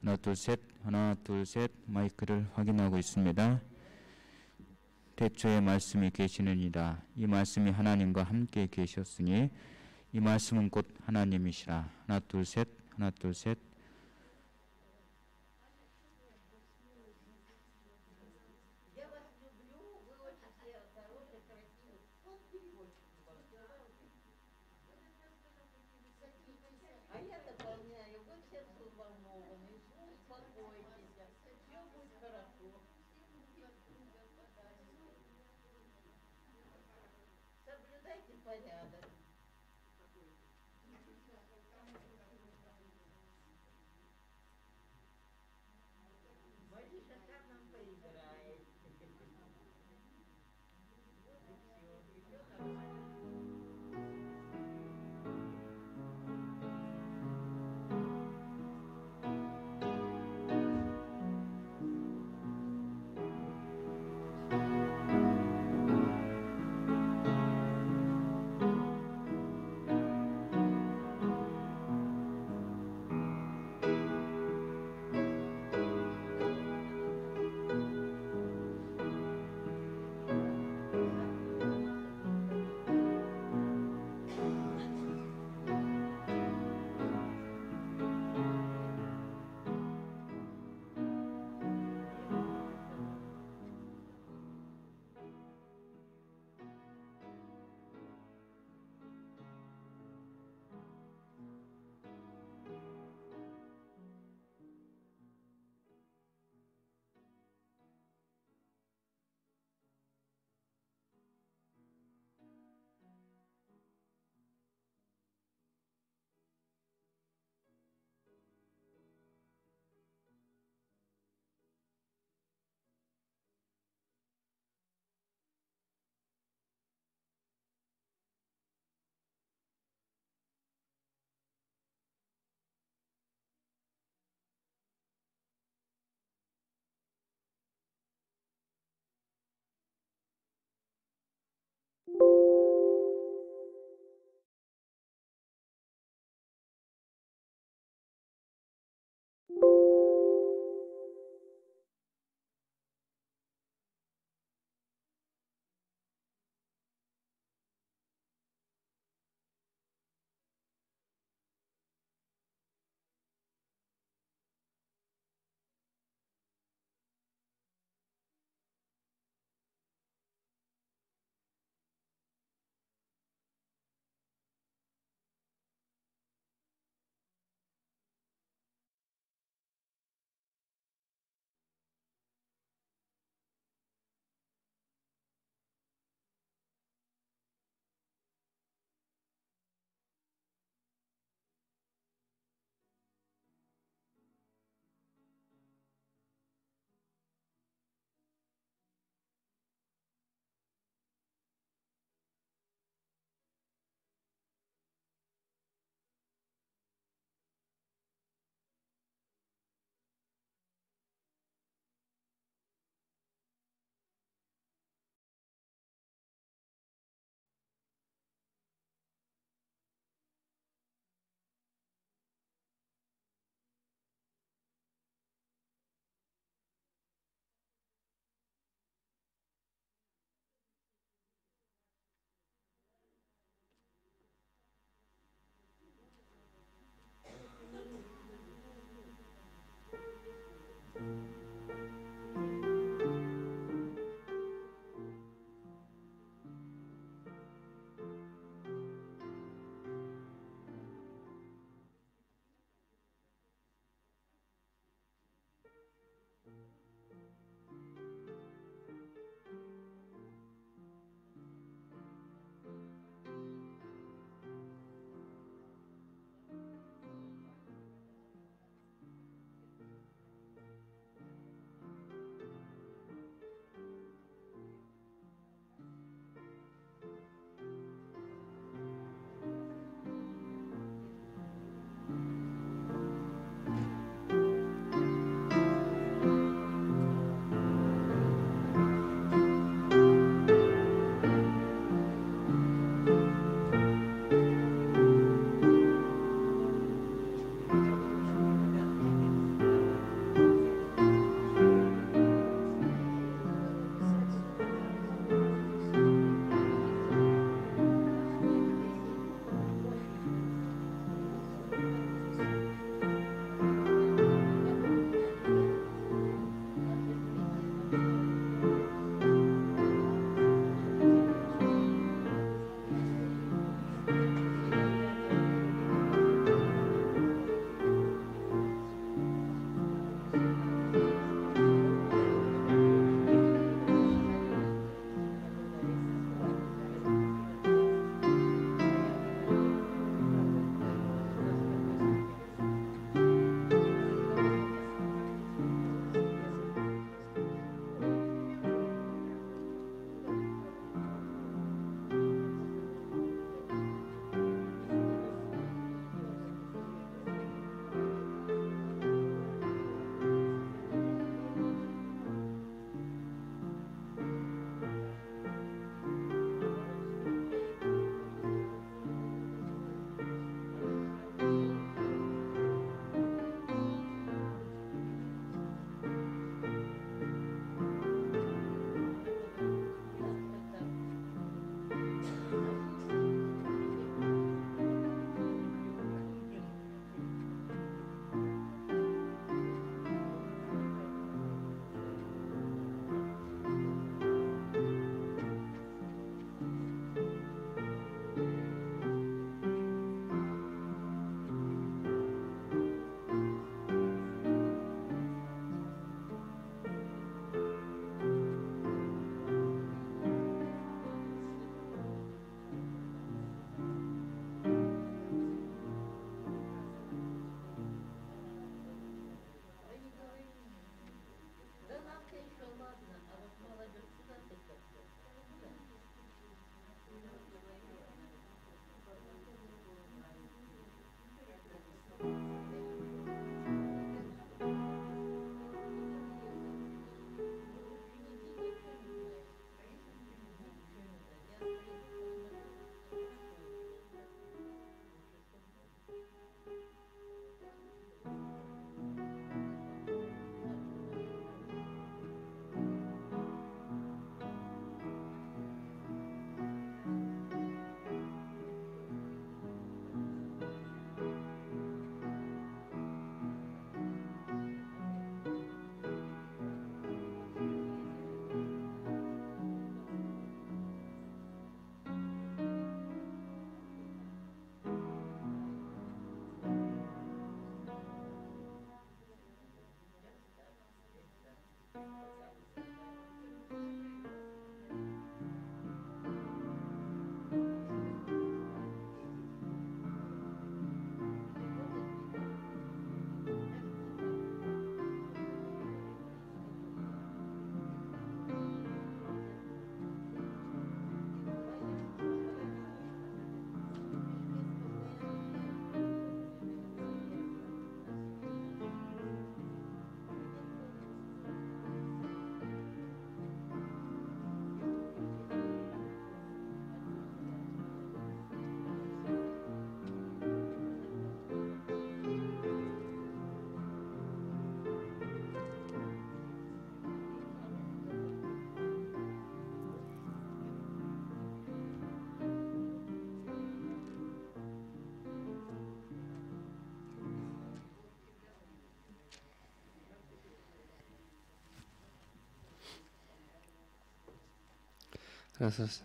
하나, 둘, 셋. 하나, 둘, 셋. 마이크를 확인하고 있습니다. 태초에 말씀이 계시느니라. 이 말씀이 하나님과 함께 계셨으니 이 말씀은 곧 하나님이시라. 하나, 둘, 셋. 하나, 둘, 셋. А я дополняю, вы все взволнованы, успокойтесь, все будет хорошо. Соблюдайте порядок. Мариша там нам поиграет. Вот и все нормально.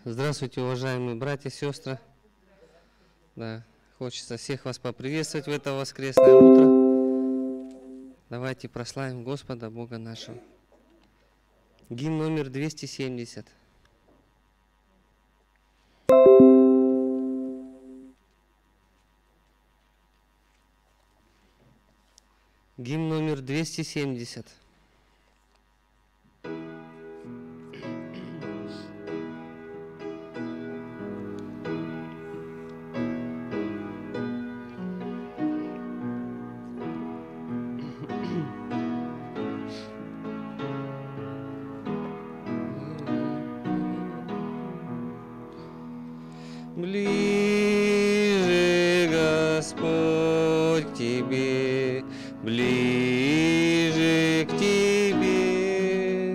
Здравствуйте, уважаемые братья и сестры. Да, хочется всех вас поприветствовать в это воскресное утро. Давайте прославим Господа, Бога нашего. Гимн номер 270. Гимн номер 270. Ближе, Господь, к Тебе, ближе к Тебе,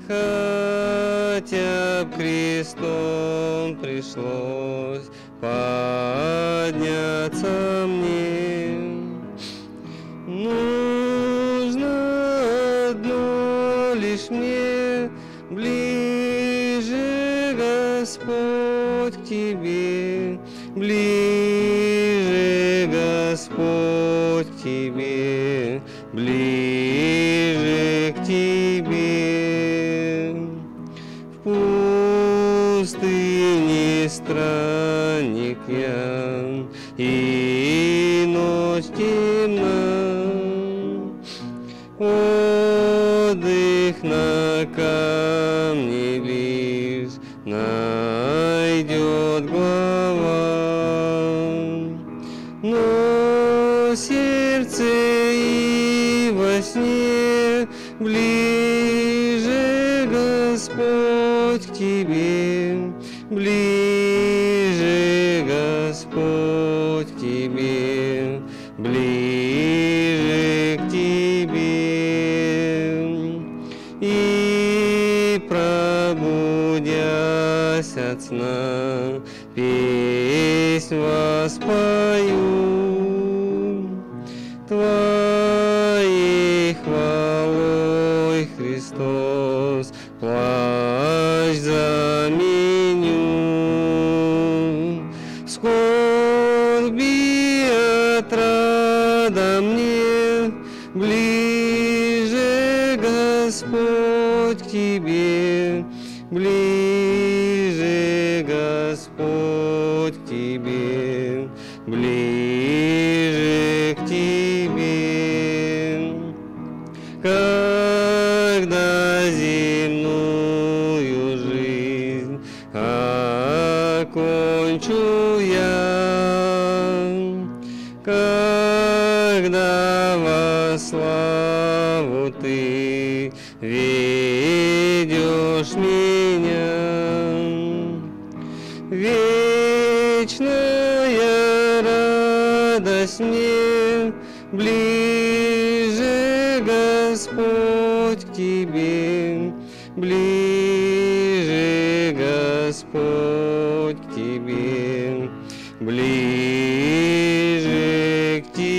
хотя б крестом пришлось подняться мне, нужно одно лишь мне, ближе, Господь, к Тебе, ближе, Господь, к Тебе, ближе к Тебе. В пустыне странник я, и ночь темна, отдых на камне лишь найдет глава, но сердце и во сне ближе, Господь, к Тебе, ближе, Господь, к Тебе, ближе к Тебе. И пробудясь от сна, песнь воспою, Твоей хвалой, Христос, плащ заменю. Скорби отрада мне, ближе, Господь, к Тебе, ближе, Господь, к Тебе, ближе к Тебе. Когда земную жизнь окончу я, когда во славу Ты ведешь меня, вечная радость мне, ближе, Господь, к Тебе, ближе, Господь, к Тебе, ближе к Тебе.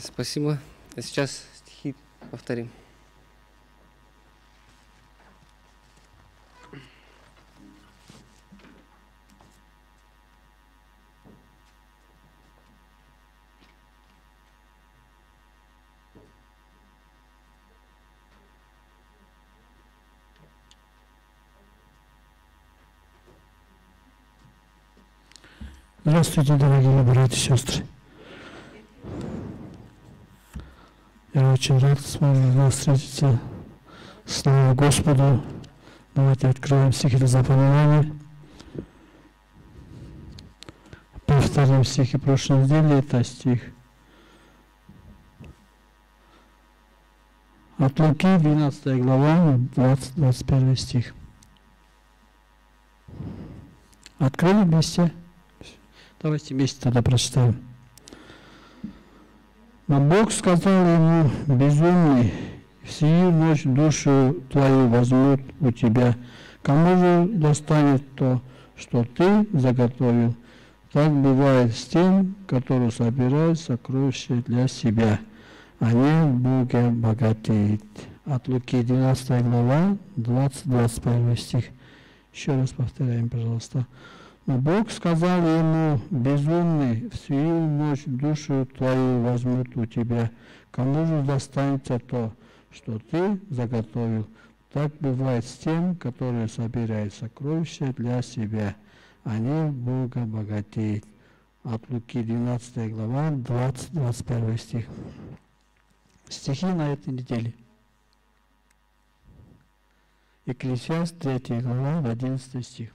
Спасибо. А сейчас стихи повторим. Здравствуйте, дорогие братья и сестры. Я очень рад с вами встретиться. Слава Господу. Давайте откроем стихи запоминания. Повторим стихи прошлой недели. Это стих от Луки, 12 глава, 20-21 стих. Открыли вместе? Давайте вместе тогда прочитаем. Но Бог сказал ему: безумный, всю ночь душу твою возьмут у тебя. Кому же достанет то, что ты заготовил? Так бывает с тем, который собирает сокровища для себя, а не в Боге богатеет. От Луки 12 глава, 20-21 стих. Еще раз повторяем, пожалуйста. Но Бог сказал ему: безумный, в сию ночь душу твою возьмут у тебя. Кому же достанется то, что ты заготовил? Так бывает с тем, который собирает сокровища для себя, а не в Бога богатеет. От Луки 12 глава, 20-21 стих. Стихи на этой неделе. Екклесиаст 3 глава, 11 стих.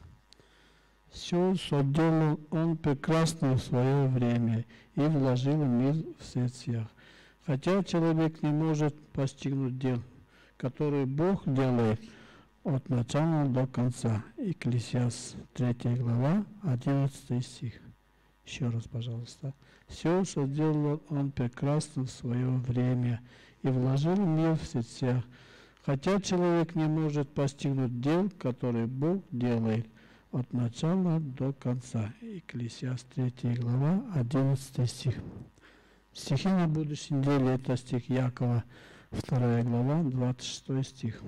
Все соделал он прекрасно в свое время и вложил мир в сердцах. Хотя человек не может постигнуть дел, которые Бог делает от начала до конца. Екклесиаст 3 глава, 11 стих. Еще раз, пожалуйста. Все соделал он прекрасно в свое время и вложил мир в сердцах. Хотя человек не может постигнуть дел, которые Бог делает от начала до конца. Екклесиаст 3 глава, 11 стих. Стихи на будущей неделе — это стих Якова, 2 глава, 26 стих.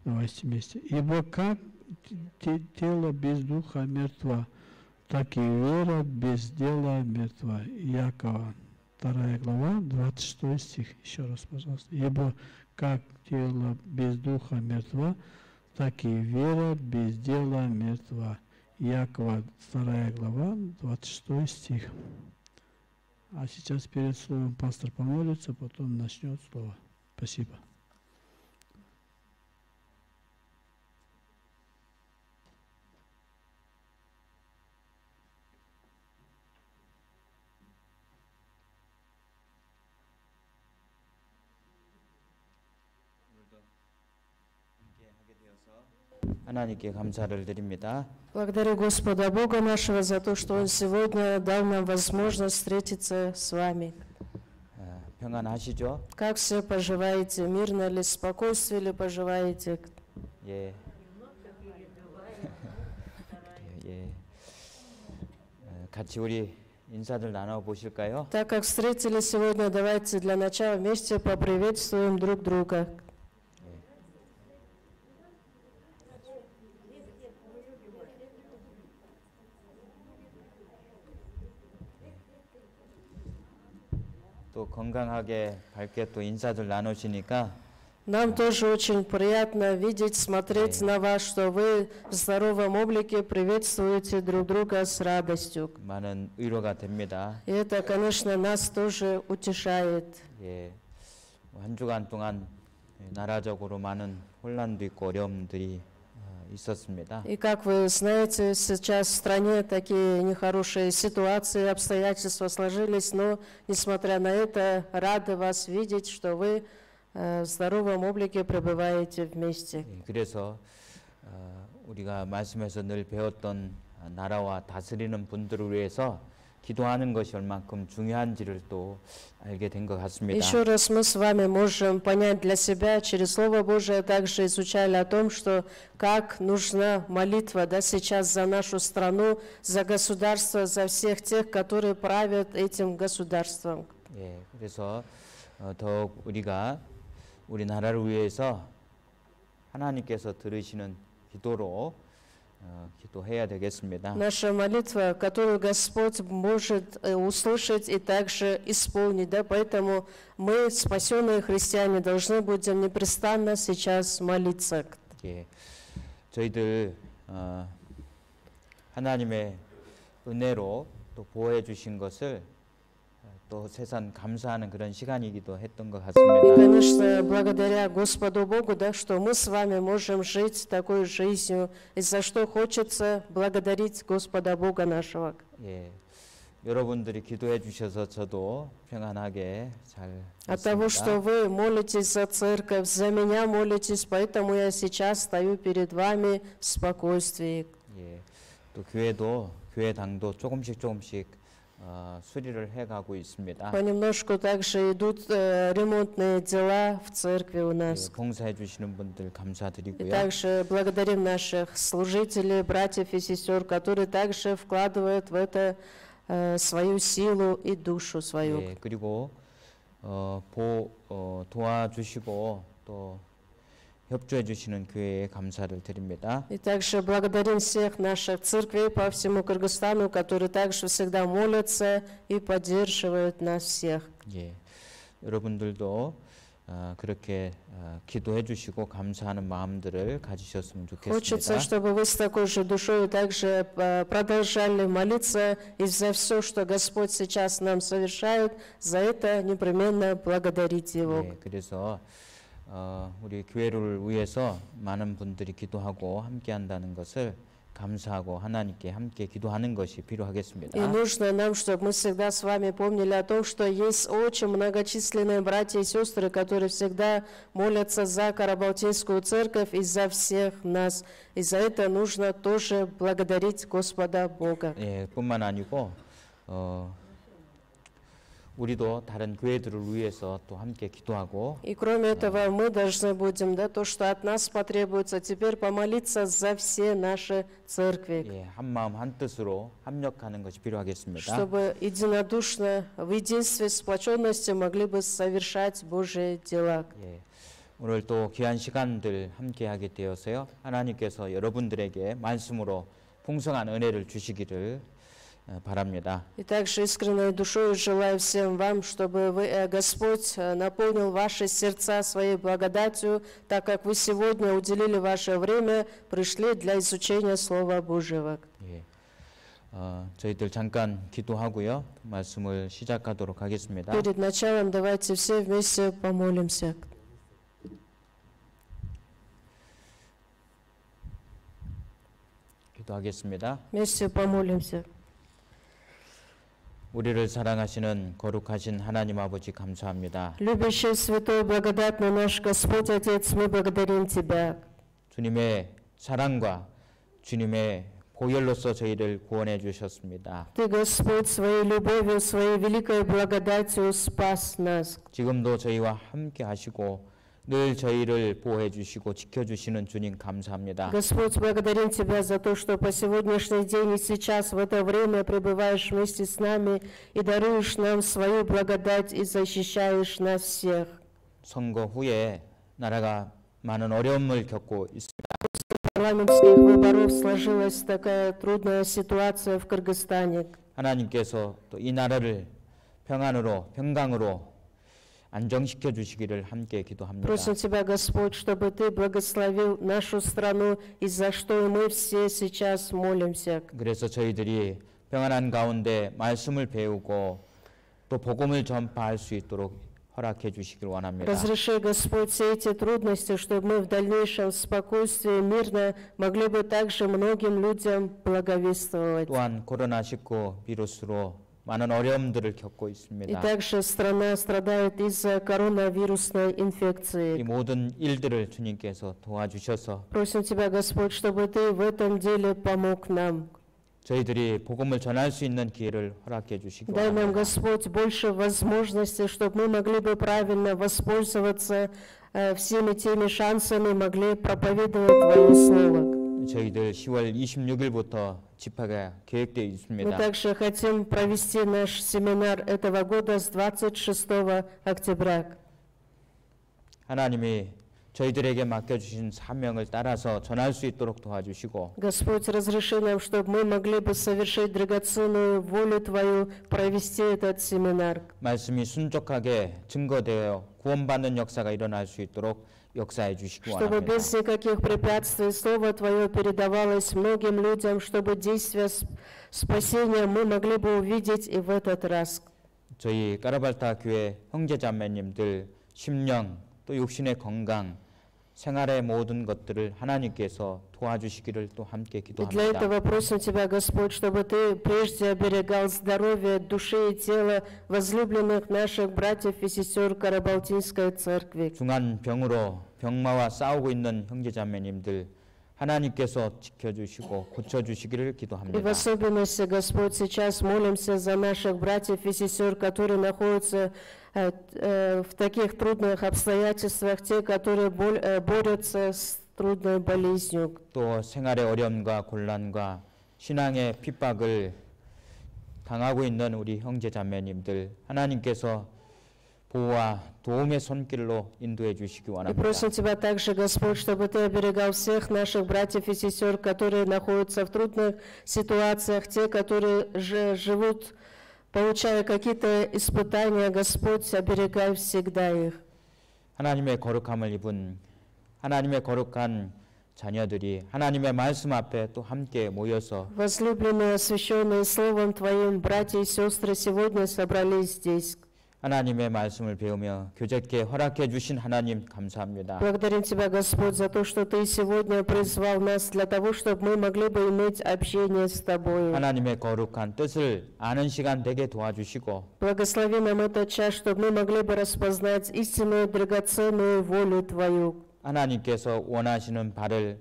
Давайте вместе. «Ибо как тело без духа мертва, так и вера без дела мертва». Якова, 2 глава, 26 стих. Еще раз, пожалуйста. «Ибо как тело без духа мертва, так и вера без дела мертва». Якова, 2 глава, 26 стих. А сейчас перед словом пастор помолится, потом начнет слово. Спасибо. 하나님께 감사를 드립니다. Благодарю Господа Бога нашего за то, что Он сегодня дал нам возможность встретиться с вами. 평안하시죠? Как все поживаете? Мирно ли, спокойствие ли поживаете? 예. 예. 같이 우리 인사들 나눠 보실까요? Так как встретились сегодня, давайте для начала вместе поприветствуем друг друга. 또 건강하게 밝게 또 인사들 나누시니까 Нам тоже очень приятно видеть, смотреть на вас, что вы в здоровом облике приветствуете друг друга с радостью. 많은 위로가 됩니다. И это, конечно, нас тоже утешает. 예. 한 주간 동안 나라적으로 많은 혼란도 있고 어려움들이 있었습니다. И как вы знаете, сейчас в стране такие нехорошие ситуации, обстоятельства сложились, но, несмотря на это, рады вас видеть, что вы в здоровом облике пребываете вместе. 예, 그래서 우리가 말씀에서 늘 배웠던 나라와 다스리는 분들을 위해서 기도하는 것이 얼만큼 중요한지를 또 알게 된 것 같습니다. Еще раз мы с вами можем понять для себя, через Слово Божие также изучали о том, что как нужна молитва, да, сейчас за нашу страну, за государство, за всех тех, которые правят этим государством. 예, 그래서 더욱 우리가 우리 나라를 위해서 하나님께서 들으시는 기도로 기도해야 되겠습니다. Наша молитва, которую Господь может услышать и также исполнить, да, поэтому мы, спасенные христиане, должны будем непрестанно сейчас молиться. 예, 저희들 하나님의 은혜로 또 보호해 주신 것을 또 세상 감사하는 그런 시간이기도 했던 것 И, 같습니다. конечно, благодаря Господу Богу, да, что мы с вами можем жить такой жизнью, и за что хочется благодарить Господа Бога нашего. 예, 여러분들이 기도해 주셔서 저도 평안하게 잘 От того, что 했습니다. вы молитесь за церковь, за меня молитесь, поэтому я сейчас стою перед вами в спокойствии. 예, 또 교회도 교회당도 조금씩 수리를 해가고 있습니다. Понемножку также идут ремонтные дела в церкви у 예, нас. 봉사해 주시는 분들 И 감사드리고요. также благодарим наших служителей, братьев и сестер, которые также вкладывают в это свою силу и душу свою. 예, 그리고 도와주시고 또 협조해 주시는 교회에 감사를 드립니다. И также благодарим всех наших церквей по всему Кыргызстану, которые также всегда молятся и поддерживают нас всех. 예, 여러분들도 그렇게 기도해 주시고 감사하는 마음들을 가지셨으면 Хочется, 좋겠습니다. чтобы вы с такой же душой также продолжали молиться и за все, что Господь сейчас нам совершает, за это непременно благодарить Его. 예, 그래서 우리 교회를 위해서 많은 분들이 기도하고 함께 한다는 것을 감사하고 하나님께 함께 기도하는 것이 필요하겠습니다. И нужно нам, чтобы мы всегда с вами помнили о том, что есть очень многочисленные братья и сестры, которые всегда молятся за Карабалтийскую церковь и за всех нас. И за это нужно тоже благодарить Господа Бога. 예, 뿐만 아니고 우리도 다른 교회들을 위해서 또 함께 기도하고 И кроме этого, мы должны будем, то, что от нас потребуется, теперь помолиться за все наши церкви, 예, 한 마음 한 뜻으로 합력하는 것이 필요하겠습니다. чтобы единодушно, в единстве, сплоченности могли бы совершать Божьи дела. 예, 오늘 또 귀한 시간들 함께 하게 되어서요. 하나님께서 여러분들에게 말씀으로 풍성한 은혜를 주시기를 바랍니다. И также искренней душой желаю всем вам, чтобы Господь наполнил ваши сердца своей благодатью, так как вы сегодня уделили ваше время, пришли для изучения Слова Божьего. 예, 저희들 잠깐 기도하고요. 말씀을 시작하도록 하겠습니다. Перед началом давайте все вместе помолимся. 기도하겠습니다. Вместе помолимся. 우리를 사랑하시는 거룩하신 하나님 아버지 감사합니다. Любящий, святой, благодатный наш Господь, Отец, мы благодарим Тебя. 주님의 사랑과 주님의 보혈로서 저희를 구원해 주셨습니다. Ты, Господь, своей любовью, своей великой благодатью спас нас. 지금도 저희와 함께 하시고 늘 저희를 보호해 주시고 지켜 주시는 주님 감사합니다. Господь, благодарим Тебя за то, что по сегодняшний день и сейчас в это время пребываешь вместе с нами и даруешь нам свою благодать и защищаешь нас всех. 선거 후에 나라가 많은 어려움을 겪고 있습니다. Парламентских выборов сложилась такая трудная ситуация в Кыргызстане. 하나님께서 또 이 나라를 평강으로 안정시켜 주시기를 함께 기도합니다. Просим Тебя, Господь, чтобы Ты благословил нашу страну, и за что мы все сейчас молимся. 그래서 저희들이 평안한 가운데 말씀을 배우고 또 복음을 전파할 수 있도록 허락해 주시길 원합니다. Разреши, Господь, все эти трудности, чтобы мы в дальнейшем в спокойствии, мирно могли бы также многим людям благовествовать. 또한 코로나19 비루스로 많은 어려움들을 겪고 И 있습니다. также страна страдает из-за коронавирусной 이 инфекции. 모든 일들을 주님께서 도와주셔서 Просим Тебя, Господь, чтобы Ты в этом деле помог нам. 저희들이 복음을 전할 수 있는 기회를 허락해 주시기 Дай нам, 원합니다. Господь, больше возможностей, чтобы мы могли бы правильно воспользоваться всеми теми шансами, могли проповедовать Твое Слово. 저희들 10월 26일부터 집회가 계획되어 Мы 있습니다. также хотим провести наш семинар этого года с 26 октября. 하나님이 저희들에게 맡겨주신 사명을 따라서 전할 수 있도록 도와주시고 Господь, разреши нам, чтобы мы могли бы совершить драгоценную волю Твою, провести этот семинар. 말씀이 순적하게 증거되어 구원받는 역사가 일어날 수 있도록 역사해 주시기 Чтобы 원합니다. без никаких препятствий Слово Твое передавалось многим людям, чтобы действия спасения мы могли бы увидеть и в этот раз. 저희 까라발타 교회 형제자매님들 심령 또 육신의 건강 생활의 모든 것들을 하나님께서 도와주시기를 또 함께 И для 기도합니다. этого просим Тебя, Господь, чтобы Ты прежде оберегал здоровье души и тела возлюбленных наших братьев и сестер Карабалтийской церкви. 중한 병으로 병마와 싸우고 있는 형제자매님들 하나님께서 지켜주시고 고쳐주시기를 И в 기도합니다. особенности, Господь, сейчас молимся за наших братьев и сестер, которые находятся в таких трудных обстоятельствах, те, которые борются с трудной болезнью. 또 생활의 어려움과 곤란과 신앙의 핍박을 당하고 있는 우리 형제 자매님들 하나님께서 보호와 도움의 손길로 인도해 주시기 И 원합니다. просим Тебя также, Господь, чтобы Ты оберегал всех наших братьев и сестер, которые находятся в трудных ситуациях, те, которые живут, получая какие-то испытания, Господь, оберегай всегда их. 하나님의 거룩함을 입은 하나님의 거룩한 자녀들이 하나님의 말씀 앞에 또 함께 모여서 Возлюбленные, освященные Словом Твоим, братья и сестры, сегодня собрались здесь. 하나님의 말씀을 배우며 교제께 허락해 주신 하나님 감사합니다. Благодарим Тебя, Господь, за то, что Ты сегодня призвал нас для того, чтобы мы могли бы иметь общение с Тобой. 하나님의 거룩한 뜻을 아는 시간 되게 도와주시고 Благослови нам этот час, чтобы мы могли бы распознать истинную драгоценную волю Твою. 하나님께서 원하시는 바를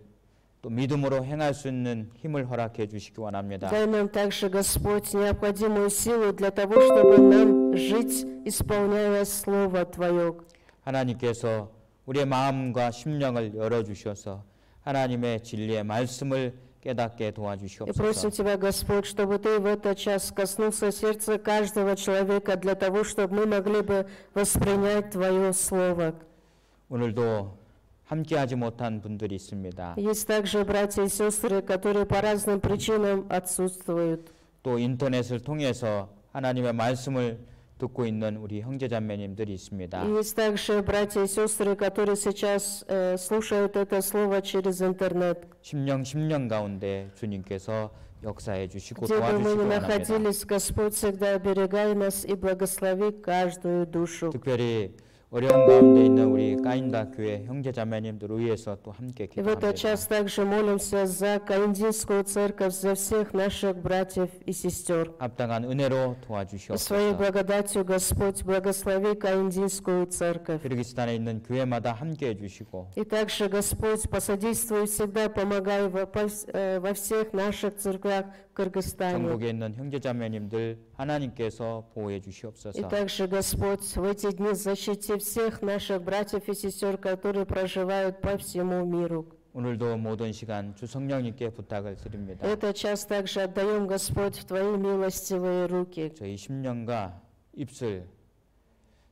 또 믿음으로 행할 수 있는 힘을 허락해 주시기 원합니다. Дай нам также, Господь, необходимую силу для того, чтобы нам жить, исполняя Слово Твое. 하나님께서 우리의 마음과 심령을 열어주셔서 하나님의 진리의 말씀을 깨닫게 И 도와주시옵소서. просим Тебя, Господь, чтобы Ты в этот час коснулся сердца каждого человека для того, чтобы мы могли бы воспринять Твое Слово. 오늘도 함께하지 못한 분들이 있습니다. Есть также братья и сестры, которые по разным причинам отсутствуют. 또 인터넷을 통해서 하나님의 말씀을 듣고 있는 우리 형제자매님들이 있습니다. И есть также братья и сестры, которые сейчас слушают это слово через интернет. 심령 가운데 주님께서 역사해 주시고 Где бы мы 도와주시기 ни 원합니다. находились, Господь всегда оберегай нас и благослови каждую душу. 특별히 어려운 가운데 있는 우리 까인다 교회 형제자매님들을 위해서 또 함께 И в этот час 기도합니다. также молимся за Каиндинскую церковь, за всех наших братьев и сестер. 합당한 은혜로 Своей 도와주시옵소서. благодатью, Господь, благослови Каиндинскую церковь. 키르기스탄에 있는 교회마다 함께 해주시고 И также, Господь, посодействуй всегда, помогай во всех наших церквях в Кыргызстане. 전국에 있는 형제자매님들 하나님께서 보호해 И 주시옵소서. также, Господь, в эти дни защити всех наших братьев и сестер, которые проживают по всему миру. 오늘도 모든 시간 주 성령님께 부탁을 드립니다. Этот час также отдаем, Господь, в Твои милостивые руки. 저희 심령과 입술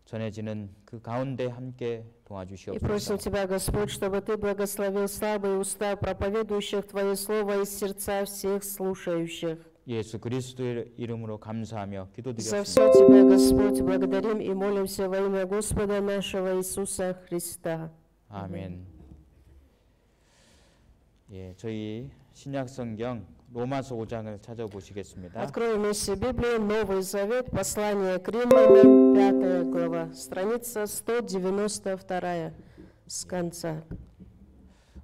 전해지는 그 가운데 함께 И просим 도와주시옵소서. Тебя, Господь, чтобы Ты благословил слабые уста проповедующих Твое Слово и сердца всех слушающих. 예수 그리스도의 이름으로 감사하며 За 기도드렸습니다. все Тебя, Господь, благодарим и молимся во имя Господа нашего Иисуса Христа. 아멘. 예, 저희 신약 성경 로마서 5장을 찾아보시겠습니다. Откроем вместе Библию, Новый Завет, послание к Римлянам, 5 глава, страница 192 с конца.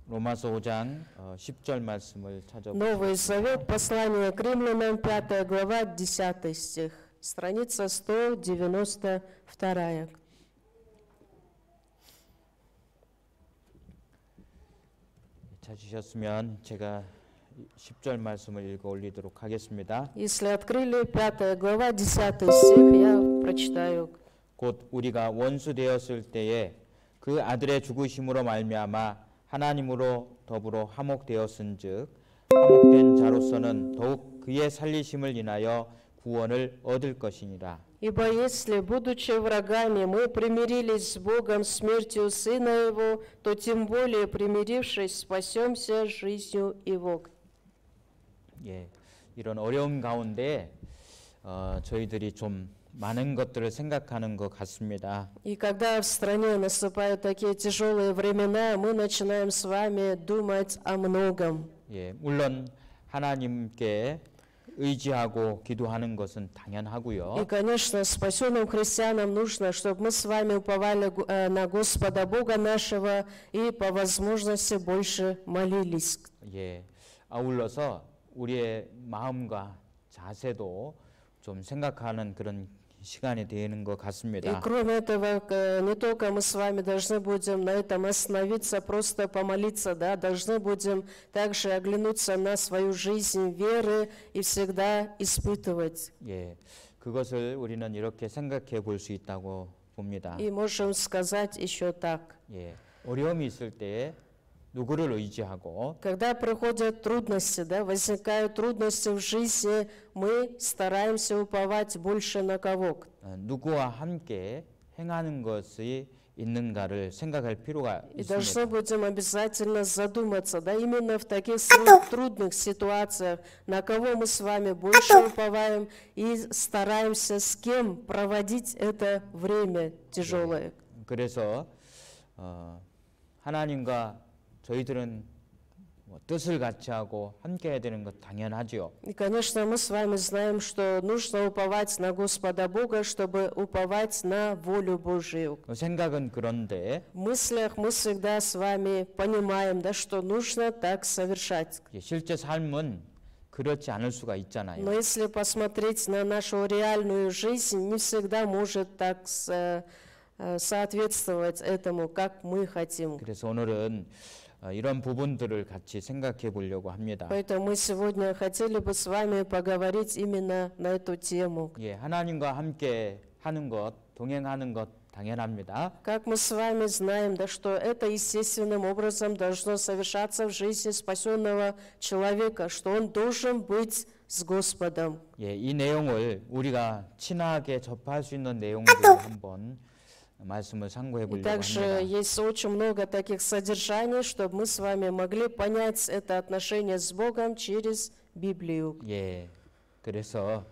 로마서 5장 10절 말씀을 찾아보시겠습니다. Новый Завет, послание к Римлянам, 5 глава, 10 стих, страница 192. 찾으셨으면 제가 10절 말씀을 읽어 올리도록 하겠습니다. Если открыли 5 глава, 10 стих, я прочитаю. 곧 우리가 원수 되었을 때에 그 아들의 죽으심으로 말미암아 하나님으로 더불어 화목되었은즉 화목된 자로서는 더욱 그의 살리심을 인하여 구원을 얻을 것이니라. Ибо если, будучи врагами, мы примирились с Богом смертью Сына Его, то тем более, примирившись, спасемся жизнью Его. 예, 이런 어려움 가운데 저희들이 좀 많은 것들을 생각하는 것 같습니다. И когда в стране наступают такие тяжелые времена, мы начинаем с вами думать о многом. 예, 물론 하나님께 의지하고 기도하는 것은 당연하고요. И, конечно, спасенным христианам нужно, чтобы мы с вами уповали на Господа Бога нашего и по возможности больше молились. 예, 아울러서 우리의 마음과 자세도 좀 생각하는 그런 시간이 되는 것 И 같습니다. кроме этого, не только мы с вами должны будем на этом остановиться, просто помолиться, да, должны будем также оглянуться на свою жизнь веры и всегда испытывать. 예, 그것을 우리는 이렇게 생각해 볼 수 있다고 봅니다. И можем сказать еще так. 예, 어려움이 있을 때 누구를 의지하고 Когда приходят трудности, да, возникают трудности в жизни, мы стараемся уповать больше на кого? 누구와 함께 행하는 것이 있는가를 생각할 필요가 И должны 있습니다. будем обязательно задуматься, да, именно в таких трудных ситуациях, на кого мы с вами больше уповаем и стараемся с кем проводить это время тяжелое. 그래서 하나님과 저희들은 뜻을 같이 하고 함께 해야 되는 것 당연하지요. И, конечно, мы с вами знаем, что нужно уповать на Господа Бога, чтобы уповать на волю Божию. 생각은 그런데 В мыслях мы всегда с вами понимаем, да, что нужно так совершать. 실제 삶은 그렇지 않을 수가 Но 있잖아요. если посмотреть на нашу реальную жизнь, не всегда может так соответствовать этому, как мы хотим. 그래서 오늘은 이런 부분들을 같이 생각해 보려고 합니다. Поэтому мы сегодня хотели бы с вами поговорить именно на эту тему. 예, 하나님과 함께 하는 것, 동행하는 것 당연합니다. Как мы с вами знаем, да, что это естественным образом должно совершаться в жизни спасенного человека, что он должен быть с Господом. 예, 이 내용을 우리가 친하게 접할 수 있는 내용들을 한번 말씀을 참고해 И 보려고 также 합니다. есть очень много таких содержаний, чтобы мы с вами могли понять это отношение с Богом через Библию. 예, 그래서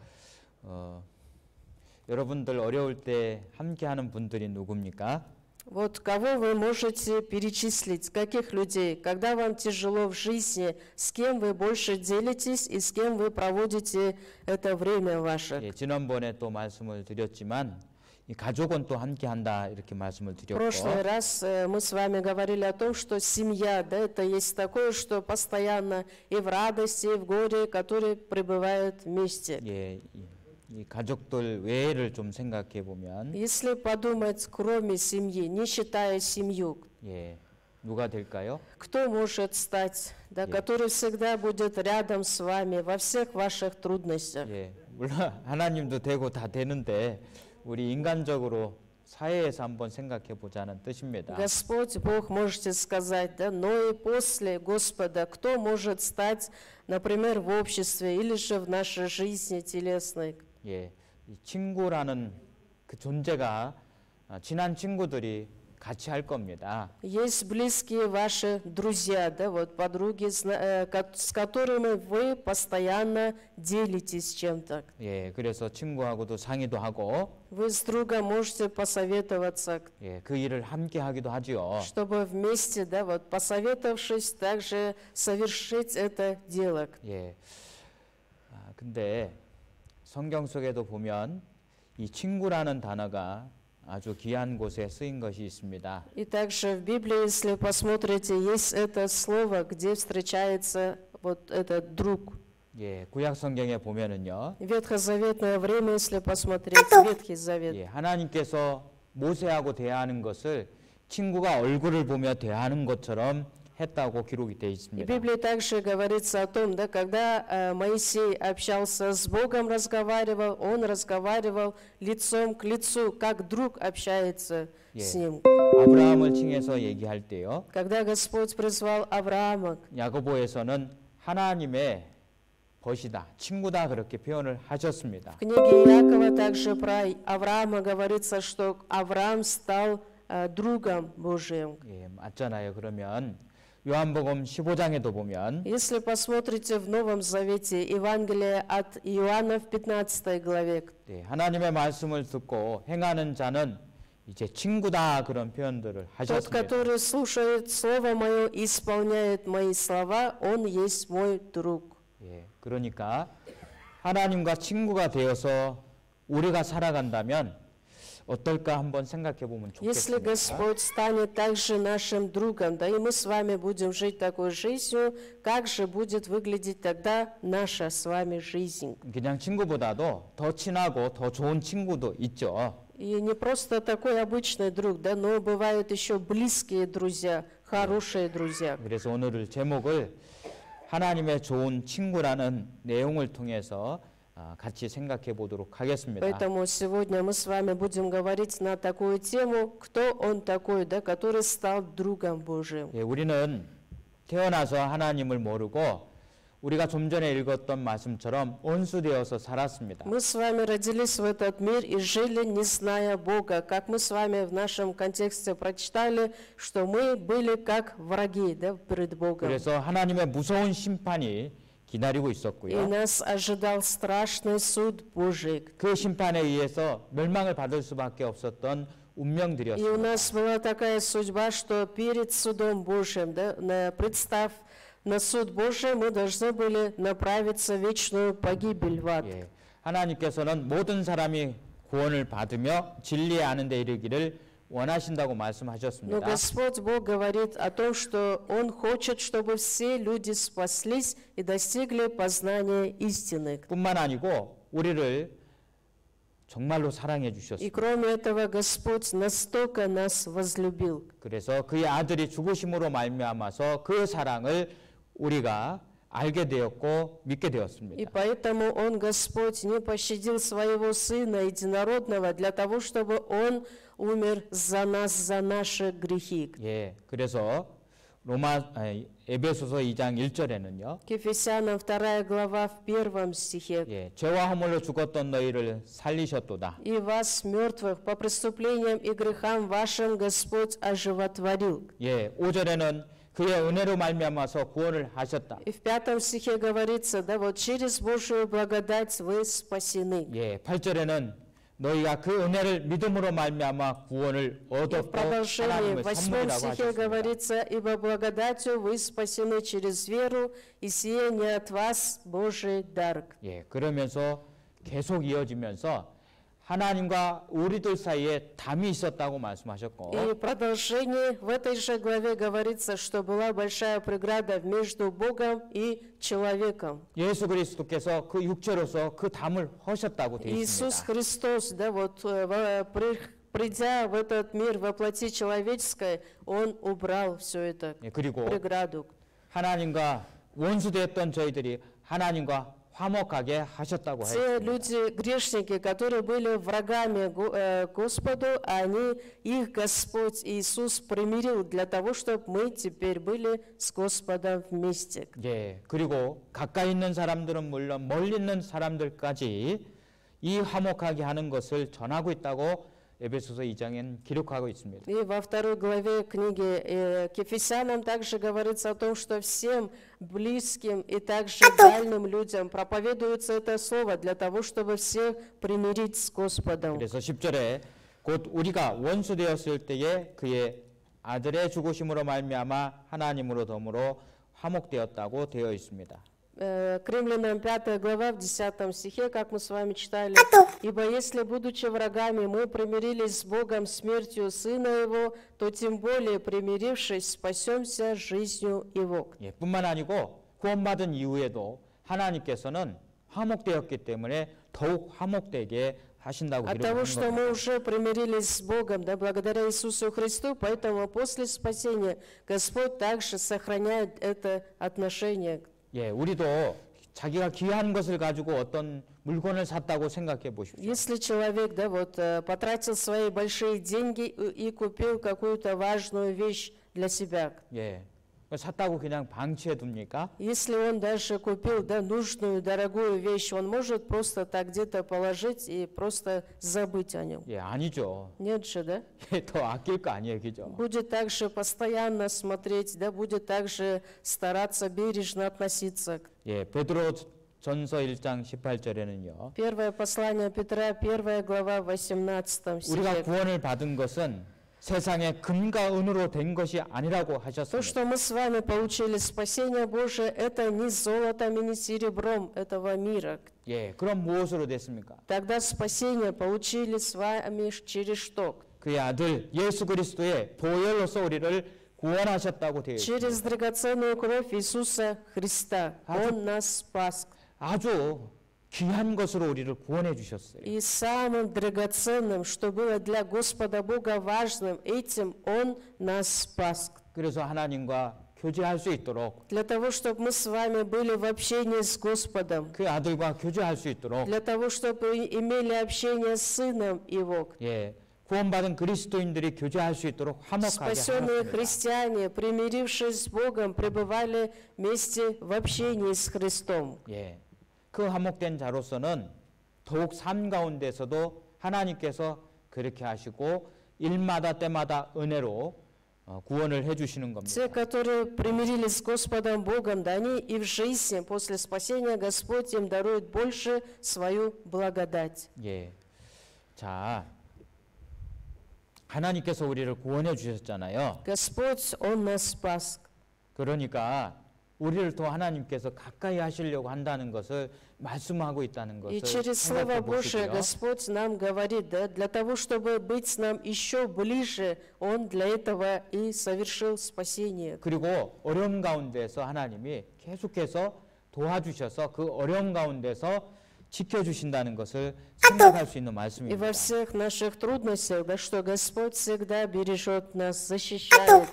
여러분들 어려울 때 함께하는 분들이 누굽니까? Вот кого вы можете перечислить, каких людей, когда вам тяжело в жизни, с кем вы больше делитесь и с кем вы проводите это время ваше. 예, 지난번에 또 말씀을 드렸지만 이 가족은 또 함께한다 이렇게 말씀을 В прошлый 드렸고 раз мы с вами говорили о том, что семья, да, это есть такое, что постоянно и в радости, и в горе, которые пребывают вместе. 예, 이 가족들 외를 좀 생각해 보면 Если подумать, кроме семьи, не считая семью, 예, 누가 될까요? кто может стать, да, который всегда будет рядом с вами во всех ваших трудностях? 예, 물론 하나님도 되고 다 되는데 우리 인간적으로 사회에서 한번 생각해 보자는 뜻입니다. Господь, Бог, можете сказать, да, но и после Господа, кто может стать, например, в обществе или же в нашей жизни телесной? 예, 이 친구라는 그 존재가 친한 친구들이 같이 할 겁니다. Есть близкие ваши друзья, да, вот подруги, с которыми вы постоянно делитесь чем-то. 예, 그래서 친구하고도 상의도 하고 Вы с другом можете посоветоваться, 예, 그 일을 함께 하기도 하지요. чтобы вместе, да, вот посоветовавшись, также совершить это дело. 예, 근데 성경 속에도 보면 이 친구라는 단어가 아주 귀한 곳에 쓰인 것이 있습니다. И также в Библии, если посмотрите, есть это слово, где встречается вот этот друг. 예, 구약 성경에 보면은요. Ветхозаветное время, если посмотреть, Ветхий Завет. 예, 하나님께서 모세하고 대화하는 것을 친구가 얼굴을 보며 대화하는 것처럼 했다고 기록이 되어 И в 있습니다. Библии также говорится о том, да, когда Моисей общался с Богом, он разговаривал лицом к лицу, как друг общается с ним. 아브라함을 칭해서 얘기할 때요. Когда Господь призвал Авраама, 야고보에서는 하나님의 벗이다, 친구다 그렇게 표현을 하셨습니다. в книге Иакова также про Авраама говорится, что Авраам стал другом Божиим. 예, 맞잖아요. 그러면 요한복음 15장에도 보면 Если посмотрите в Новом Завете Евангелие от Иоанна в 15 главе, 네, 하나님의 말씀을 듣고 행하는 자는 이제 친구다 그런 표현들을 тот, 하셨습니다. который слушает Слово Мое и исполняет Мои слова, он есть мой друг. 예, 그러니까 하나님과 친구가 되어서 우리가 살아간다면 어떨까 한번 생각해 보면 Если 좋겠습니다. Господь станет также нашим другом, да и мы с вами будем жить такой жизнью, как же будет выглядеть тогда наша с вами жизнь? 그냥 친구보다도 더 친하고 더 좋은 친구도 있죠. И не просто такой обычный друг, да, но бывают еще близкие друзья, хорошие друзья. 그래서 오늘 제목을 하나님의 좋은 친구라는 내용을 통해서 같이 생각해 보도록 하겠습니다. Поэтому сегодня мы с вами будем говорить на такую тему, кто он такой, да, который стал другом Божиим. 예, 우리는 태어나서 하나님을 모르고 우리가 좀 전에 읽었던 말씀처럼 원수되어서 살았습니다. Мы с вами родились в этот мир и жили, не зная Бога. Как мы с вами в нашем контексте прочитали, что мы были как враги, да, перед Богом. 그래서 하나님의 무서운 심판이 기다리고 И 있었고요. нас ожидал страшный суд Божий. 그 심판에 의해서 멸망을 받을 수밖에 없었던 И у 운명들이었습니다. нас была такая судьба, что перед судом Божьим, да, представ на суд Божий, мы должны были направиться в вечную погибель в ад. 예, 하나님께서는 모든 사람이 구원을 받으며 진리에 아는 데 이르기를 원하신다고 Но 말씀하셨습니다. Господь Бог говорит о том, что Он хочет, чтобы все люди спаслись и достигли познания истины. 뿐만 아니고 우리를 정말로 사랑해 И 주셨습니다. кроме этого, Господь настолько нас возлюбил. 그래서 그의 아들이 죽으심으로 말미암아서 그 사랑을 우리가 알게 되었고 믿게 И 되었습니다. поэтому Он, Господь, не пощадил Своего Сына Единородного для того, чтобы Он умер за нас, за наши грехи. 예, 그래서 에베소서 2장 1절에는요. К Ефесянам 2 глава в 1 стихе. 예, 죄와 허물로 죽었던 너희를 살리셨도다. «И вас, мертвых, по преступлениям и грехам вашим Господь оживотворил». 예, 5절에는 그의 은혜로 말미암아서 구원을 하셨다. И в 5 стихе говорится, да, вот через Божию благодать вы спасены. 예, 8절에는 너희가 그 은혜를 믿음으로 말미암아 구원을 И в 얻었고 продолжении, 하나님의 в 8 선물이라고 стихе 하셨습니다. говорится, «Ибо благодатью вы спасены через веру, и сие не от вас Божий дар». 예, 그러면서 계속 이어지면서 하나님과 우리들 사이에 담이 있었다고 말씀하셨고 И в продолжении в этой же главе говорится, что была большая преграда между Богом и человеком. 예수 그리스도께서 그 육체로서 그 담을 허셨다고 되어 Иисус 있습니다. Христос, да, вот придя в этот мир во плоти человеческой, Он убрал все это, 예, 그리고 преграду. 하나님과 원수되었던 저희들이 하나님과 화목하게 하셨다고 Те 했습니다. люди, грешники, которые были врагами Господу, их Господь Иисус примирил для того, чтобы мы теперь были с Господом вместе. 예, 그리고 가까이 있는 사람들은 물론 멀리 있는 사람들까지 이 화목하게 하는 것을 전하고 있다고 에베소서 2장엔 기록하고 있습니다. И во второй главе книги к Ефесянам также говорится о том, что всем близким и также дальним людям проповедуется это слово для того, чтобы всех примирить с Господом. 그래서 10절에 곧 우리가 원수 되었을 때에 그의 아들의 죽으심으로 말미암아 하나님으로 덤으로 화목되었다고 되어 있습니다. К Римлянам 5 глава в 10 стихе, как мы с вами читали, «Ибо если, будучи врагами, мы примирились с Богом смертью Сына Его, то тем более, примирившись, спасемся жизнью Его». 예, 뿐만 아니고 구원받은 이후에도 하나님께서는 화목되었기 때문에 더욱 화목되게 하신다고 От того, 기록하는 что 겁니다. мы уже примирились с Богом, да, благодаря Иисусу Христу, поэтому после спасения Господь также сохраняет это отношение. 예, 우리도 자기가 귀한 것을 가지고 어떤 물건을 샀다고 생각해 보십시오. Если человек, да, вот, потратил свои большие деньги и купил какую-то важную вещь для себя, 예, 샀다고 그냥 방치해 둡니까? если он даже купил, да, нужную, дорогую вещь, он может просто так где-то положить и просто забыть о нем. 예, 아니죠. Нет же, да? 예, 더 아낄 거 아니에요, 그죠? Будет также постоянно смотреть, да, будет также стараться бережно относиться. 예, 베드로 전서 1장 18절에는요. Первое послание Петра, 1 глава, 18 우리가 стихе. 구원을 받은 것은 세상의 금과 은으로 된 것이 아니라고 То, 하셨습니다. что мы с вами получили спасение Божие, это не золотом и не серебром этого мира. 예, 그럼 무엇으로 됐습니까? Тогда спасение получили с вами через что? 그의 아들 예수 그리스도의 보혈로서 우리를 구원하셨다고 되어 있습니다. Через драгоценную кровь Иисуса Христа. Он нас спас. 아주 귀한 것으로 우리를 구원해 주셨어요. И самым драгоценным, что было для Господа Бога важным, этим Он нас спас. 그래서 하나님과 교제할 수 있도록 Для того, чтобы мы с вами были в общении с Господом. 그 아들과 교제할 수 있도록 Для того, чтобы имели общение с Сыном Его. 예, 구원받은 그리스도인들이 교제할 수 있도록 화목하게 Спасенные 하셨습니다. христиане, примирившись с Богом, пребывали вместе в общении с Христом. 예, 그 화목된 자로서는 더욱 삶 가운데서도 하나님께서 그렇게 하시고 일마다 때마다 은혜로 구원을 해주시는 겁니다. Те, которые примирились с Господом Богом, да они и в жизни после спасения Господь им дарует больше свою благодать. 예, 자, 하나님께서 우리를 구원해 주셨잖아요. Господь, Он нас спас. 그러니까 우리를 더 하나님께서 가까이 하시려고 한다는 것을 말씀하고 있다는 И 것을 через Слово 생각해 Божие 보시고요. Господь нам говорит, да, для того, чтобы быть нам еще ближе, Он для этого и совершил спасение. 그리고 어려움 가운데서 하나님이 계속해서 도와주셔서 그 어려움 가운데서 지켜주신다는 것을 생각할 수 있는 И 말씀입니다. во всех наших трудностях, да, что Господь всегда бережет нас, защищает.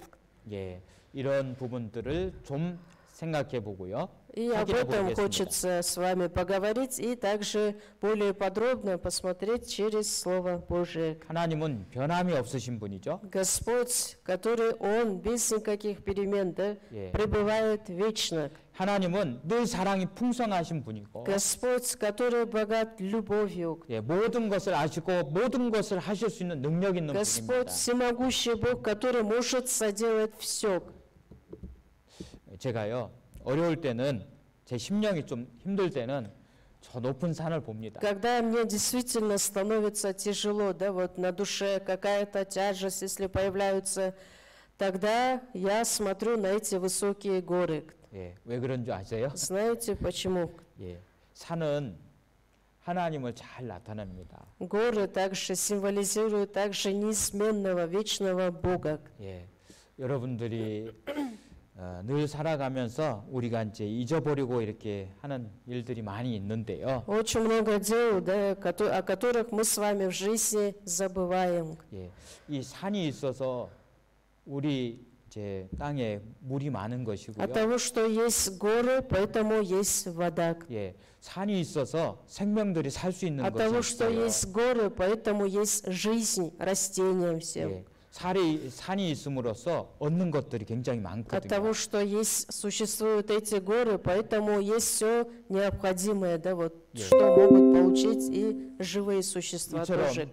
예, 이런 부분들을 좀 생각해 보고요. И об 확인해 этом 보겠습니다. хочется с вами поговорить и также более подробно посмотреть через Слово Божие. 하나님은 변함이 없으신 분이죠. Господь, который Он без никаких перемен, да, 예. пребывает вечно. 하나님은 늘 사랑이 풍성하신 분이고 Господь, который богат любовью. 예, 모든 것을 아시고 모든 것을 하실 수 있는 능력 있는 Господь, 분입니다. всемогущий Бог, который может соделать все. 제가요 어려울 때는 제 심령이 좀 힘들 때는 저 높은 산을 봅니다. Когда мне действительно становится тяжело, да, вот на душе какая-то тяжесть, если появляются, тогда я смотрю на эти высокие горы. 예, 왜 그런 줄 아세요? Знаете почему? 예, 산은 하나님을 잘 나타냅니다. Горы также символизируют также неизменного, вечного Бога. 예, 여러분들이 늘 살아가면서 우리가 이제 잊어버리고 이렇게 하는 일들이 많이 있는데요. Очень много дел, да, о которых мы с вами в жизни забываем. 예, 이 산이 있어서 우리 이제 땅에 물이 많은 것이고요. От того, что есть горы, поэтому есть вода. 예, 산이 있어서 생명들이 살 수 있는 От того, 것이 что 있어요. есть горы, поэтому есть жизнь растениям всем. 예, 산이 있음으로써 얻는 것들이 굉장히 От 많거든요. того, что есть, существуют эти горы, поэтому есть все необходимое, да, вот, Yeah. что могут получить и живые существа 이처럼 тоже.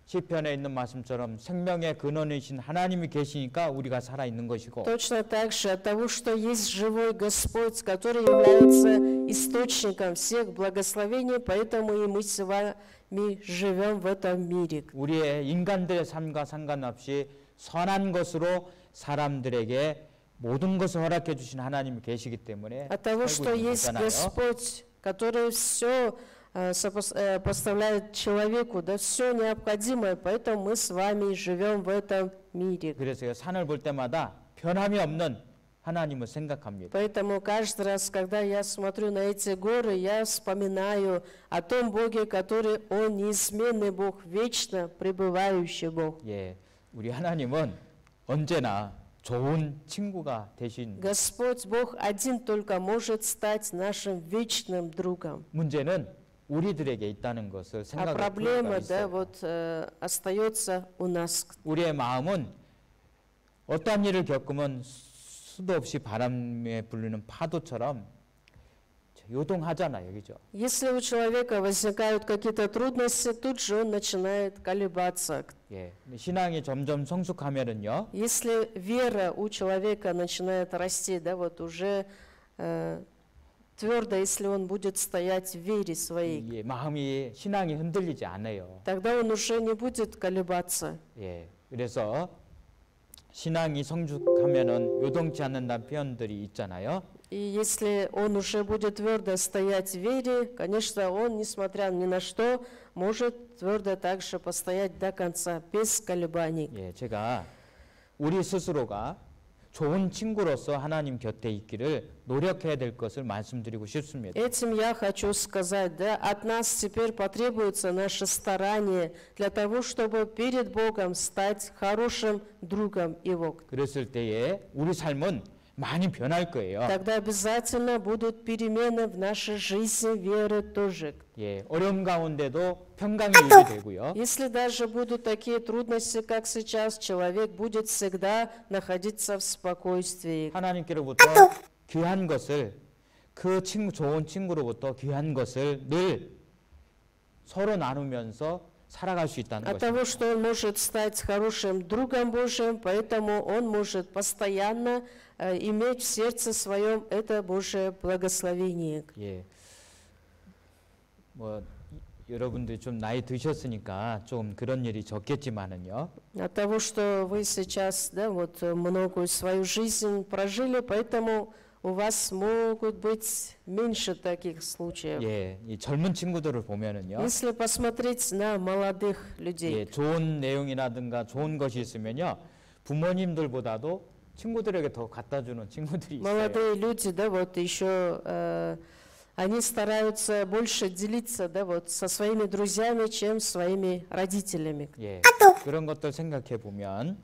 시편에 있는 말씀처럼 생명의 근원이신 하나님이 계시니까 우리가 살아 있는 것이고 Точно так же от того, что есть живой Господь, который является источником всех благословений, поэтому и мы с вами живем в этом мире. 우리의 인간들의 삶과 상관없이 선한 것으로 사람들에게 모든 것을 허락해 주신 하나님이 계시기 때문에 От того, что 살고 있는 есть 거잖아요. Господь, который все поставляет человеку, да, все необходимое, поэтому мы с вами живем в этом мире. 그래서 산을 볼 때마다 변함이 없는 하나님을 생각합니다. Поэтому каждый раз, когда я смотрю на эти горы, я вспоминаю о том Боге, который Он неизменный Бог, вечно пребывающий Бог. 예, 우리 하나님은 언제나 좋은 친구가 되신 Господь Бог один только может стать нашим вечным другом. 문제는 우리들에게 있다는 것을 А 생각할 필요가 проблема, да, 있어요. вот остается у нас. 우리의 마음은 어떠한 일을 겪으면 수도 없이 바람에 불리는 파도처럼 요동하잖아요, 그죠? Если у человека возникают какие-то трудности, тут же он начинает колебаться. 예, 신앙이 점점 성숙하면은요, Если вера у человека начинает расти, да, вот уже твердо, если он будет стоять в вере своей, 예, 마음이 신앙이 흔들리지 않아요. тогда он уже не будет колебаться. 예, 그래서 신앙이 성숙하면은 요동치 않는다는 표현들이 있잖아요. И если он уже будет твердо стоять в вере, конечно, он, несмотря ни на что, может твердо также постоять до конца, без колебаний. 예, 제가 우리 스스로가 좋은 친구로서 하나님 곁에 있기를 노력해야 될 것을 말씀드리고 싶습니다. Этим я хочу сказать, да, от нас теперь потребуется наше старание для того, чтобы перед Богом стать хорошим другом Его. 그랬을 때에 우리 삶은 많이 변할 거예요. Тогда обязательно будут перемены в нашей жизни веры тоже. 예, 어려움 가운데도 평강이 유지되고요. Если даже будут такие трудности, как сейчас, человек будет всегда находиться в спокойствии. 하나님께로부터 귀한 것을 그 친구 좋은 친구로부터 귀한 것을 늘 서로 나누면서 살아갈 수 있다는 От 것입니다. того, что он может стать хорошим другом Божьим, поэтому он может постоянно иметь в сердце своем это Божие благословение. 예. 여러분들 좀 나이 드셨으니까 좀 그런 일이 적겠지만은요. От того, что вы сейчас, да, вот многую свою жизнь прожили, поэтому у вас могут быть меньше таких случаев. 예, 이 젊은 친구들을 보면은요. Если посмотреть на молодых 예, людей, 좋은 내용이라든가 좋은 것이 있으면요. 부모님들보다도 친구들에게 더 갖다 주는 친구들이 있어요. молодые люди, да, вот еще они стараются больше делиться, да, вот со своими друзьями, чем своими родителями. 예, 그런 것들 생각해 보면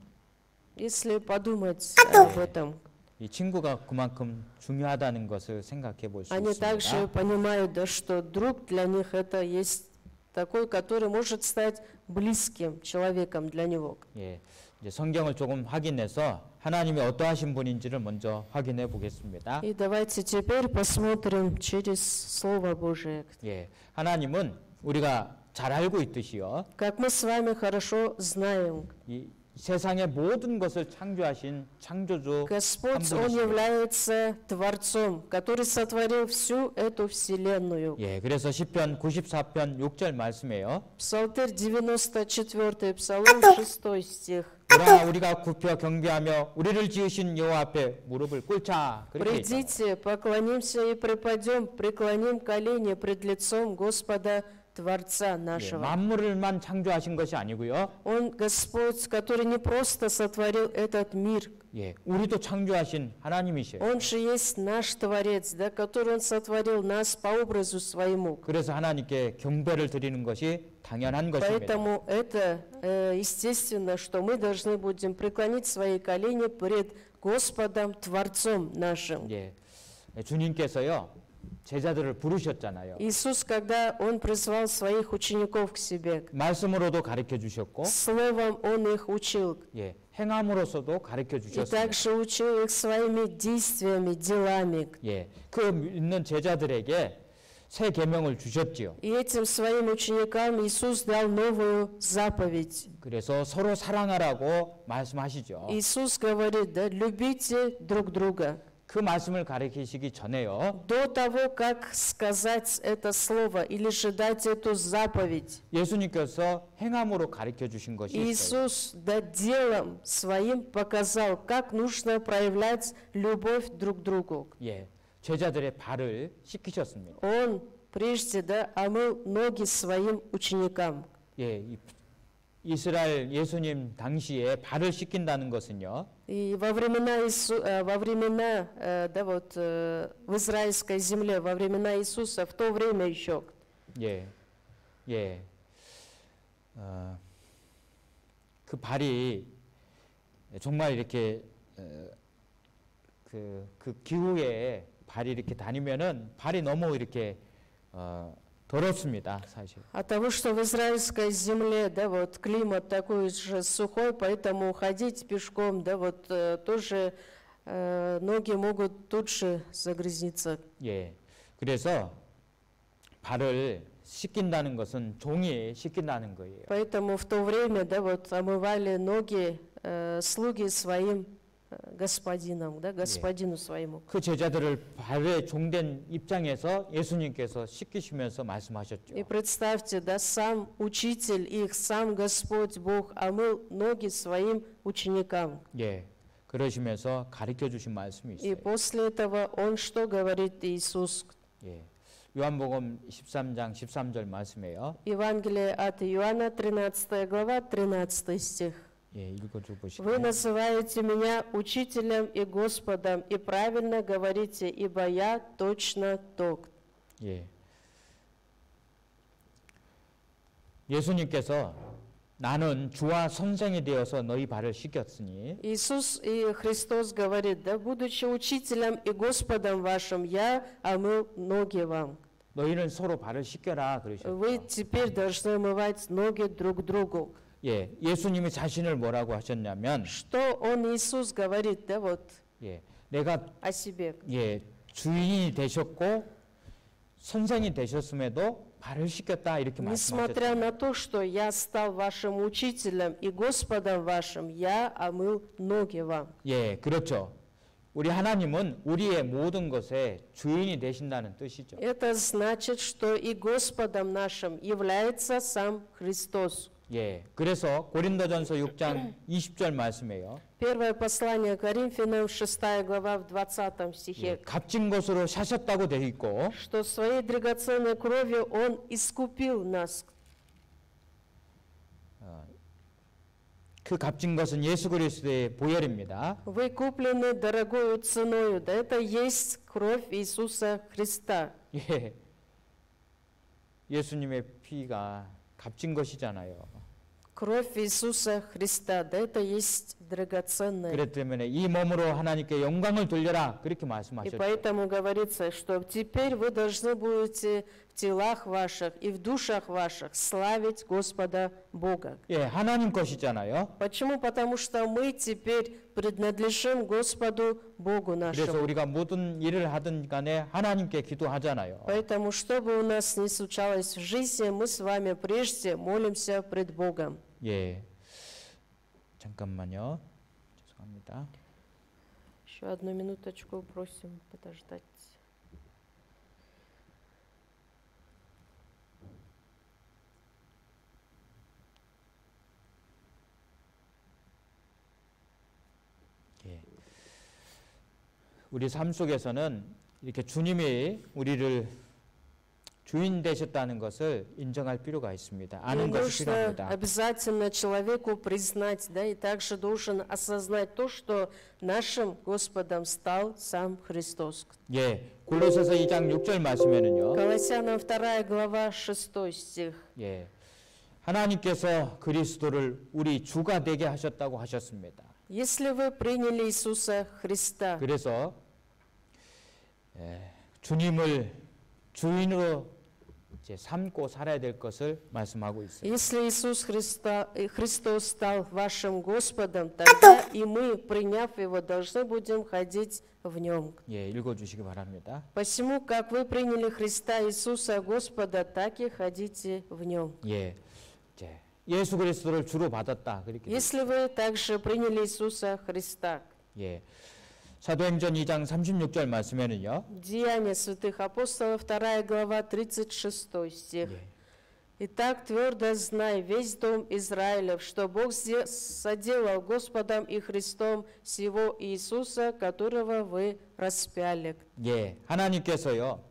Если подумать об этом, 이 친구가 그만큼 중요하다는 것을 생각해 볼 수 они также 있습니다. понимают, да, что друг для них это есть такой, который может стать близким человеком для него. 예, 이제 성경을 조금 확인해서 하나님이 어떠하신 분인지를 먼저 확인해 보겠습니다. И давайте теперь посмотрим через Слово Божие. 예, 하나님은 우리가 잘 알고 있듯이요. Как мы с вами хорошо знаем, 이 세상의 모든 것을 창조하신 창조주 Господь, 한 Он 분이시죠. является Творцом, который сотворил всю эту вселенную. 예, 그래서 시편 94편 6절 말씀이에요. Псалтырь 94, Псалом 6 стих. 보라 우리가 굽혀 경배하며 우리를 지으신 여호와 앞에 무릎을 꿇자. 그렇게 있잖아요. Придите, поклонимся и припадем, преклоним колени пред лицом Господа Творца 예, нашего. 만물을만 창조하신 것이 아니고요. Он Господь, который не просто сотворил этот мир, 예, 우리도 창조하신 하나님이셔요. Он же есть наш Творец, да, который Он сотворил нас по образу своему. 그래서 하나님께 경배를 드리는 것이 당연한 것입니다. Поэтому это естественно, что мы должны будем преклонить свои колени пред Господом, Творцом нашим. 예, 주님께서요 제자들을 부르셨잖아요. Иисус, когда Он призвал своих учеников к себе, 말씀으로도 가르쳐 주셨고, Словом Он их учил, 예, 행함으로서도 가르쳐 и 주셨습니다. также учил их своими действиями, делами. 예, 그 믿는 제자들에게 새 계명을 주셨지요. И этим своим ученикам Иисус дал новую заповедь. 그래서 서로 사랑하라고 말씀하시죠. Иисус говорит, да, любите друг друга. 그 말씀을 가르치시기 전에요. До того, как сказать это слово или же дать эту заповедь, 예수님께서 행함으로 가르쳐 주신 것이 있어요. Иисус, да, делом своим показал, как нужно проявлять любовь друг к другу. 예, 제자들의 발을 씻기셨습니다. Он прежде, да, омыл ноги своим ученикам. 예, 이스라엘 예수님 당시에 발을 씻긴다는 것은요. И во времена, да, вот, в израильской земле, во времена Иисуса, в то время еще, 예, 예, 그 발이 정말 이렇게 그 기후에 발이 이렇게 다니면은 발이 너무 이렇게 더럽습니다, 사실. от того, что в израильской земле, да, вот климат такой же сухой, поэтому ходить пешком, да, вот тоже ноги могут тут же загрязниться. 예, 그래서 발을 씻긴다는 것은 종이 씻긴다는 거예요. Поэтому в то время, да, вот омывали ноги слуги своим господином, да, господину своему. 그 제자들을 발에 종된 입장에서 예수님께서 씻기시면서 말씀하셨죠. И представьте, да, сам учитель их, сам Господь Бог омыл ноги своим ученикам. 예, 그러시면서 가르쳐 주신 말씀이 И 있어요. после этого он что говорит Иисус? 예, 요한복음 13장 13절 말씀이에요. Евангелие от Иоанна, 13 глава, 13 стих. 예, 읽어줘 Вы 보실까요? называете меня учителем и Господом, и правильно говорите, ибо я точно тот. 예. 예수님께서 나는 주와 선생이 되어서 너희 발을 씻겼으니 Иисус и Христос говорит, да, будучи учителем и Господом вашим, я омыл ноги вам. 너희는 서로 발을 씻겨라 그러셨죠. Вы теперь должны омывать ноги друг другу. 예, 예수님이 자신을 뭐라고 하셨냐면 Что он, Иисус, говорит, да, вот 예, 내가 о себе? 예, 주인이 되셨고 선생이 되셨음에도 발을 씻겼다 이렇게 Несмотря 말씀하셨죠. на то, что я стал вашим учителем и Господом вашим, я омыл ноги вам. 예, 그렇죠. 우리 하나님은 우리의 모든 것에 주인이 되신다는 뜻이죠. Это значит, что и Господом нашим является сам Христос. 예, 그래서 고린도전서 6장 20절 말씀이에요. Первое послание Коринфянам, 6 глава, в 20 стихе. 예, 값진 것으로 사셨다고 되어 있고 Что своей драгоценной кровью Он искупил нас. 그 값진 것은 예수 그리스도의 보혈입니다. Вы куплены дорогою ценою, да это есть кровь Иисуса Христа. 예, 예수님의 피가 값진 것이잖아요. Кровь Иисуса Христа, да это есть драгоценная. 그렇기 때문에 이 몸으로 하나님께 영광을 돌려라 그렇게 И 말씀하셨죠. поэтому говорится, что теперь вы должны будете в телах ваших и в душах ваших славить Господа Бога. 예, 하나님 것이잖아요. Почему? Потому что мы теперь принадлежим Господу Богу 그래서 нашему. 우리가 모든 일을 하든 간에 하나님께 기도하잖아요. Поэтому, что бы у нас ни случалось в жизни, мы с вами прежде молимся пред Богом. 예, 잠깐만요. 죄송합니다. Еще одну минуточку просим подождать. 예. 우리 삶 속에서는 이렇게 주님이 우리를 주인 되셨다는 것을 인정할 필요가 있습니다. И 아는 것이 нужно 필요합니다. обязательно человеку признать, да, и также должен осознать то, что нашим Господом стал сам Христос. 예, 골로새서 2장 6절 말씀에는요. Колоссянам 2 глава 6 стих. 예, 하나님께서 그리스도를 우리 주가 되게 하셨다고 하셨습니다. Если вы приняли Иисуса Христа, 그래서 주님을 주인으로 이제 삼고 살아야 될 것을 말씀하고 있어요. если Иисус Христос стал вашим Господом, тогда и мы, приняв Его, должны будем ходить в Нем. 예, 읽어주시기 바랍니다. Посему, как вы приняли Христа Иисуса Господа, так и ходите в Нем. 예, 이제 예수 그리스도를 주로 받았다 그렇게. Если вы также приняли Иисуса Христа, 예, 사도행전 2장 36절 말씀에는요. Деяния святых апостолов, 2 глава, 36 стих. 예, Итак, твердо знай, весь дом Израилев, что Бог соделал Господом и Христом сего Иисуса, которого вы распяли. 예, 하나님께서요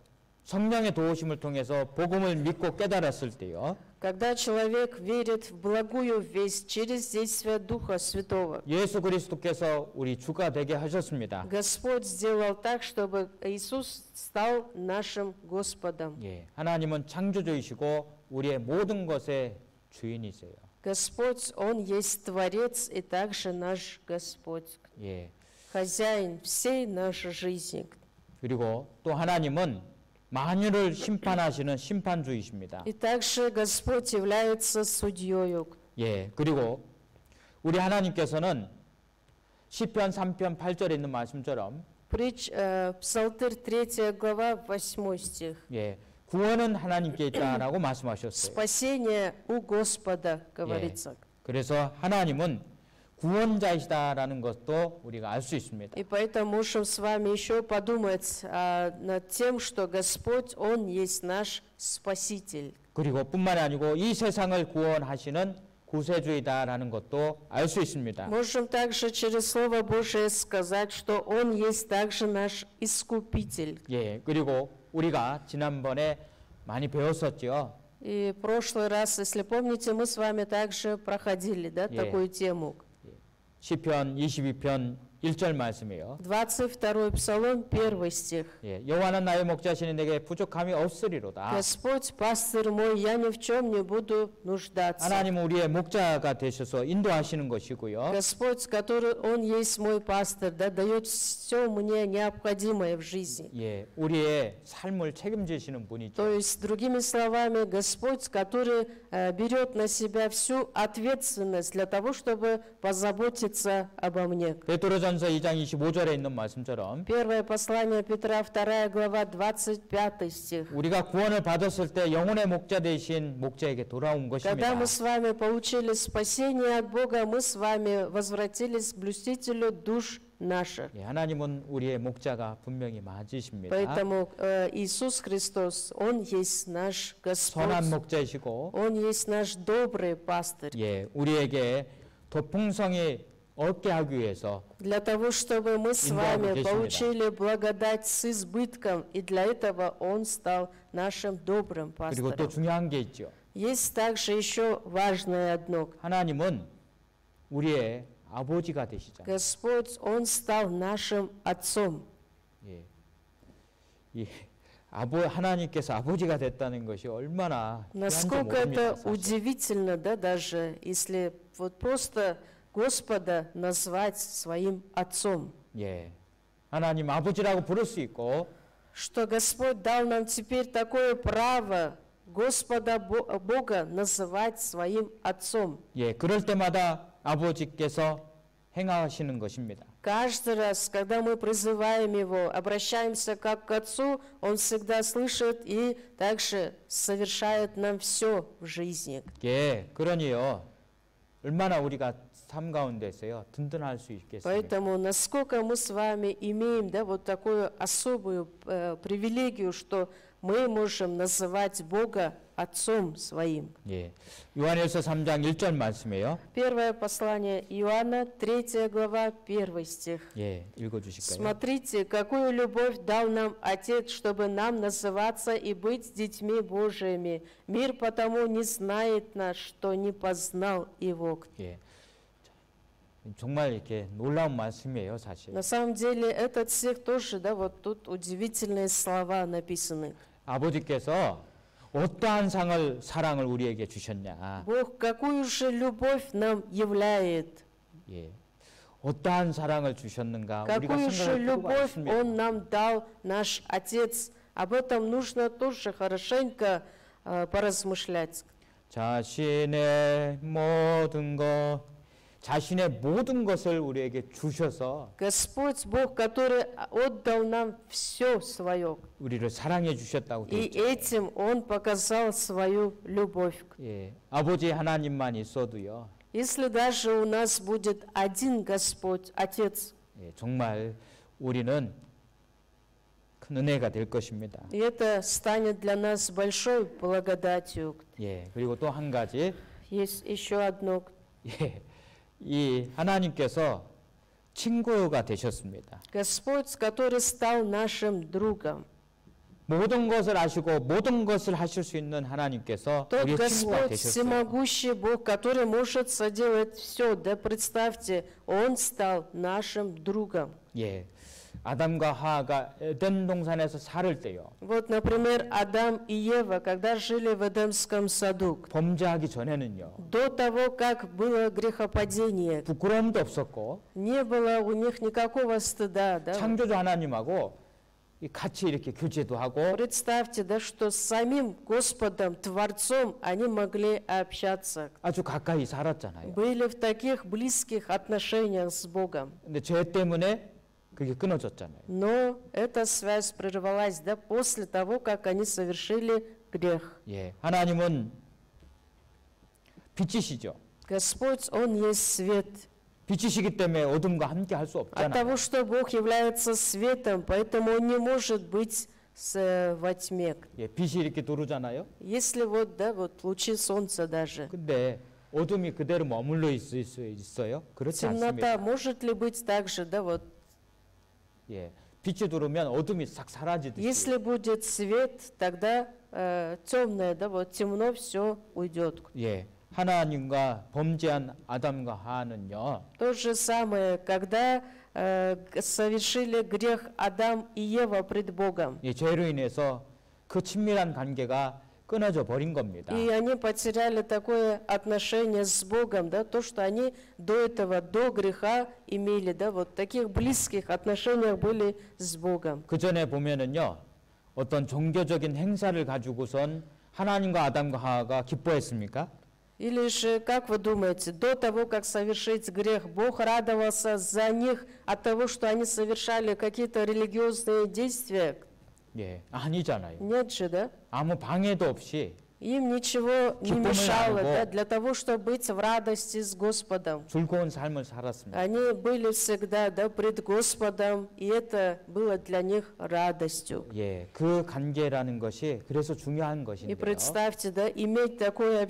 성령의 도우심을 통해서 복음을 믿고 깨달았을 때요. Когда человек верит в благую весть через действие Духа Святого, 예수 그리스도께서 우리 주가 되게 하셨습니다. Господь сделал так, чтобы Иисус стал нашим Господом. 예, 하나님은 창조주이시고 우리의 모든 것의 주인이세요. Господь, Он есть Творец и также наш Господь, 예, хозяин всей нашей жизни. 그리고 또 하나님은 만유를 심판하시는 심판주이십니다. И также Господь является судьей. 예, 그리고 우리 하나님께서는 시편 3편 8절에 있는 말씀처럼 Псалтырь 3 глава, 8 стих. 예, 구원은 하나님께 있다라고 말씀하셨어요. Спасение у Господа, говорится. 그래서 하나님은 구원자이시다라는 것도 우리가 알 수 있습니다. И поэтому можем с вами еще подумать над тем, что Господь, Он есть наш Спаситель. 그리고 뿐만이 아니고 이 세상을 구원하시는 구세주이다라는 것도 알 수 있습니다. Можем также через Слово Божие сказать, что Он есть также наш Искупитель. 예, 그리고 우리가 지난번에 많이 배웠었죠. И в прошлый раз, если помните, мы с вами также проходили, да, такую тему. 시편 22편 1절 말씀이에요. 22 Псалом, 1 стих. 예, 여호와는 나의 목자시니 내게 부족함이 없으리로다. Господь, пастырь мой, я ни в чем не буду нуждаться. 하나님은 우리의 목자가 되셔서 인도하시는 것이고요. Господь, который Он есть мой пастырь, да, дает все мне необходимое в жизни. 예, 우리의 삶을 책임지시는 То 분이죠. есть, другими словами, Господь, который берет на себя всю ответственность для того, чтобы позаботиться обо мне. 베드로전서 2장 25절에 있는 말씀처럼 Первое послание Петра, 2 глава, 25 стих. 우리가 구원을 받았을 때 영혼의 목자 되신 목자에게 돌아온 Когда 것입니다. мы с вами получили спасение от Бога, мы с вами возвратились к блюстителю душ наших. 예, 하나님은 우리의 목자가 분명히 맞으십니다. Поэтому Иисус Христос, Он есть наш Господь, 선한 목자이시고 Он есть наш добрый пастырь. 예, 우리에게 더 풍성히 얻게 하기 위해서 Для того, чтобы мы с вами 계십니다. получили благодать с избытком, и для этого Он стал нашим добрым 그리고 또 пастором. 중요한 게 있죠. Есть также еще важное одно. 하나님은 우리의 아버지가 되시잖아요. Господь, Он стал нашим Отцом. 예. 이 하나님께서 아버지가 됐다는 것이 얼마나 Насколько 귀한 это 점입니까, 사실. удивительно, да, даже если вот просто Господа назвать своим Отцом. 예. 하나님 아버지라고 부를 수 있고 Что Господь дал нам теперь такое право Господа Бога называть своим Отцом. 예, 그럴 때마다 아버지께서 행하시는 것입니다. Каждый раз, когда мы призываем Его, обращаемся как к Отцу, Он всегда слышит и также совершает нам все в жизни. 예, 그러니요. 얼마나 우리가 삶 가운데서요 든든할 수 있겠습니까? Поэтому насколько мы с вами имеем, да, вот такую особую привилегию, что мы можем называть Бога Отцом своим. 예. 요한일서 3장 1절 말씀이에요. Первое послание Иоанна, 3 глава, 1 стих. 예, 읽어 주실까요? Смотрите, какую любовь дал нам Отец, чтобы нам называться и быть детьми Божиими. Мир потому не знает нас, что не познал Его. 예. 정말 이렇게 놀라운 말씀이에요, 사실. На самом деле этот стих тоже, да, вот тут удивительные слова написаны. 아버지께서 어떠한 사랑을 우리에게 주셨냐? Бог какую же любовь нам являет, 예. 어떠한 사랑을 주셨는가? 우리가 какую же 생각할 필요가 любовь 있습니다. Он нам дал, наш Отец. Об этом нужно тоже хорошенько поразмышлять. 자신의 모든 것을 우리에게 주셔서 Господь Бог, который отдал нам все свое, 우리를 사랑해 주셨다고 되어 и 있죠. этим Он показал свою любовь. 예. 아버지 하나님만 있어도요. Если даже у нас будет один Господь, Отец, 예, 정말 우리는 큰 은혜가 될 것입니다. и это станет для нас большой благодатью. 예. 그리고 또 한 가지 Есть еще одно. 예. 이 하나님께서 친구가 되셨습니다. Господь, который стал нашим другом. 모든 것을 아시고 모든 것을 하실 수 있는 하나님께서 Тот 우리의 친구가 Господь, 되셨어요. всемогущий Бог, который может соделать все. Да представьте, Он стал нашим другом. 예. 아담과 하와가 에덴 동산에서 살을 때요. Вот, например, Адам и Ева, когда жили в Эдемском саду, 범죄하기 전에는요. до того, как было грехопадение, 부끄러움도 없었고 не было у них никакого стыда. Да? 창조주 하나님하고 같이 이렇게 교제도 하고 Представьте, да, что с самим Господом, Творцом, они могли общаться. 아주 가까이 살았잖아요. Были в таких близких отношениях с Богом. 근데 죄 때문에 그게 끊어졌잖아요. Но эта связь прервалась, да, после того, как они совершили грех. 예. 하나님은 빛이시죠. Господь, Он есть свет. 빛이시기 때문에 어둠과 함께 할 수 От 없잖아요. того, что Бог является светом, поэтому Он не может быть во тьме. 예, 빛이 이렇게 들어오잖아요. Если вот, да, вот лучи солнца даже. 근데 어둠이 그대로 머물러 있을 수 있어요? 그렇지 않습니다. Темнота может ли быть так же, да, вот. 예, 빛이 들어오면 어둠이 싹 사라지듯이. Если будет свет, тогда темное, да, вот темно все уйдет. 예, 하나님과 범죄한 아담과 하와는요. То же самое, когда совершили грех Адам и Ева пред Богом. 예, 죄로 인해서 그 친밀한 관계가 끊어져 버린 겁니다. И они потеряли такое отношение с Богом, да, то, что они до этого, до греха имели, да, вот таких близких отношениях были с Богом. 그 전에 보면은요, 어떤 종교적인 행사를 가지고선 하나님과 아담과 하와가 기뻐했습니까? Или же, как вы думаете, до того, как совершить грех, Бог радовался за них от того, что они совершали какие-то религиозные действия? 예, 아니잖아요. Нет же, да? 아무 방해도 없이 Им ничего не 기쁨을 мешало, 나누고 да, для того, чтобы быть в радости с Господом. 즐거운 삶을 살았습니다. Они были всегда, да, пред Господом, и это было для них радостью. 예, 그 관계라는 것이 그래서 중요한 И 것인데요. представьте, да, иметь такое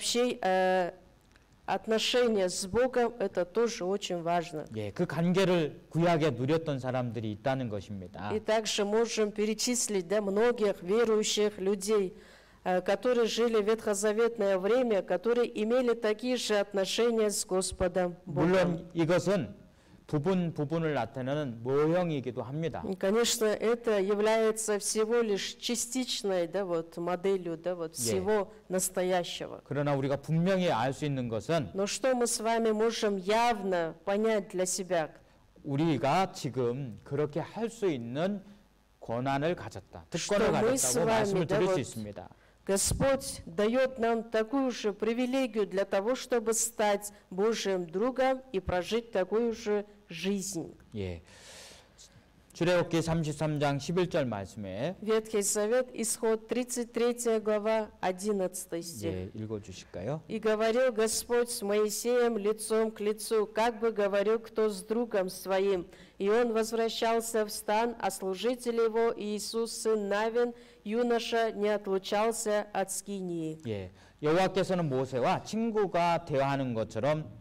отношение с Богом, это тоже очень важно. 예, 그 관계를 구약에 누렸던 사람들이 있다는 것입니다. И также можем перечислить, да, многих верующих людей, которые жили в ветхозаветное время, которые имели такие же отношения с Господом Богом. 물론 이것은 부분을 나타내는 모형이기도 합니다. И, конечно, это является всего лишь частичной, да, вот, моделью, да, вот, всего настоящего. 그러나 우리가 분명히 알 수 있는 것은 Но что мы с вами можем явно понять для себя? 우리가 지금 그렇게 할 수 있는 권한을 가졌다. 특권을 что мы с 가졌다고 вами, 말씀을 да, 드릴 수 вот, 있습니다. Господь дает нам такую же привилегию для того, чтобы стать Божьим другом и прожить такую же жизнь. 예. 출애굽기 33장 11절 말씀에 Ветхий Завет, Исход 33 глава, 11 стих. 예, 읽어 주실까요? «И говорил Господь с Моисеем лицом к лицу, как бы говорил кто с другом своим. И он возвращался в стан, а служитель его, Иисус, сын Навин, юноша, не отлучался от скинии». 예. 여호와께서는 모세와 친구가 대화하는 것처럼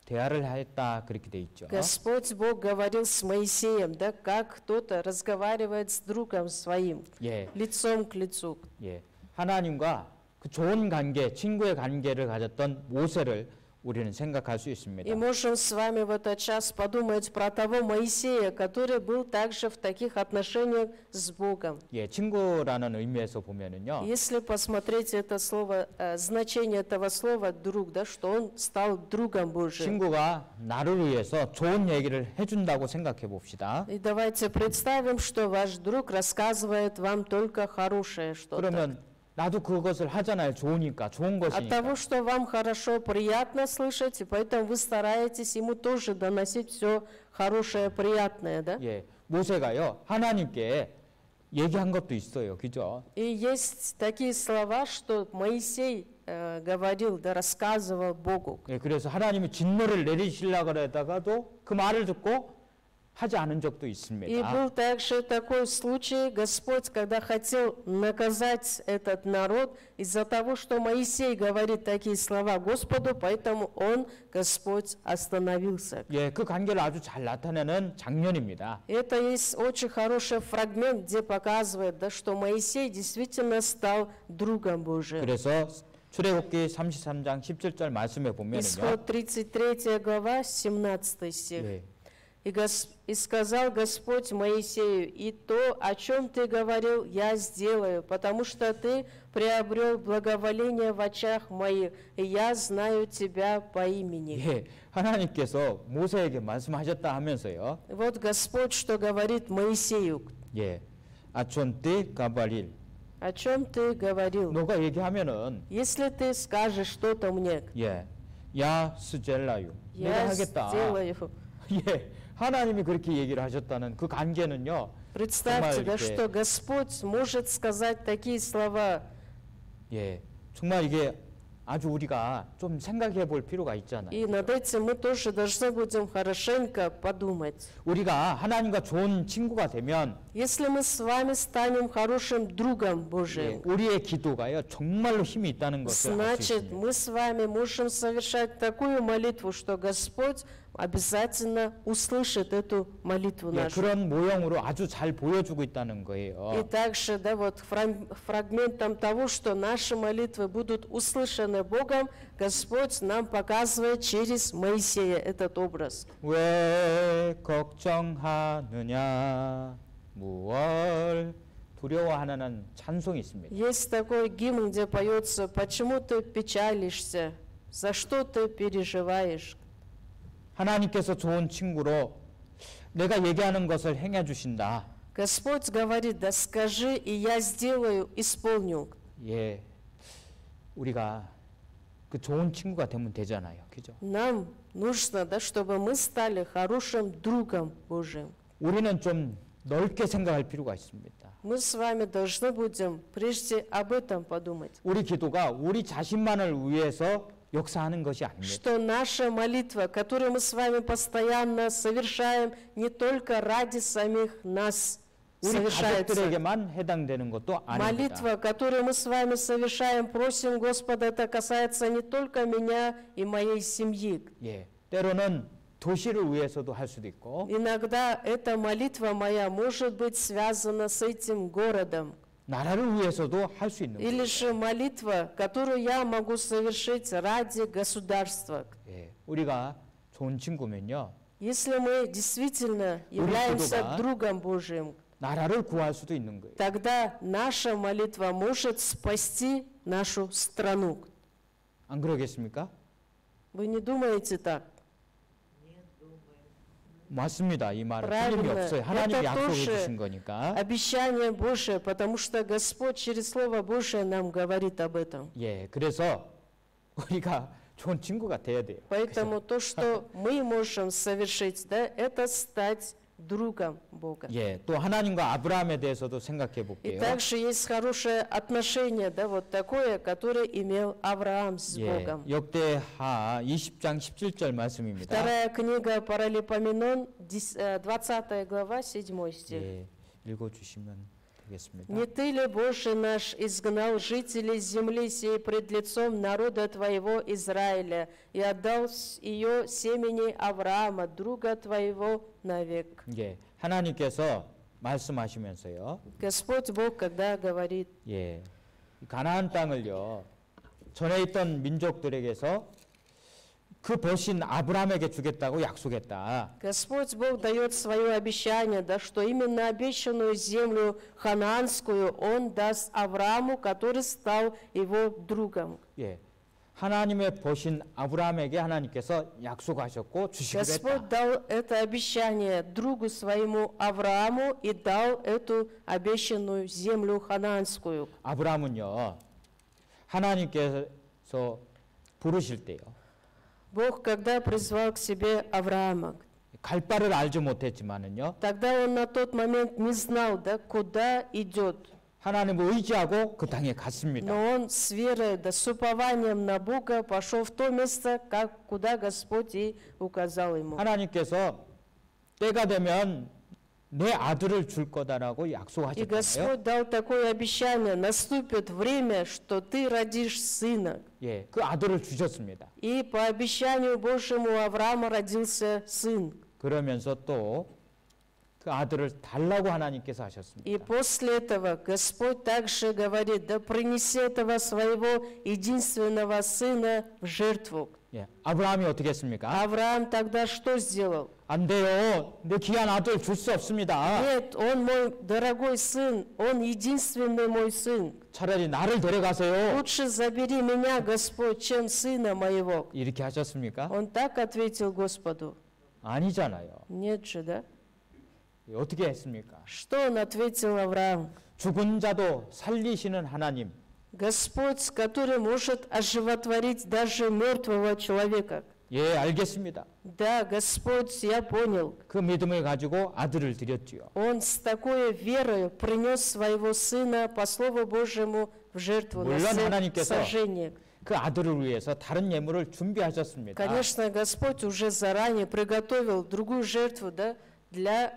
대화를 했다 그렇게 돼 있죠. Господь Бог говорил с Моисеем, да, как кто-то разговаривает с другом своим, 예. лицом к лицу. 예. 하나님과 그 좋은 관계, 친구의 관계를 가졌던 모세를 우리는 생각할 수 있습니다. И можем с вами в этот час подумать про того Моисея, который был также в таких отношениях с Богом. 예, 친구라는 의미에서 보면은요. Если посмотреть это слово, значение этого слова «друг», да, что он стал другом Божьим. 친구가 나를 위해서 좋은 얘기를 해준다고 생각해 봅시다. И давайте представим, что ваш друг рассказывает вам только хорошее что-то. 그러면 나도 그것을 하잖아요. 좋으니까, 좋은 От 것이니까. того, что вам хорошо, приятно слышать, и поэтому вы стараетесь ему тоже доносить все хорошее, приятное, да? 예, 모세가요 하나님께 얘기한 것도 있어요, 그죠? И есть такие слова, что Моисей говорил, да, рассказывал Богу. 예, 그래서 하나님이 진노를 내리시려고 그러다가도 그 말을 듣고 하지 않은 적도 И 있습니다. был также такой случай, Господь, когда хотел наказать этот народ из-за того, что Моисей говорит такие слова Господу, поэтому он, Господь, остановился. 예, 그 관계를 아주 잘 나타내는 장면입니다. Это есть очень хороший фрагмент, где показывает, да, что Моисей действительно стал другом Божиим. 그래서 출애굽기 33장 17절 말씀에 보면은요. Исход 33 глава, 17 стих. 예, И сказал Господь Моисею: «И то, о чем ты говорил, я сделаю, потому что ты приобрел благоволение в очах моих, и я знаю тебя по имени». 예, 하나님께서 모세에게 말씀하셨다 하면서요. Вот Господь, что говорит Моисею: 예, 아촌띠 가바릴. «О чем ты говорил? 너가 얘기하면은 Если ты скажешь что-то мне, 예, 야 스젤라유. 내가 я 하겠다. сделаю». 예, 하나님이 그렇게 얘기를 하셨다는 그 관계는요. Представьте, 정말 да, 이렇게, что Господь может сказать такие слова. 예, 정말 이게 아주 우리가 좀 생각해 볼 필요가 있잖아요. И над этим мы тоже должны будем хорошенько подумать. 우리가 하나님과 좋은 친구가 되면 Если мы с вами станем хорошим другом 예, Божиим, 우리의 기도가요 정말로 힘이 있다는 것을 알 수 значит, 있습니다. мы с вами можем совершать такую молитву, что Господь обязательно услышит эту молитву 예, нашу. 그런 모형으로 아주 잘 보여주고 있다는 И 거예요. также, да, вот фрагментом того, что наши молитвы будут услышаны Богом, Господь нам показывает через Моисея этот образ. 왜 걱정하느냐 무얼 두려워하느냐는 찬송이 있습니다. Есть такой гимн, где поется: «Почему ты печалишься? За что ты переживаешь?» 하나님께서 좋은 친구로 내가 얘기하는 것을 행해 주신다. Господь говорит: «Да скажи, и я сделаю, исполню». 예, 우리가 그 좋은 친구가 되면 되잖아요, 그죠? Нам нужно, да, чтобы мы стали хорошим другом Божьим. 우리는 좀 넓게 생각할 필요가 있습니다. Мы с вами должны будем прежде об этом подумать, 우리 기도가 우리 자신만을 위해서 역사하는 것이 아닙니다. что наша молитва, которую мы с вами постоянно совершаем, не только ради самих нас 우리 совершается. 가족들에게만 해당되는 것도 아닙니다. Молитва, которую мы с вами совершаем, просим Господа, это касается не только меня и моей семьи. 예, 때로는 도시를 위해서도 할 수도 있고, Иногда эта молитва моя может быть связана с этим городом. 나라를 위해서도 할 수 있는 Или 거예요. же молитва, которую я могу совершить ради государства. 예, 우리가 좋은 친구면요, Если мы действительно являемся 기도가 другом Божьим, 나라를 구할 수도 있는 거예요. тогда наша молитва может спасти нашу страну. 안 그러겠습니까? Вы не думаете так? 맞습니다. 이 말은 Правильно. 틀림이 없어요. 하나님이 Это 약속해 тоже 주신 거니까. Обещание Божие, потому что Господь через Слово Божие нам говорит об этом. 예, 그래서 우리가 좋은 친구가 돼야 돼요. Поэтому то, что мы можем совершить, да, это стать другом Бога. 예, 또 하나님과 아브라함에 대해서도 생각해 И 볼게요. также есть хорошее отношение, да, вот такое, которое имел Авраам с 예, Богом. 역대하 20장 17절 말씀입니다. Вторая книга Паралипоменон, 20 глава, 7 стих. 예, 읽어주시면 되겠습니다. «Не ты ли, Боже наш, изгнал жителей земли сей пред лицом народа Твоего Израиля и отдал ее семени Авраама, друга Твоего, навек?» 예, 하나님께서 말씀하시면서요. Господь Бог, когда говорит, 예, 가나안 땅을요. 전에 있던 민족들에게서 그 벗인 아브라함에게 주겠다고 약속했다. Господь Бог дает свое обещание, да, что именно обещанную землю ханаанскую Он даст Аврааму, который стал его другом. 예, 하나님의 벗인 아브라함에게 하나님께서 약속하셨고 주시기로 Господь 했다. дал это обещание другу своему Аврааму и дал эту обещанную землю ханаанскую. 아브라함은요, 하나님께서 부르실 때요, Бог, когда призвал к себе Авраама, 갈 바를 알지 못했지만은요, тогда он на тот момент не знал, да, куда идет. 하나님을 의지하고 그 땅에 Но 갔습니다. он с верой, да, с упованием на Бога пошел в то место, куда Господь и указал ему. 하나님께서 때가 되면 내 아들을 줄 거다라고 И 약속하셨잖아요. Господь дал такое обещание: наступит время, что ты родишь сына. 예, 그 아들을 주셨습니다. И по обещанию Божьему у Авраама родился сын. 그러면서 또 그 아들을 달라고 하나님께서 И 하셨습니다. после этого Господь также говорит: да принеси этого своего единственного сына в жертву. 예, 아브라함이 어떻게 했습니까? Авраам тогда что сделал? 안 돼요. 내 귀한 아들 줄 수 없습니다. Нет, он мой дорогой сын, он единственный мой сын. 차라리 나를 데려가세요. Лучше забери меня, Господь, чем сына моего. 이렇게 하셨습니까? Он так ответил Господу. 아니잖아요. Нет же, да? 어떻게 했습니까? Что он ответил Авраам? 죽은 자도 살리시는 하나님. Господь, который может оживотворить даже мертвого человека. 예, 알겠습니다. Да, Господь, я понял. 그 믿음을 가지고 아들을 드렸지요. Он с такой верой принес своего сына по Слову Божьему в жертву на 물론 하나님께서 сожжение. 그 아들을 위해서 다른 예물을 준비하셨습니다. Конечно, Господь уже заранее приготовил другую жертву, да,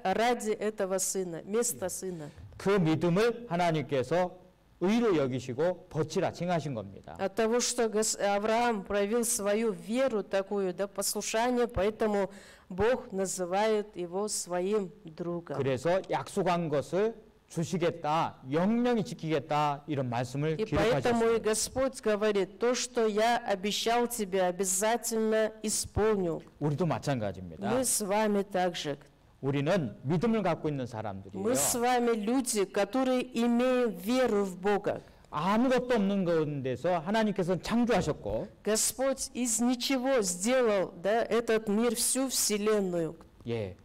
ради этого сына, вместо сына. 그 믿음을 하나님께서 의로 여기시고 버치라 칭하신 겁니다. От того, что Авраам проявил свою веру такую, да, послушание, поэтому Бог называет его своим другом. 그래서 약속한 것을 주시겠다, 영영히 지키겠다 이런 말씀을 И поэтому и 기록하셨습니다. Господь говорит, то, что я обещал тебе, обязательно исполню. 우리도 마찬가지입니다. Мы с вами также. 우리는 믿음을 갖고 있는 사람들이에요. Мы с вами люди, которые имеем веру в Бога. 아무것도 없는 가운데서 하나님께서는 창조하셨고, Господь из ничего сделал, да, этот мир, всю вселенную. 예,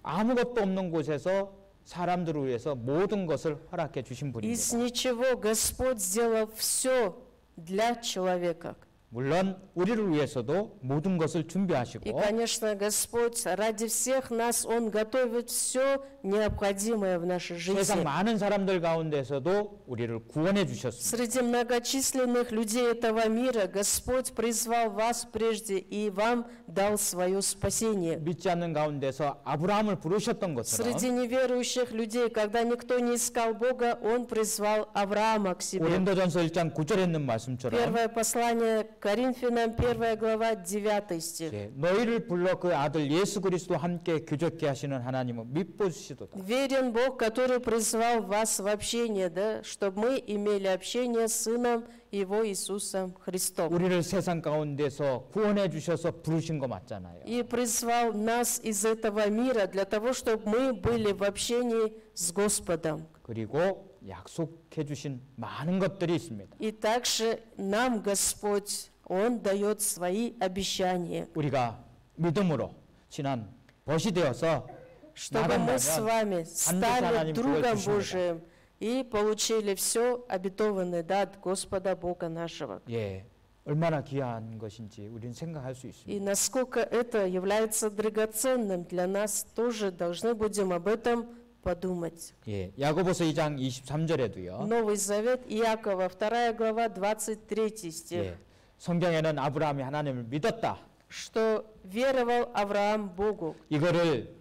아무것도 없는 곳에서 사람들을 위해서 모든 것을 허락해 주신 Из 분입니다. ничего Господь сделал все для человека. 물론 우리를 위해서도 모든 것을 И, 준비하시고, конечно, Господь ради всех нас, Он готовит все необходимое в нашей жизни. 세상 많은 사람들 가운데서도 우리를 구원해 주셨습니다. Среди многочисленных людей этого мира Господь призвал вас прежде и вам дал свое спасение. 믿지 않는 가운데서 아브라함을 부르셨던 것처럼 Среди неверующих людей, когда никто не искал Бога, Он призвал Авраама к себе. 고린도전서 1장 9절에 있는 말씀처럼 Первое послание Коринфянам, 1 глава, 9 стих. 예, 너희를 불러 그 아들 예수 그리스도 함께 교제케 하시는 하나님은 믿보시도다. Верен Бог, который призвал вас в общение, да, чтобы мы имели общение с Сыном Его Иисусом Христом. 우리를 세상 가운데서 구원해 주셔서 부르신 거 맞잖아요. И призвал нас из этого мира для того, чтобы мы были в общении с Господом. 그리고 약속해 주신 많은 것들이 있습니다. И также нам Господь, Он дает свои обещания, 우리가 믿음으로 지난 벗이 되어서 чтобы мы с 나간다면 вами стали 하나님 другом 그걸 주십니다. Божиим и получили все обетованное, да, от Господа Бога нашего. 예, 얼마나 귀한 것인지 우리는 생각할 수 И 있습니다. насколько это является драгоценным для нас, тоже должны будем об этом подумать. 예, 야고보서 2장 23절에도요. Новый Завет Иакова, 2 глава, 23 стих, 예, 성경에는 아브라함이 하나님을 믿었다. что веровал Авраам Богу. 이거를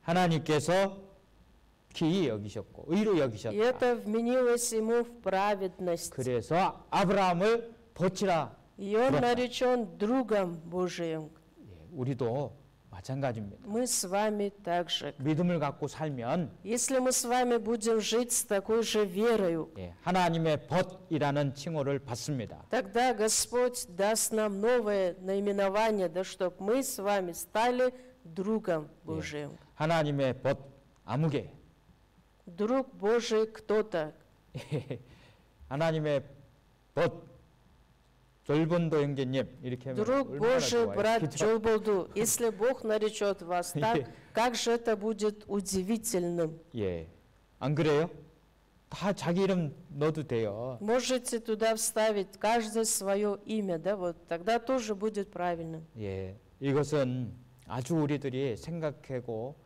하나님께서 기이 여기셨고 의로 И 여기셨다. это вменилось ему в праведность. 그래서 아브라함을 버치라. И он 그렇다. наречен другом Божиим. 예, 우리도 마찬가지입니다. Мы с вами также. 믿음을 갖고 살면 Если мы с вами будем жить с такой же верою, 예, 하나님의 벗이라는 칭호를 받습니다. тогда Господь даст нам новое наименование, да, чтобы мы с вами стали другом Божиим. 하나님의 벗 아무개. Друг Божий кто-то. 하나님의 벗 졸본도 형제님 이렇게 하면 Друг 얼마나 Божий, 좋아요. брат 기도- Джолболду. Если Бог наречет вас так, как же это будет удивительным. 예, 안 그래요? 다 자기 이름 넣어도 돼요. Можете туда вставить каждое свое имя, да, вот тогда тоже будет правильным. 예, 이것은 아주 우리들이 생각하고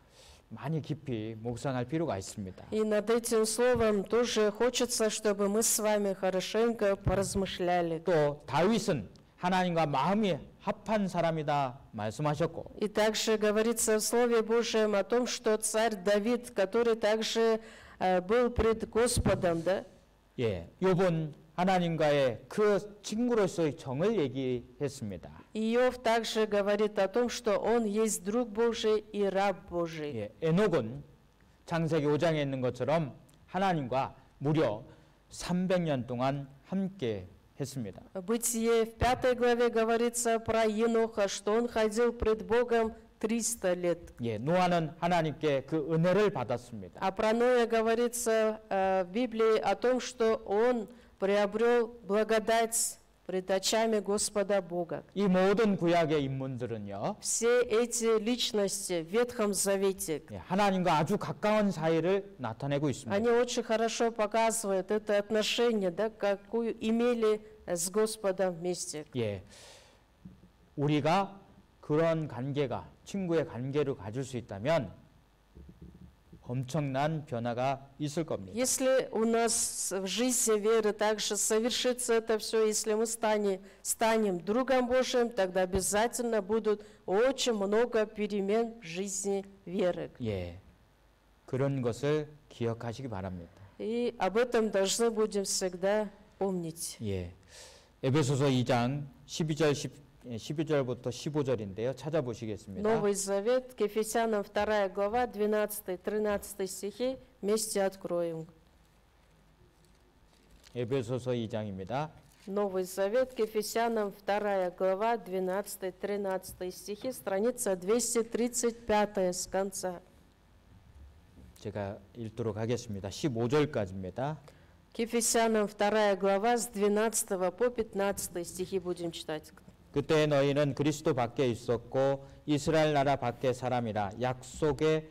많이 깊이 묵상할 필요가 있습니다. И над этим словом тоже хочется, чтобы мы с вами хорошенько поразмышляли. 또 다윗은 하나님과 마음이 합한 사람이다 말씀하셨고, И также говорится в Слове Божьем о том, что царь Давид, который также был пред Господом, да, 예, 욥은 하나님과의 그 친구로서의 정을 얘기했습니다. Иов также говорит о том, что он есть друг Божий и раб Божий. 예, 에녹은 창세기 5장에 있는 것처럼 하나님과 무려 300년 동안 함께 했습니다. В Бытие в 5 главе говорится про Еноха, что он ходил пред Богом 300 лет. 예, 노아는 하나님께 그 은혜를 받았습니다. А про Ноя говорится в Библии о том, что он приобрел благодать пред очами Господа Бога. 이 모든 구약의 인물들은요, Все эти личности в Ветхом Завете, 예, 하나님과 아주 가까운 사이를 나타내고 있습니다. они очень хорошо показывают это отношение, да, какую имели с Господом вместе. 예, 우리가 그런 관계가 친구의 관계를 가질 수 있다면 엄청난 변화가 있을 겁니다. Если у нас в жизни веры также совершится это все, если мы станем другом Божьим, тогда обязательно будут очень много перемен в жизни веры. 예, 그런 것을 기억하시기 바랍니다. И об этом должны будем всегда помнить. 예, 에베소서 2장 12절부터 15절인데요. 찾아보시겠습니다. Новый Завет, к Ефесянам 2 глава, 12-13 стихи, вместе откроем. 에베소서 2장입니다. Новый Завет, к Ефесянам 2 глава, 12-13 стихи, страница 235 с конца. 제가 읽도록 하겠습니다. 15절까지입니다. К Ефесянам 2 глава, с 12 по 15 стихи будем читать. 그때 너희는 그리스도 밖에 있었고 이스라엘 나라 밖의 사람이라 약속의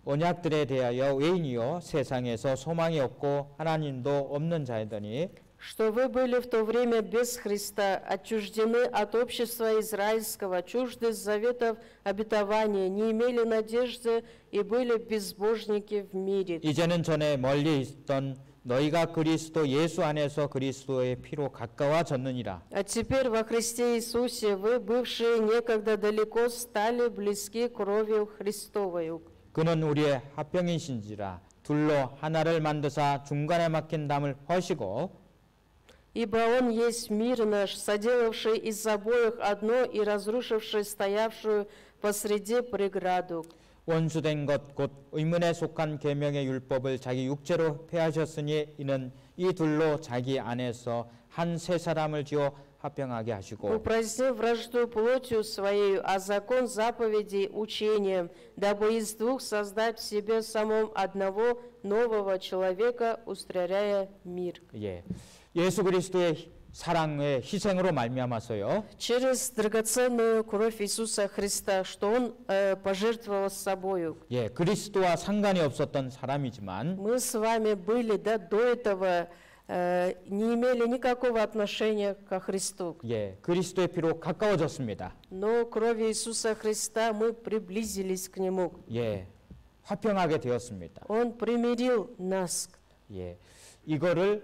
언약들에 대하여 외인이요 세상에서 소망이 없고 하나님도 없는 자이더니 Что вы были в то время без Христа, отчуждены от общества израильского, чужды заветов обетования, не имели надежды и были безбожники в мире. 이제는 전에 멀리 있던 너희가 그리스도 예수 안에서 그리스도의 피로 가까워졌느니라. А теперь во Христе Иисусе вы, бывшие некогда далеко, стали близки кровью Христовою. 그는 우리의 합병이신지라 둘로 하나를 만드사 중간에 막힌 담을 허시고 Ибо Он есть мир наш, соделавший из обоих одно и разрушивший стоявшую посреди преграду. 원수된 것 곧 의문에 속한 계명의 율법을 자기 육체로 폐하셨으니 이는 이 둘로 자기 안에서 한 새 사람을 지어 합병하게 하시고 Упразднив вражду плотью своей, а закон заповедей учением, дабы из двух создать в себе самом одного нового человека, устрояя мир. 예, 예수 그리스도의 사랑의 희생으로 말미암아서요. Через драгоценную кровь Иисуса Христа, что Он пожертвовал собою. 예, 그리스도와 상관이 없었던 사람이지만 Мы с вами были, до этого не имели никакого отношения ко Христу. 예, 그리스도의 피로 가까워졌습니다. Но кровью Иисуса Христа мы приблизились к Нему. 예, 화평하게 되었습니다. Он примирил нас. 예, 이거를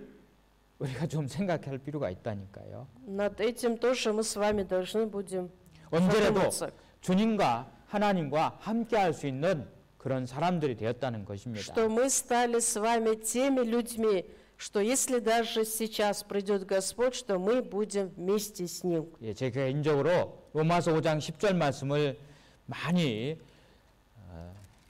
우리가 좀 생각할 필요가 있다니까요. Над этим тоже мы с вами должны будем 언제라도 задуматься. 주님과 하나님과 함께할 수 있는 그런 사람들이 되었다는 것입니다. Что мы стали с вами теми людьми, что если даже сейчас придет Господь, что мы будем вместе с Ним. 예, 제 개인적으로 로마서 5장 10절 말씀을 많이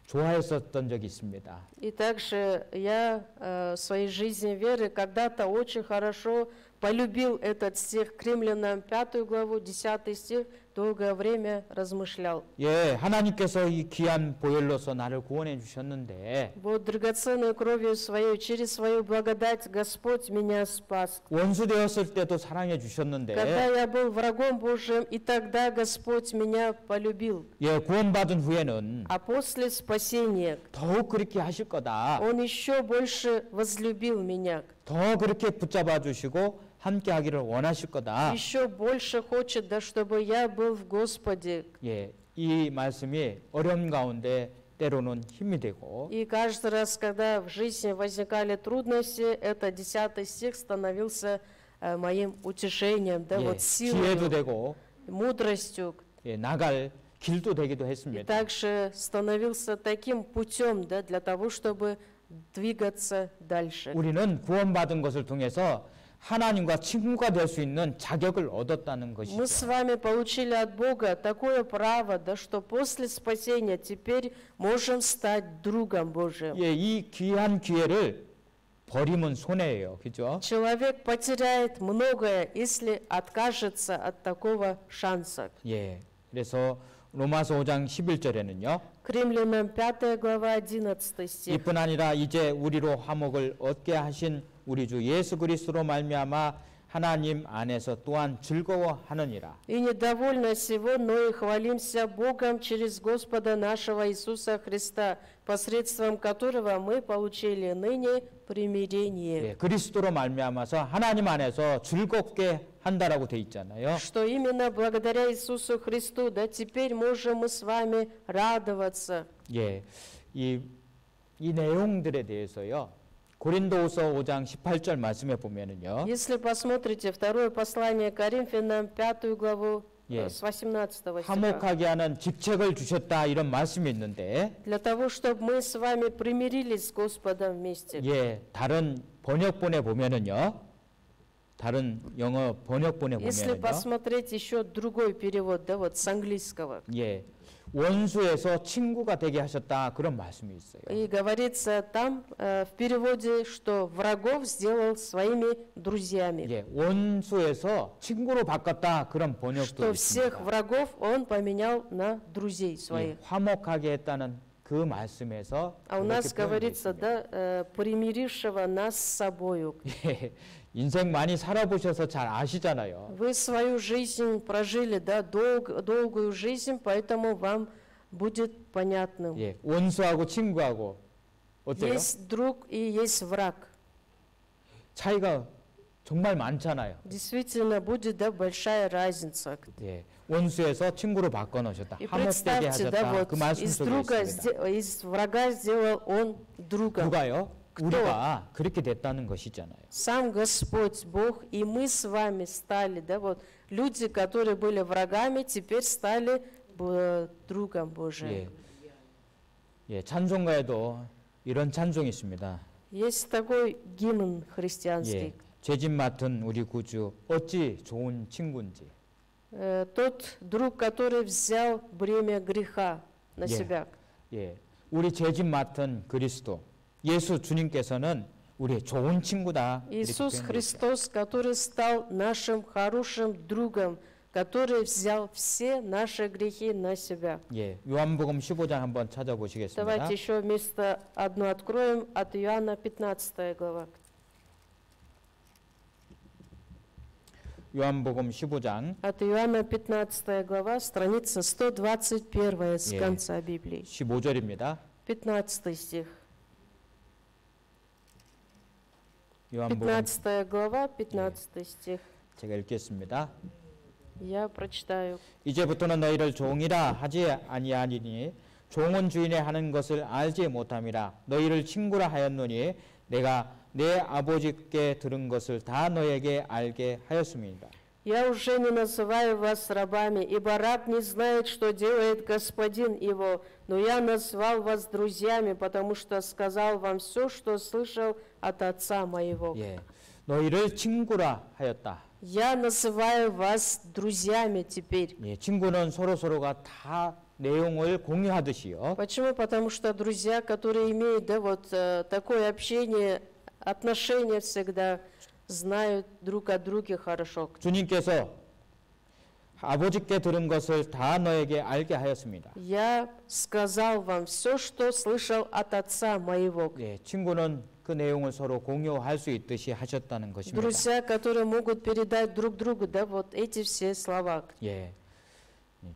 좋아했었던 적이 있습니다. И также я в своей жизни веры когда-то очень хорошо полюбил этот стих к Римлянам 5 главу, 10 стих, долгое время размышлял. 예, 하나님께서 이 귀한 보혈로서 나를 구원해 주셨는데 Вот драгоценной кровью своей, через свою благодать Господь меня спас. 원수 되었을 때도 사랑해 Когда 주셨는데 я был врагом Божьим, и тогда Господь меня полюбил. 예, 구원받은 후에는 А после спасения 더욱 그렇게 하실 거다. Он еще больше возлюбил меня. 더 그렇게 붙잡아 주시고 함께 하기를 원하실 거다. Еще больше хочет, да, чтобы я был в Господе. 예, 이 말씀이 어려움 가운데 때로는 힘이 되고 И каждый раз, когда в жизни возникали трудности, это 10 стих становился моим утешением, да, 예, вот 지혜도 силой, 되고 мудростью. 예, 나갈 길도 되기도 И 했습니다. также становился таким путем, да, для того, чтобы двигаться дальше. 우리는 구원받은 것을 통해서 하나님과 친구가 될 수 있는 자격을 얻었다는 Мы с 것이죠. вами получили от Бога такое право, да, что после спасения теперь можем стать другом Божьим. 예, 이 귀한 기회를 버리면 손해예요. 그죠? Человек потеряет многое, если откажется от такого шанса. 예. 그래서 로마서 5장 11절에는요. К Римлянам 5 глава 11 стих. 이뿐 아니라 이제 우리로 화목을 얻게 하신 우리 주 예수 그리스도로 말미암아 하나님 안에서 또한 즐거워하느니라. И недовольно всего, но и хвалимся Богом через Господа нашего Иисуса Христа, посредством которого мы получили ныне примирение. 예, 그리스도로 말미암아서 하나님 안에서 즐겁게 한다라고 돼 있잖아요. Что именно благодаря Иисусу Христу, да, теперь можем мы с вами радоваться. 예, 이 이 내용들에 대해서요. 고린도후서 5장 18절 말씀에 보면은요. Если посмотрите второе послание Коринфянам, 5 главу, 예. с 18 стиха. 화목하게 하는 직책을 주셨다 이런 말씀이 있는데 Для того, чтобы мы с вами примирились с Господом вместе. 예, 다른 번역본에 보면은요. 다른 영어 번역본에 Если 보면은요. посмотреть еще другой перевод, да, вот с английского. 예. 원수에서 친구가 되게 하셨다 그런 말씀이 있어요. И говорится там в переводе, что врагов сделал своими друзьями. 예, 원수에서 친구로 바꿨다 그런 번역도 Что всех 있습니다. врагов он поменял на друзей 예, своих. 화목하게 했다는 그 말씀에서 А у 그렇게 нас 표현되어 говорится, 있습니다. да, примирившего нас с собою. 예, 인생 많이 살아보셔서 잘 아시잖아요. Вы свою жизнь прожили, да, долгую жизнь, поэтому вам будет понятным. 예, 원수하고 친구하고 어때요? Есть друг и есть враг. 차이가 정말 많잖아요. Действительно, будет, да, большая разница. 예, 원수에서 친구로 바꿔놓으셨다. И 화목되게 представьте, да, 하셨다. вот 그 말씀 из 속에 друга, 있습니다. из врага сделал он друга. 누가요? 우리가 그렇게 됐다는 것이잖아요. Сам Господь Бог, и мы с вами стали, да, вот люди, которые были врагами, теперь стали другом Божиим. 예, 예, 찬송가에도 이런 찬송이 있습니다. Есть такой гимн христианский. 예, 죄짐 맡은 우리 구주 어찌 좋은 친구인지. Тот друг, который взял бремя греха на Yeah. себя. 예, 우리 죄짐 맡은 그리스도 예수 주님께서는 우리의 좋은 친구다. 이렇게 Иисус 표현되어 있어요. Христос, который стал нашим хорошим другом, который взял все наши грехи на себя. 예, 요한복음 15장 한번 찾아보시겠습니다. Давайте еще место одно откроем от Иоанна 15 глава. 요한복음 15장 От Иоанна 15 глава, страница 121 с Yeah. конца Библии. 15절입니다. 15 стих. 요한복음 15 глава, 15 стих. 제가 읽겠습니다. Я прочитаю. 이제부터는 너희를 종이라 하지 아니하니니 종은 주인의 하는 것을 알지 못함이라 너희를 친구라 하였노니 내가 내 아버지께 들은 것을 다 너에게 알게 하였습니다. Я уже не называю вас рабами, ибо раб не знает, что делает господин его, но я назвал вас друзьями, потому что сказал вам все, что слышал от отца моего. 예, 너희를 친구라 하였다. Я называю вас друзьями теперь. 예, 친구는 서로가 다 내용을 공유하듯이요. Почему? Потому что друзья, которые имеют, да, вот такое общение, отношения всегда, знают друг о друге хорошо. 주님께서 아버지께 들은 것을 다 너에게 알게 하였습니다. Я сказал вам все, что слышал от отца моего. 예, 친구는 그 내용을 서로 공유할 수 있듯이 하셨다는 것입니다. Друзья, которые могут передать друг другу, да, вот эти все слова. 예, 예.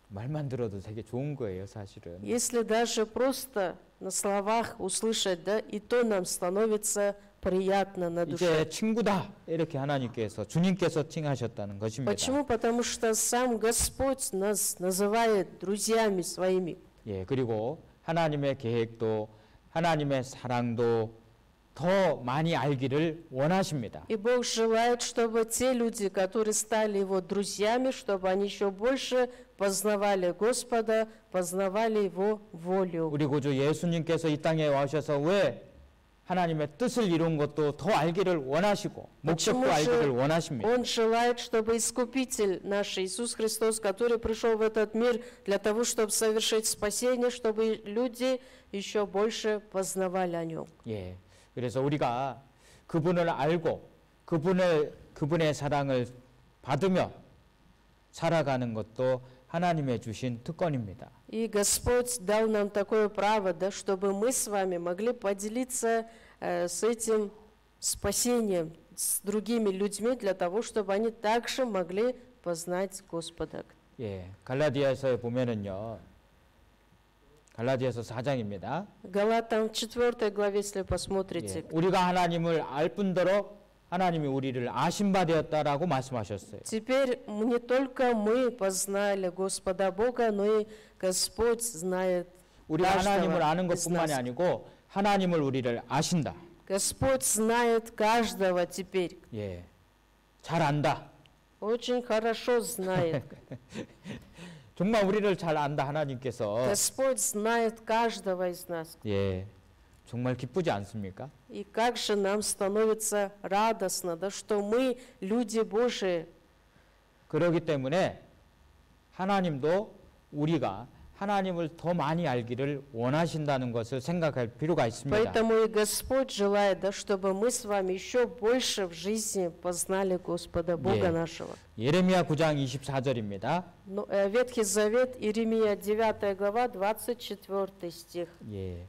말만 들어도 되게 좋은 거예요, 사실은. Если даже просто на словах услышать, да, и то нам становится приятно на душе. 이제 친구다 이렇게 하나님께서 주님께서 칭하셨다는 것입니다. Почему? Потому что сам Господь нас называет друзьями своими. 예, 그리고 하나님의 계획도 하나님의 사랑도 더 많이 알기를 원하십니다. И Бог желает, чтобы те люди, которые стали Его друзьями, чтобы они еще больше познавали Господа, познавали Его волю. 우리 구주 예수님께서 이 땅에 와셔서 왜 하나님의 뜻을 이룬 것도 더 알기를 원하시고 목적도 Почему 알기를 же 원하십니다. Он желает, чтобы Искупитель наш Иисус Христос, который пришел в этот мир для того, чтобы совершить спасение, чтобы люди еще больше познавали о Нем. 예, 그래서 우리가 그분을 알고 그분의 사랑을 받으며 살아가는 것도 하나님의 주신 특권입니다. И Господь дал нам такое право, да, чтобы мы с вами могли поделиться с этим спасением с другими людьми, для того, чтобы они также могли познать Господа. 예, 갈라디아서에 보면은요. 갈라디아서 4장입니다. Галатам 4 главе, если 예, посмотрите, 우리가 하나님을 알 뿐더러 하나님이 우리를 아신 바 되었다라고 말씀하셨어요. теперь не только мы познали Господа Бога, но и Господь знает 우리가 하나님을 아는 из 것뿐만이 нас. 아니고 하나님을 우리를 아신다. Господь знает каждого теперь. 예, 잘 안다. Очень хорошо знает. 정말 우리를 잘 안다 하나님께서. Господь знает каждого из нас. 예, 정말 기쁘지 않습니까? И как же нам становится радостно, да, что мы люди Божии. 그렇기 때문에 하나님도 우리가 하나님을 더 많이 알기를 원하신다는 것을 생각할 필요가 있습니다. Поэтому и Господь желает, да, чтобы мы с вами еще больше в жизни познали Господа Бога 예. нашего. 예레미야 9장 24절입니다. Ветхий Завет, Иеремия 9 глава, 24 стих. 예.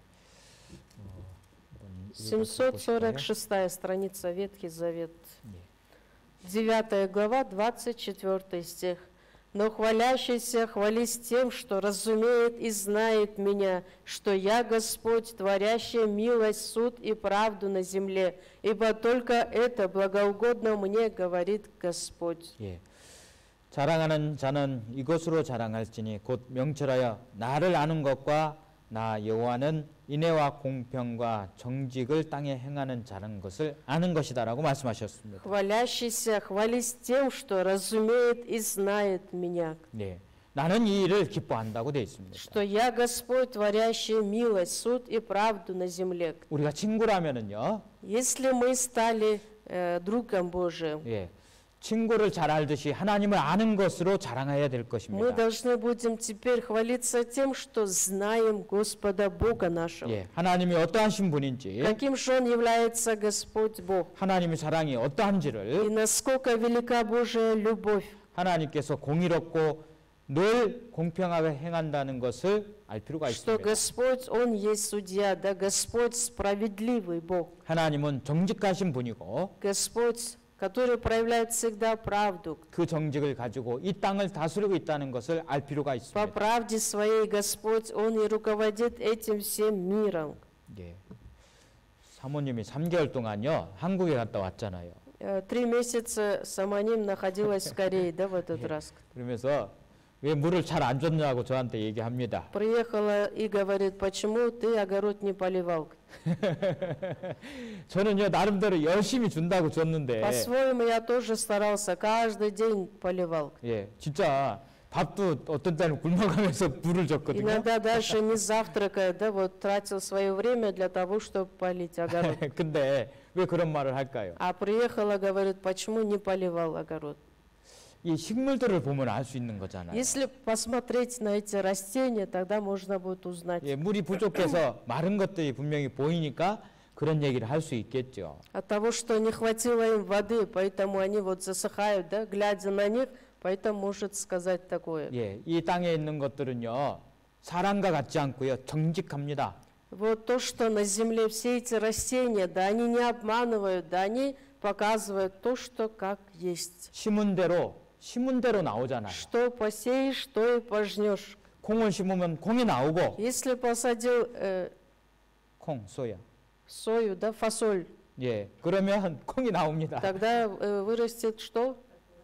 746 страница, Ветхий Завет. 9 глава, 24 стих. «Но хвалящийся хвались тем, что разумеет и знает меня, что я Господь, творящий милость, суд и правду на земле, ибо только это благоугодно мне, говорит Господь». 예. 자랑하는 자는 이것으로 자랑할지니 곧 명철하여 나를 아는 것과 나 여호와는 인애와 공평과 정직을 땅에 행하는 자라는 것을 아는 것이다라고 말씀하셨습니다. «Хвалящийся хвались тем, что разумеет и знает меня, 네, 나는 이 일을 기뻐한다고 되어 있습니다. что я Господь, творящий милость, суд и правду на земле». 우리가 친구라면은요, Если мы стали другом Божиим, 예, 친구를 잘 알듯이 하나님을 아는 것으로 자랑해야 될 мы 것입니다. должны будем теперь хвалиться тем, что знаем Господа Бога нашего. 예, 하나님이 어떠하신 분인지, Каким же Он является Господь Бог, 하나님의 사랑이 и 어떠한지를 насколько велика Божия любовь, 하나님께서 공의롭고 늘 공평하게 행한다는 것을 알 필요가 что 있습니다. Господь, Он есть судья, да, Господь справедливый Бог, 하나님은 정직하신 분이고 Господь, который проявляет всегда правду. 그 정직을 가지고 이 땅을 다스리고 있다는 것을 알 필요가 По 있습니다. правде своей Господь, Он и руководит этим всем миром. 예. 사모님이 3개월 동안요 한국에 갔다 왔잖아요. 3 месяца Саманим находилась в Корее, да, в этот раз. 그러면서 왜 물을 잘 안 줬냐고 저한테 얘기합니다. Приехала и говорит, почему ты огород не поливал? 저는요 나름대로 열심히 준다고 줬는데, По-своему я тоже старался, каждый день поливал. 예, 진짜 밥도 어떤 때는 굶어가면서 물을 줬거든요. Иногда даже не завтракая, да, вот тратил свое время для того, чтобы полить огород. 근데 왜 그런 말을 할까요? А приехала, говорит, почему не поливал огород? 이 식물들을 보면 알 수 있는 거잖아요. Если посмотреть на эти растения, тогда можно будет узнать. 예, 물이 부족해서 마른 것들이 분명히 보이니까 그런 얘기를 할 수 있겠죠. От того, что не хватило им воды, поэтому они вот засыхают, да, глядя на них, поэтому может сказать такое. 예, 이 땅에 있는 것들은요 사람과 같지 않고요 정직합니다. Вот то, что на земле все эти растения, да, они не обманывают, да, они показывают то, что как есть. 심은 대로 나오잖아요. Что посеешь, то и пожнешь. 콩을 심으면 콩이 나오고, Если посадил 콩, 소야. сою, да, фасоль, 예, 그러면 콩이 나옵니다. тогда вырастет что?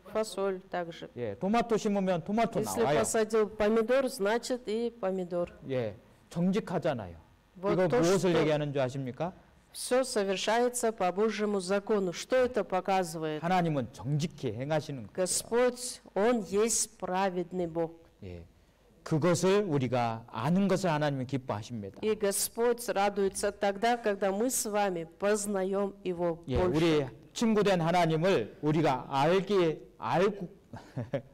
Фасоль также. 예, 토마토 심으면 토마토 Если 나와요. посадил помидор, значит и помидор. 예, 정직하잖아요. Вот 이거 то, 무엇을 что 얘기하는 줄 아십니까? все совершается по Божьему закону. Что это показывает? 하나님은 정직히 행하시는 거예요. Господь, Он есть праведный Бог. 예, 그것을 우리가 아는 것을 하나님은 기뻐하십니다. И Господь радуется тогда, когда мы с вами познаем Его 예, больше. 우리 친구된 하나님을 우리가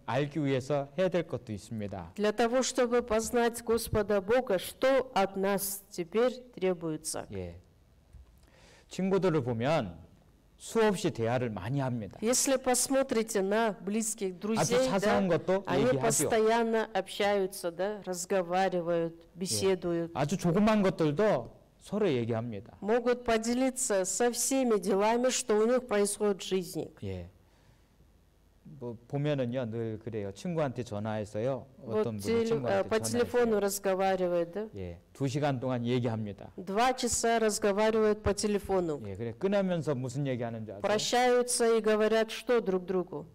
알기 위해서 해야 될 것도 있습니다. Для того, чтобы познать Господа Бога, что от нас теперь требуется? 예, 친구들을 보면 수없이 대화를 많이 합니다. Если посмотрите на близких 아주 друзей, 사소한 да, 것도 они 얘기하죠. постоянно общаются, да, разговаривают, беседуют, 아주 조그만 것들도 서로 얘기합니다. могут поделиться со всеми делами, что у них происходит в жизни. 예, 뭐 보면은요 늘 그래요. 친구한테 전화해서요. 어떤 Вот 분이 친구한테 по телефону 전화해서 разговаривает, да? 예, 2시간 동안 얘기합니다. 2 часа разговаривают по телефону. 예, 그래 끊으면서 무슨 얘기하는 줄 아세요? Прощаются и говорят, что друг другу.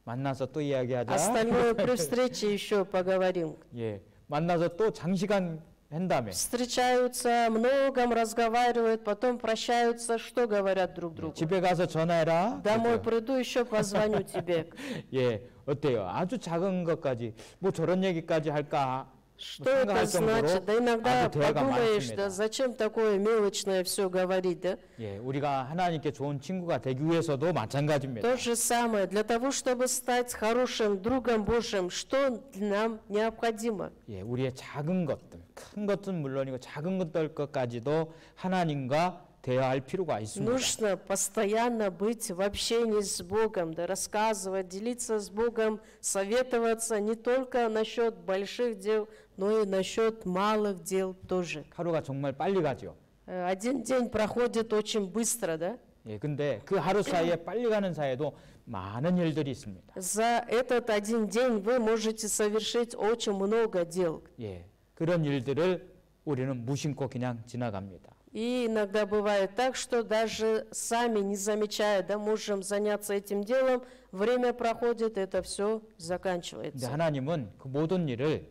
만나서 또 이야기하자. Остальное при встрече еще поговорим. 예, 만나서 또 장시간 한 다음에 встречаются, о многом разговаривают, потом прощаются, что говорят друг другу? 집에 가서 전화해라. Домой 그죠? приду, еще позвоню тебе. 예, 어때요? 아주 작은 것까지 뭐 저런 얘기까지 할까? Что это значит? Да иногда подумаешь, да зачем такое мелочное все говорить, да? 예, 우리가 하나님께 좋은 친구가 되기 위해서도 마찬가지입니다. То же самое, для того, чтобы стать хорошим другом Божьим, что нам необходимо? 예, 우리의 작은 것들, 큰 것은 물론이고 작은 것들까지도 하나님과 대화할 필요가 있습니다. Нужно постоянно быть в общении с Богом, да, рассказывать, делиться с Богом, советоваться не только насчет больших дел, но и насчет малых дел тоже. 하루가 정말 빨리 가죠. Один день проходит очень быстро, да? 예, 근데 그 하루 사이에 빨리 가는 사이에도 많은 일들이 있습니다. За этот один день вы можете совершить очень много дел. 예, 그런 일들을 우리는 무심코 그냥 지나갑니다. И иногда бывает так, что даже сами не замечая, да, можем заняться этим делом, время проходит, это все 근데 заканчивается. 하나님은 그 모든 일을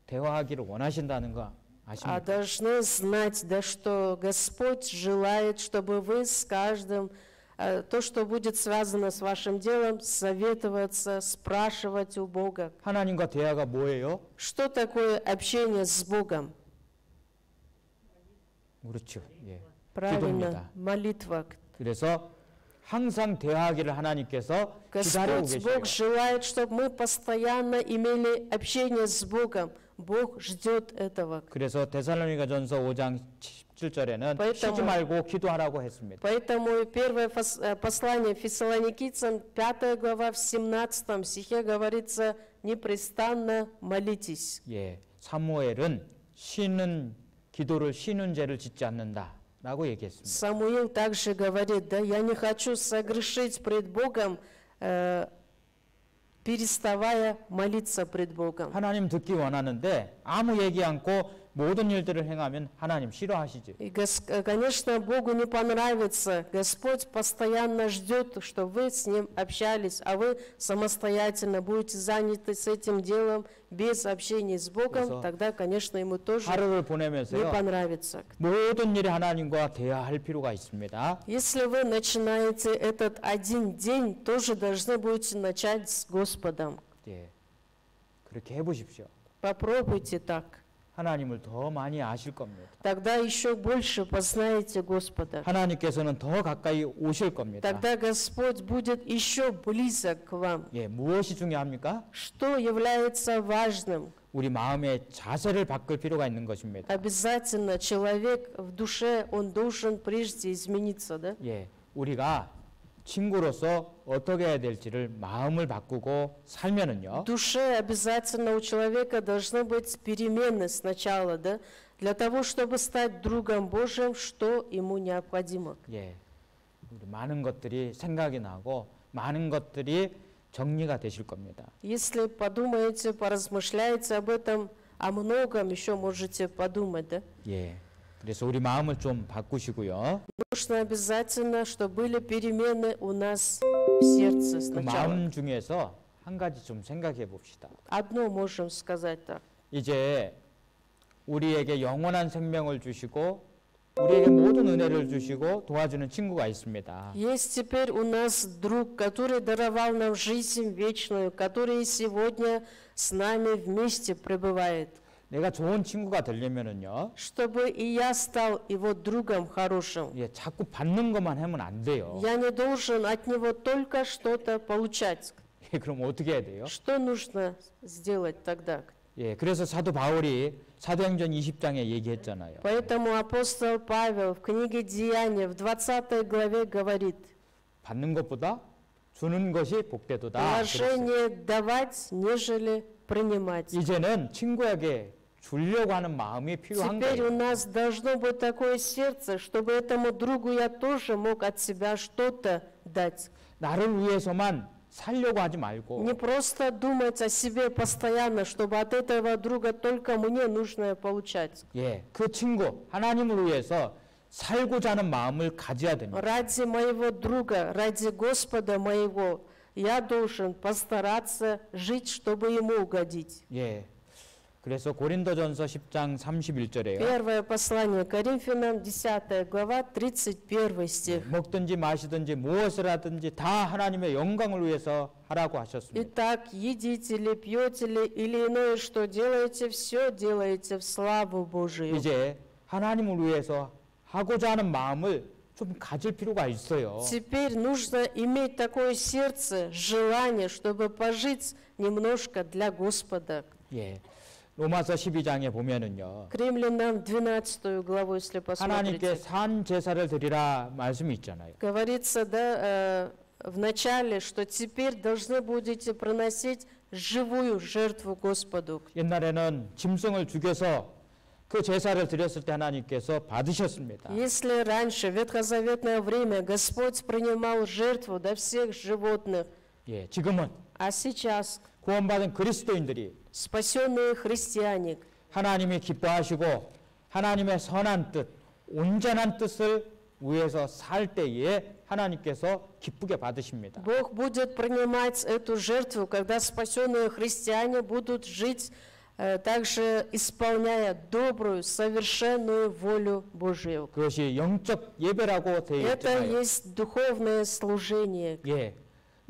대화하기를 원하신다는 거 А 아십니까? должны знать, да, что Господь желает, чтобы вы с каждым, то, что будет связано с вашим делом, советоваться, спрашивать у Бога. 하나님과 대화가 뭐예요? Что такое общение с Богом? 그렇죠. 예. Правильно, 기도입니다. молитва. 그래서 항상 대화하기를 하나님께서 기다리고 Господь 계셔요. Бог желает, чтобы мы постоянно имели общение с Богом. Бог ждет этого. 그래서 데살로니가전서 5장 17절에는 Поэтому- 쉬지 말고 기도하라고 했습니다. Поэтому первое послание Фессалоникийцам, 5 глава, в 17 стихе говорится, непрестанно молитесь. 예, 사무엘은 기도를 쉬는 죄를 짓지 않는다라고 얘기했습니다. Самуил также говорит, да, я не хочу согрешить пред Богом, переставая молиться пред Богом. 하나님 듣기 원하는데 아무 얘기 않고 모든 일들을 행하면 하나님 싫어하시지. И, конечно, Богу не понравится. Господь постоянно ждет, что вы с Ним общались, а вы самостоятельно будете заняты с этим делом без общения с Богом, 그래서 тогда, конечно, Ему тоже 하루를 не 보내면서요. понравится. 모든 일이 하나님과 대화할 필요가 있습니다. Если вы начинаете этот один день, тоже должны будете начать с Господом. 예, 그렇게 해보십시오. Попробуйте так. 하나님을 더 많이 아실 겁니다. Тогда еще больше познаете Господа. 하나님께서는 더 가까이 오실 겁니다. Тогда Господь будет еще близок к вам. 예, 무엇이 중요합니까? Что является важным? 우리 마음의 자세를 바꿀 필요가 있는 것입니다. Обязательно человек в душе, он должен прежде измениться, да? 예, 우리가 친구로서 어떻게 해야 될지를 마음을 바꾸고 살면은요. В душе обязательно у человека должны быть перемены сначала, да? Для того, чтобы стать другом Божьим, что ему необходимо. 예, 우리 많은 것들이 생각이 나고 많은 것들이 정리가 되실 겁니다. Если подумаете, поразмышляете об этом, о многом еще можете подумать, да? 예, 그래서 우리 마음을 좀 바꾸시고요. Нужно обязательно, чтобы были перемены у нас в сердце 그 сначала. 마음 중에서 한 가지 좀 생각해 봅시다. Одно можем сказать так. 이제 우리에게 영원한 생명을 주시고 우리에게 모든 은혜를 주시고 도와주는 친구가 있습니다. Есть теперь у нас друг, который даровал нам жизнь вечную, который сегодня с нами вместе пребывает. 내가 좋은 친구가 되려면은요. Чтобы и я стал его другом хорошим. 예, 자꾸 받는 것만 하면 안 돼요. Я не должен от него только что-то получать. 예, 그럼 어떻게 해야 돼요? Что нужно сделать тогда? 예, 그래서 사도 바울이 사도행전 20장에 얘기했잖아요. Поэтому апостол Павел в книге Деяния в 20 главе говорит, 받는 것보다 주는 것이 복되도다. 그랬어요. блажение давать, нежели принимать. 이제는 친구에게 주려고 하는 마음이 필요한 Теперь у 거예요. нас должно быть такое сердце, чтобы этому другу я тоже мог от себя что-то дать. 나를 위해서만 살려고 하지 말고 Не просто думать о себе постоянно, чтобы от этого друга только мне нужно получать. 예, 그 친구 하나님을 위해서 살고자 하는 마음을 가져야 됩니다. Ради моего друга, ради Господа моего, я должен постараться жить, чтобы ему угодить. 예, 그래서 고린도전서 10장 31절에요. Первое послание Коринфянам, 10 глава, 31 стих. 먹든지 마시든지 무엇을 하든지 다 하나님의 영광을 위해서 하라고 하셨습니다. Итак, едите ли, пьете ли, или иное, что делаете, все делаете в славу Божию. 이제 하나님을 위해서 하고자 하는 마음을 좀 가질 필요가 있어요. Теперь нужно иметь такое сердце, желание, чтобы пожить немножко для Господа. 예. 로마서 12장에 보면은요. К римлянам 12 главу, если 하나님께 посмотрите, 산 제사를 드리라 말씀이 있잖아요. говорится, да, в начале, что теперь должны будете приносить живую жертву Господу. 옛날에는 짐승을 죽여서 그 제사를 드렸을 때 하나님께서 받으셨습니다. Если раньше, в ветхозаветное время, Господь принимал жертву, да, всех животных, 예, 지금은 а сейчас 구원받은 그리스도인들이 спасенные христиане, 하나님이 기뻐하시고 하나님의 선한 뜻, 온전한 뜻을 위해서 살 때에 하나님께서 기쁘게 받으십니다. Бог будет принимать эту жертву, когда спасенные христиане будут жить, также исполняя добрую, совершенную волю Божию. 그것이 영적 예배라고 되어 Это 있잖아요. есть духовное служение. 예,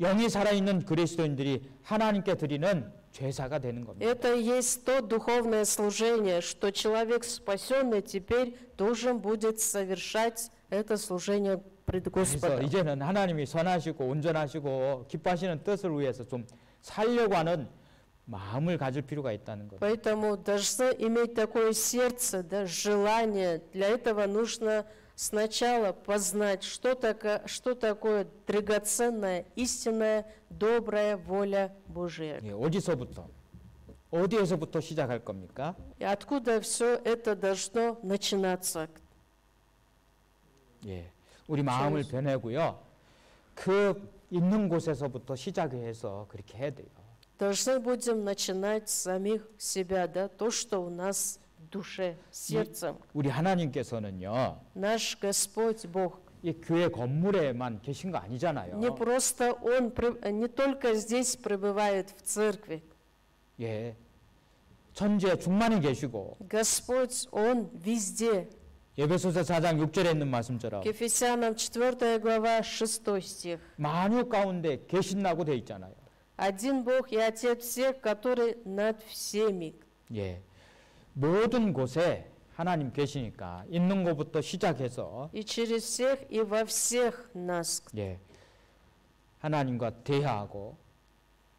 영이 살아있는 그리스도인들이 하나님께 드리는 제사가 되는 겁니다. Это есть то духовное служение, что человек спасенный теперь должен будет совершать это служение пред 그래서 Господом. 이제는 하나님이 선하시고 온전하시고 기뻐하시는 뜻을 위해서 좀 살려고 하는 마음을 가질 필요가 있다는 거예요. Поэтому должны иметь такое сердце, да, желание. Для этого нужно сначала познать, что такое драгоценная, истинная, добрая воля Божия. 예, 어디에서부터 시작할 겁니까? И откуда все это должно начинаться? 예, 우리 마음을 변하고요. 그 있는 곳에서부터 시작해서 그렇게 해야 돼요. Должны будем начинать с самих себя, да, то, что у нас в душе, сердцем. 우리 하나님께서는요, Наш Господь Бог, 이 교회 건물에만 계신 거 아니잖아요. не просто Он, не только здесь пребывает в церкви. 예, 천지에 충만히 계시고 Господь, Он везде. 에베소서 4장 6절에 있는 말씀처럼 К Ефесянам 4 глава 6 стих. 만유 가운데 계신다고 돼 있잖아요. Один Бог и Отец всех, который над всеми. 예, 모든 곳에 하나님 계시니까 있는 것부터 시작해서 И через всех, и во всех нас. 예, 하나님과 대화하고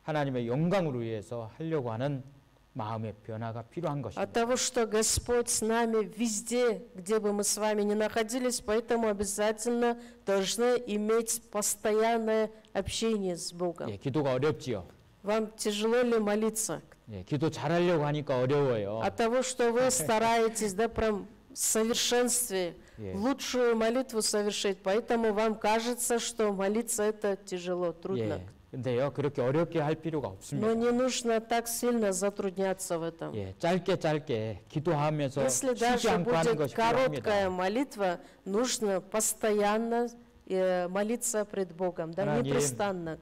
하나님의 영광을 위해서 하려고 하는 마음의 변화가 필요한 От 것입니다. того, что Господь с нами везде, где бы мы с вами ни находились, поэтому обязательно должны иметь постоянное общение с Богом. 예, 기도가 어렵지요. Вам тяжело ли молиться? 예, 기도 잘하려고 하니까 어려워요. От того, что вы стараетесь, да, прям в совершенстве, 예. лучшую молитву совершить, поэтому вам кажется, что молиться это тяжело, трудно. 예, 근데요, 그렇게 어렵게 할 필요가 Но 없습니다. не нужно так сильно затрудняться в этом. 예, 짧게 기도하면서 Если 쉬지 даже 않고 하는 будет 것이 короткая 필요합니다. молитва, нужно постоянно молиться пред Богом, да, 하나님. непрестанно.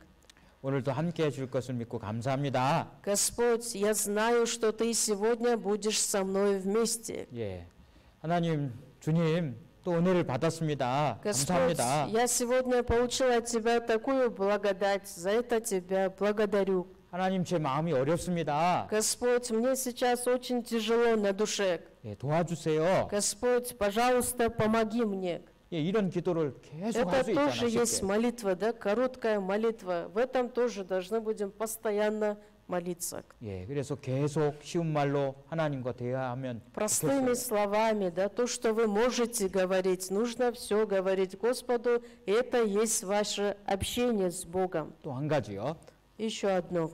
오늘도 함께 해줄 것을 믿고 감사합니다. Господь, я знаю, что Ты сегодня будешь со мной вместе. 예, 하나님, 주님, 또 은혜를 받았습니다. Господь, 감사합니다. я сегодня получила от Тебя такую благодать, за это Тебя благодарю. 하나님, 제 마음이 어렵습니다. Господь, мне сейчас очень тяжело на душе. 예, 도와주세요. Господь, пожалуйста, помоги мне. 예, 이런 기도를 계속 할 Это 수 있잖아. тоже есть 쉽게. молитва, да, короткая молитва. В этом тоже должны будем постоянно молиться. 예, 그래서 계속 쉬운 말로 하나님과 대화하면 Простыми 좋겠어요. словами, да, то, что вы можете говорить, нужно все говорить Господу, и это есть ваше общение с Богом. 또 한 가지요. Еще одно.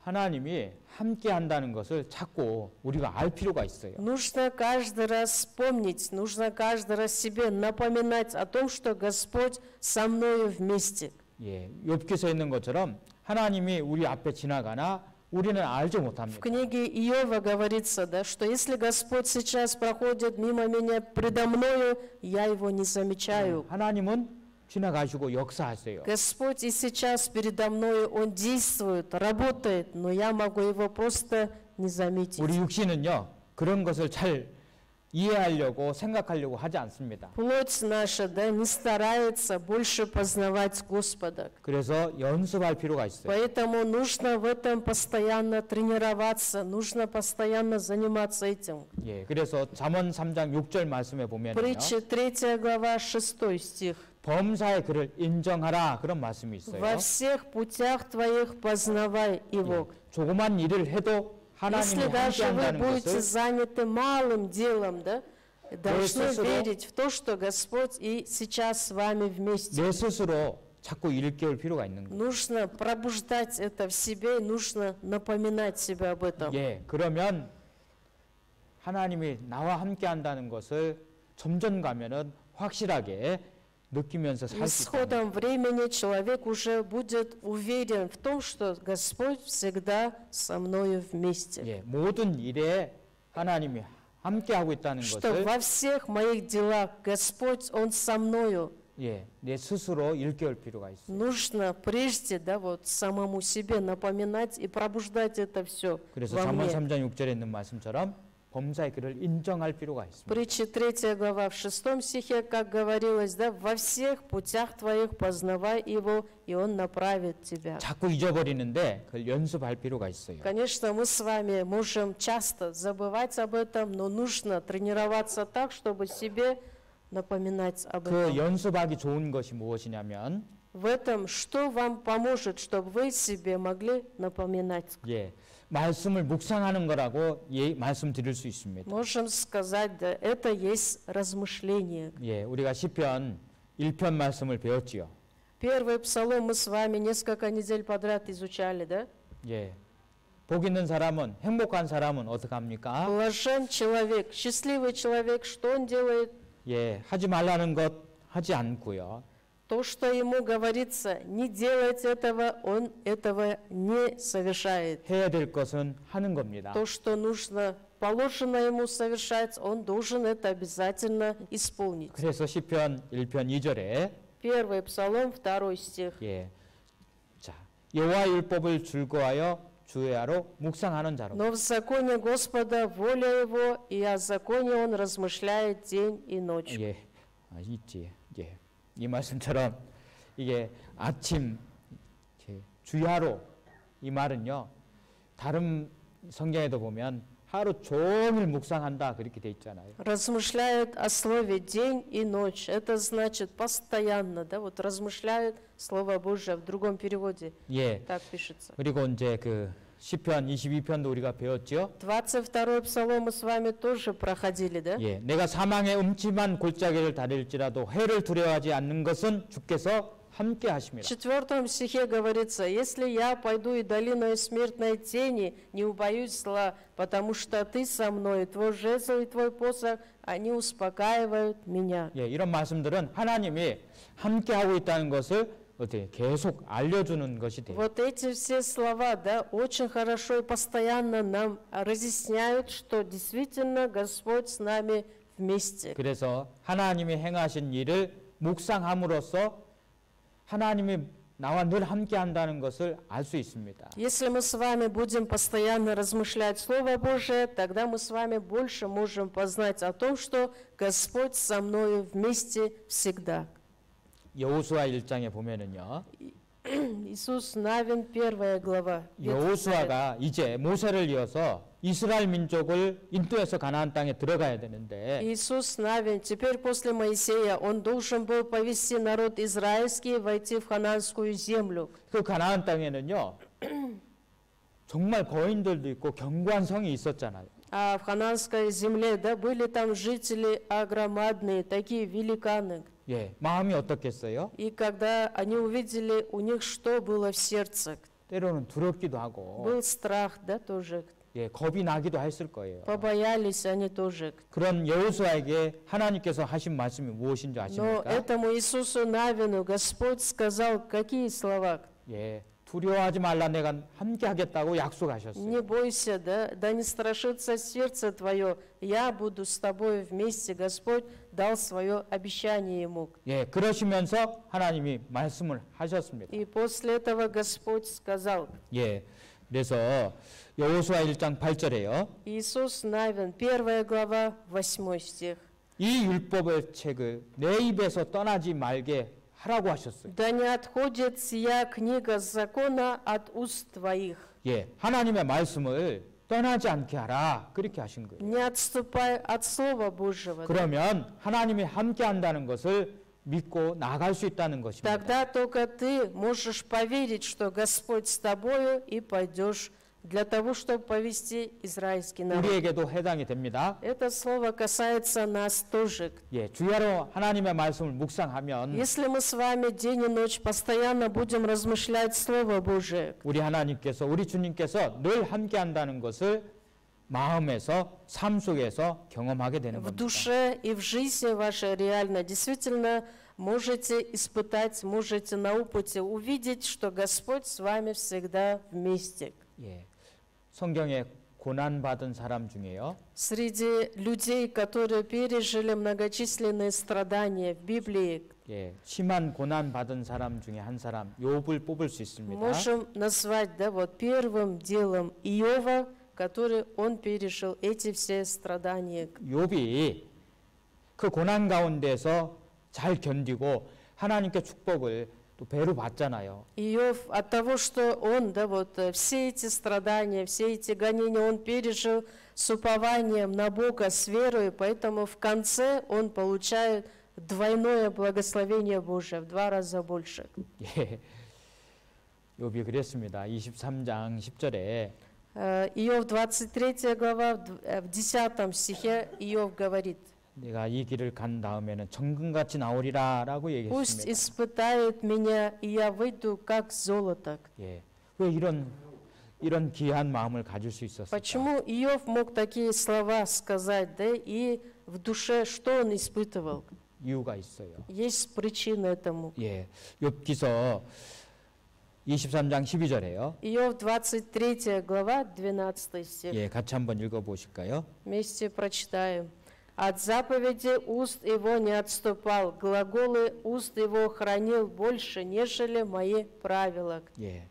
하나님이 함께 한다는 것을 자꾸 우리가 알 필요가 있어요. Нужно каждый раз вспомнить, нужно каждый раз себе напоминать о том, что Господь со мною вместе. 예, 욥기서 있는 것처럼 하나님이 우리 앞에 지나가나 우리는 알지 В 못합니다. книге Иова говорится, да, что если Господь сейчас проходит мимо меня, предо мною, я его не замечаю. 하나님은 지나가시고 역사하세요. Господь и сейчас передо мной, Он действует, работает, но я могу его просто не заметить. 우리 육신은요 그런 것을 잘 이해하려고 생각하려고 하지 않습니다. Плоть наша, да, не старается больше познавать Господа. 그래서 연습할 필요가 있어요. Поэтому нужно в этом постоянно тренироваться, нужно постоянно заниматься этим. 예, 그래서 잠언 3장 6절 말씀에 보면요. Притча 3 глава 6 стих. 범사의 그를 인정하라 그런 말씀이 있어요. Во всех путях твоих познавай Его. 조그만 일을 해도 하나님이 Если даже вы 함께한다는 будете 것을 заняты малым делом, да, должны 스스로- верить в то, что Господь и сейчас с вами вместе. 내 스스로 자꾸 일깨울 필요가 있는 거예요. Нужно пробуждать это в себе, и нужно напоминать себе об этом. 예, 그러면 하나님이 나와 함께한다는 것을 점점 가면은 확실하게 느끼면서 И 살 с 수 있다. ходом времени человек уже будет уверен в том, что Господь всегда со мною вместе. 예, 모든 일에 하나님이 함께하고 있다는 Что 것을 во всех моих делах Господь, Он со мною. 예, 내 스스로 일깨울 필요가 있어요. Нужно прежде, да, вот самому себе напоминать и пробуждать это все 그래서 во 잠언 мне. 3장 6절에 있는 말씀처럼 범사의 그를 인정할 필요가 있습니다. Притча 3 глава в 6 стихе, как говорилось, да, во всех путях твоих познавай Его, и Он направит тебя. 자꾸 잊어버리는데 그걸 연습할 필요가 있어요. Конечно, мы с вами можем часто забывать об этом, но нужно тренироваться так, чтобы себе напоминать об 그 этом. 연습하기 좋은 것이 무엇이냐면 В этом что вам поможет, чтобы вы себе могли напоминать? 예, 말씀을 묵상하는 거라고 말씀드릴 수 있습니다. Можем сказать, да, это есть размышление. 예, 우리가 시편 1편 말씀을 배웠지요. Первый псалом мы с вами несколько недель подряд изучали, да? 예. 복 있는 사람은 행복한 사람은 어떻게 합니까? Блажен человек, счастливый человек, что он делает? 예, 하지 말라는 것 하지 않고요. То, что ему говорится, не делать этого, он этого не совершает. 해야 될 것은 하는 겁니다. То, что нужно, положено ему совершать, он должен это обязательно исполнить. 그래서 시편 1편 2절에 Первый псалом, 2 стих. 예. 자, 여호와 율법을 즐거워하여 주야로 묵상하는 자로. Но в законе Господа воля его, и о законе он размышляет день и ночь. 예. 있지. 예. 이 말씀처럼 이게 아침 주야로 이 말은요. 다른 성경에도 보면 하루 종일 묵상한다 그렇게 돼 있잖아요. Размышляет о слове день и ночь. Это значит постоянно, да, вот размышляет Слово Божие в другом переводе. 예. Так пишется. 그리고 이제 그 시편 22편도 우리가 배웠죠. 22 псалом мы с вами тоже проходили, да? 예. 내가 사망의 음침한 골짜기를 다닐지라도 해를 두려워하지 않는 것은 주께서 함께 В 하십니다. 4 стихе говорится: «Если я пойду и долиною смертной тени, не убоюсь зла, потому что ты со мной, твой жезл и твой посох, они успокаивают меня». 예, 이런 말씀들은 하나님이 함께 하고 있다는 것을 어떻게 계속 알려주는 것이 돼요. Вот эти все слова, да, очень хорошо и постоянно нам разъясняют, что действительно Господь с нами вместе. 그래서 하나님이 행하신 일을 묵상함으로써 하나님이 나와 늘 함께 한다는 것을 알 수 있습니다. Если мы с вами будем постоянно размышлять Слово Божие, тогда мы с вами больше можем познать о том, что Господь со мною вместе всегда. 여호수아 1장에 보면은요. Иисус Навин, 1 глава. Ветхий Завет. 여호수아가 이제 모세를 이어서 이스라엘 민족을 인도해서 가나안 땅에 들어가야 되는데 Иисус Навин, теперь после Моисея, он должен был повести народ израильский войти в хананскую землю. 그 가나안 땅에는요. 정말 거인들도 있고 견고한 성이 있었잖아요. А в хананской земле, да, были там жители огромадные, такие великаны. 예, 마음이 어떻겠어요? И когда они увидели, у них что было в сердце? 때로는 두렵기도 하고 Был страх, да, тоже. 예, 겁이 나기도 했을 거예요. Побоялись они тоже. 그런 여호수아에게 하나님께서 하신 말씀이 무엇인지 Но 아십니까? этому Иисусу Навину Господь сказал, какие слова? 예, 두려워하지 말라 내가 함께 하겠다고 Не 약속하셨어요. бойся, да, да не страшится сердце твое, я буду с тобой вместе. Господь дал свое обещание ему. 예, 그러시면서 하나님이 말씀을 하셨습니다. И после этого Господь сказал: 예, 그래서 여호수아 1장 8절에요. Иисус Навин, 1 глава, 8 стих. 이 율법의 책을 내 입에서 떠나지 말게 하라고 하셨어요. «Да не отходит сия книга закона от уст твоих». 예, 하나님의 말씀을 떠나지 않게 하라 그렇게 하신 거예요. Не отступай от Слова Божьего. 그러면 하나님이 함께 한다는 것을 믿고 나갈 수 있다는 것입니다. Тогда только ты можешь поверить, что Господь с тобою, и пойдешь для того, чтобы повести израильский народ. 우리에게도 해당이 됩니다. Это слово касается нас тоже. 예, 주야로 하나님의 말씀을 묵상하면 Если мы с вами день и ночь постоянно будем размышлять Слово Божие, 우리 하나님께서 우리 주님께서 늘 함께 한다는 것을 마음에서 삶 속에서 경험하게 되는 в 겁니다. душе и в жизни вашей реально действительно можете испытать, можете на опыте увидеть, что Господь с вами всегда вместе. 예, 성경에 고난 받은 사람 중에요. Среди людей, которые пережили многочисленные страдания в Библии, 예, 심한 고난 받은 사람 중에 한 사람 욥을 뽑을 수 있습니다. можем назвать, да, вот первым делом Иова, который он пережил эти все страдания. 욥이 그 고난 가운데서 잘 견디고 하나님께 축복을 또 배로 받잖아요. Иов от того, что он, да, вот все эти страдания, все эти гонения он пережил с упованием на Бога, с верой, поэтому в конце он получает двойное благословение Божие, в 2 раза больше. 예, 욥이 그랬습니다. 23장 10절에 Иов 23 глава, в 10 стихе Иов говорит: 내가 이 길을 간 다음에는 정금같이 나오리라라고 «Пусть 얘기했습니다. испытает меня, и я выйду, как золото». 예, 왜 이런 귀한 마음을 가질 수 있었을까? Почему Иов мог такие слова сказать, да, и в душе что он испытывал? 이유가 있어요. Есть причина этому. 예, 욥기서 23장 12절에요. Иов 23 глава, 12 стих. 예, 같이 한번 읽어보실까요? Вместе прочитаем. «От заповеди уст его не отступал, глаголы уст его хранил больше, нежели мои правила». 예,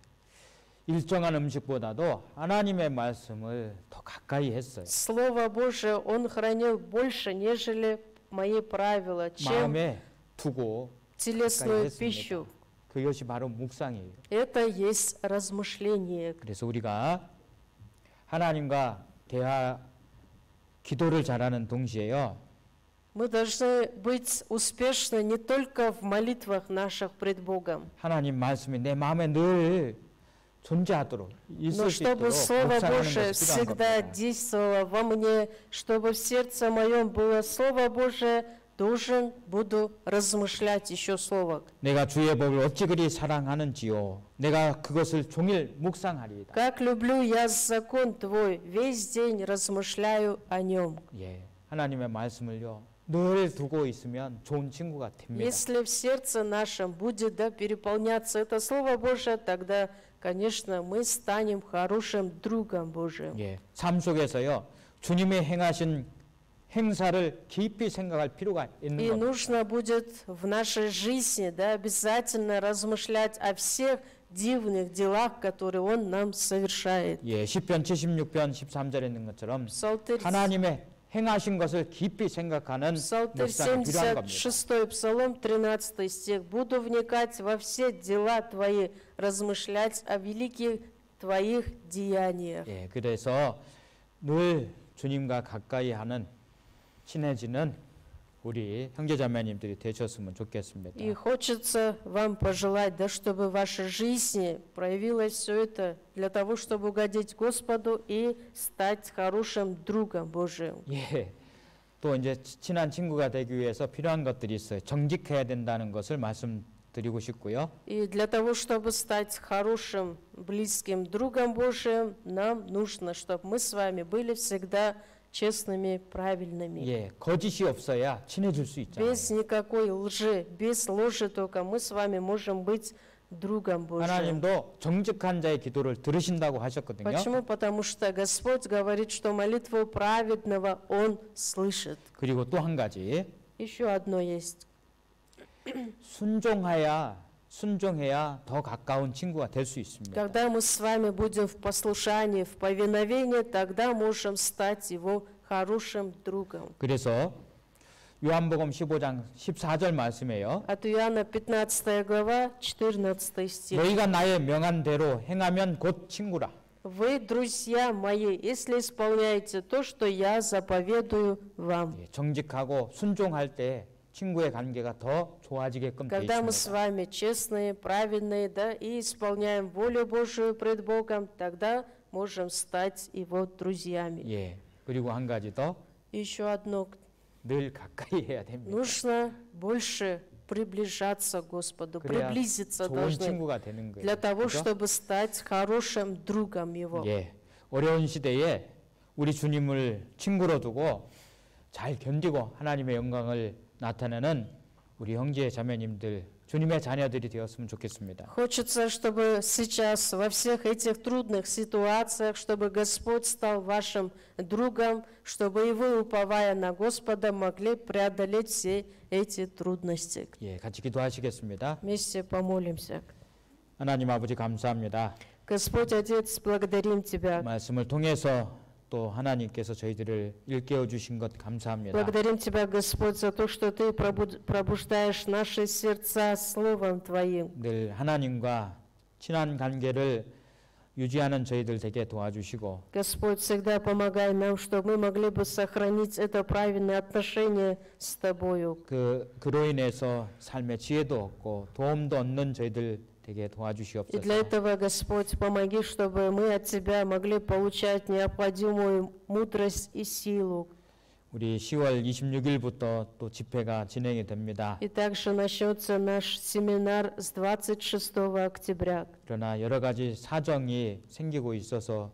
일정한 음식보다도 하나님의 말씀을 더 가까이 했어요. Слово Божие он хранил больше, нежели мои правила, чем 마음에 두고 телесную 가까이 пищу. 했습니다. 그것이 바로 묵상이에요. Это есть размышление. 그래서 우리가 하나님과 기도를 잘하는 동시에요. Мы должны быть успешны не только в молитвах наших пред Богом, 하나님 말씀이 내 마음에 늘 존재하도록 но 있을 수 чтобы 있도록 Слово 묵상하는 Божие 것이 필요한 всегда 겁니다. действовало во мне, чтобы в сердце моем было Слово Божие, буду размышлять еще Слово. 내가 주의 법을 어찌 그리 사랑하는지요. 내가 그것을 종일 묵상하리이다. Как люблю я закон Твой, весь день размышляю о нем. 예, 하나님의 말씀을요 늘 두고 있으면 좋은 친구가 됩니다. Если в сердце нашем будет, да, переполняться это Слово Божие, тогда, конечно, мы станем хорошим другом Божиим. 예, 삶 속에서요 주님의 행하신 행사를 깊이 생각할 필요가 있는 И 겁니다. нужно будет в нашей жизни, да, обязательно размышлять о всех дивных делах, которые Он нам совершает. 예, 시편 76편 13절에 있는 것처럼 Псалтырь 하나님의 행하신 것을 깊이 생각하는 Псалтырь 묵상이 필요한 겁니다. 76, Псалом 13 стих. «Буду вникать во все дела Твои, размышлять о великих Твоих деяниях». 예, 그래서 늘 주님과 가까이 하는 친해지는 우리 형제자매님들이 되셨으면 좋겠습니다. И хочется вам пожелать, да, чтобы в вашей жизни проявилось все это для того, чтобы угодить Господу и стать хорошим другом Божиим. 예, 또 이제 친한 친구가 되기 위해서 필요한 것들이 있어요. 정직해야 된다는 것을 말씀드리고 싶고요. И для того, чтобы стать хорошим, близким другом Божиим, нам нужно, чтобы мы с вами были всегда честными, правильными. 예, 거짓이 없어야 친해질 수 있잖아요. Без никакой лжи, без ложи только мы с вами можем быть другом Божиим. 하나님도 정직한 자의 기도를 들으신다고 하셨거든요. Почему? Потому что Господь говорит, что молитву праведного Он слышит. 그리고 또 한 가지 Еще одно есть. 순종해야 순종해야 더 가까운 친구가 될 수 있습니다. Когда мы с вами будем в послушании, в повиновении, тогда можем стать его хорошим другом. 그래서 요한복음 15장 14절 말씀에요. От Иоанна 15 глава, 14 стих. 너희가 나의 명한 대로 행하면 곧 친구라. Вы, друзья мои, если исполняете то, что я заповедую вам. 예, 정직하고 순종할 때 친구의 관계가 더 좋아지게끔 되어 Когда мы с 있습니다. вами честные, праведные, да, и исполняем волю Божию пред Богом, тогда можем стать его друзьями. 예. 그리고 한 가지 더, И еще одно. 늘 가까이 해야 됩니다. Нужно больше приближаться к Господу, 그래야 приблизиться 좋은 должны 친구가 되는 거예요. для того, 그죠? чтобы стать хорошим другом Его. 예. 어려운 시대에 우리 주님을 친구로 두고 잘 견디고 하나님의 영광을 나타내는 우리 형제 자매님들, 주님의 자녀들이 되었으면 좋겠습니다. Хочется, чтобы сейчас во всех этих трудных ситуациях, чтобы Господь стал вашим другом, чтобы и вы, уповая на Господа, могли преодолеть все эти трудности. 예, 같이 기도하시겠습니다. Вместе помолимся. 하나님 아버지 감사합니다. Господь Отец, благодарим Тебя. 말씀을 통해서 또 하나님께서 저희들을 일깨워 주신 것 감사합니다. Благодарим Тебя, Господь, за то, что Ты пробуждаешь наши сердца Словом Твоим. 늘 하나님과 친한 관계를 유지하는 저희들 되게 도와주시고 Господь, всегда помогай нам, чтобы мы могли бы сохранить это правильное отношение с Тобою. 그로 인해서 삶의 지혜도 얻고 도움도 얻는 저희들 되게 И для 도와주시옵소서. этого, Господь, помоги, чтобы мы от Тебя могли получать необходимую мудрость и силу. 우리 10월 26일부터 또 집회가 진행이 됩니다. И также начнется наш семинар с 26 октября. 그러나 여러 가지 사정이 생기고 있어서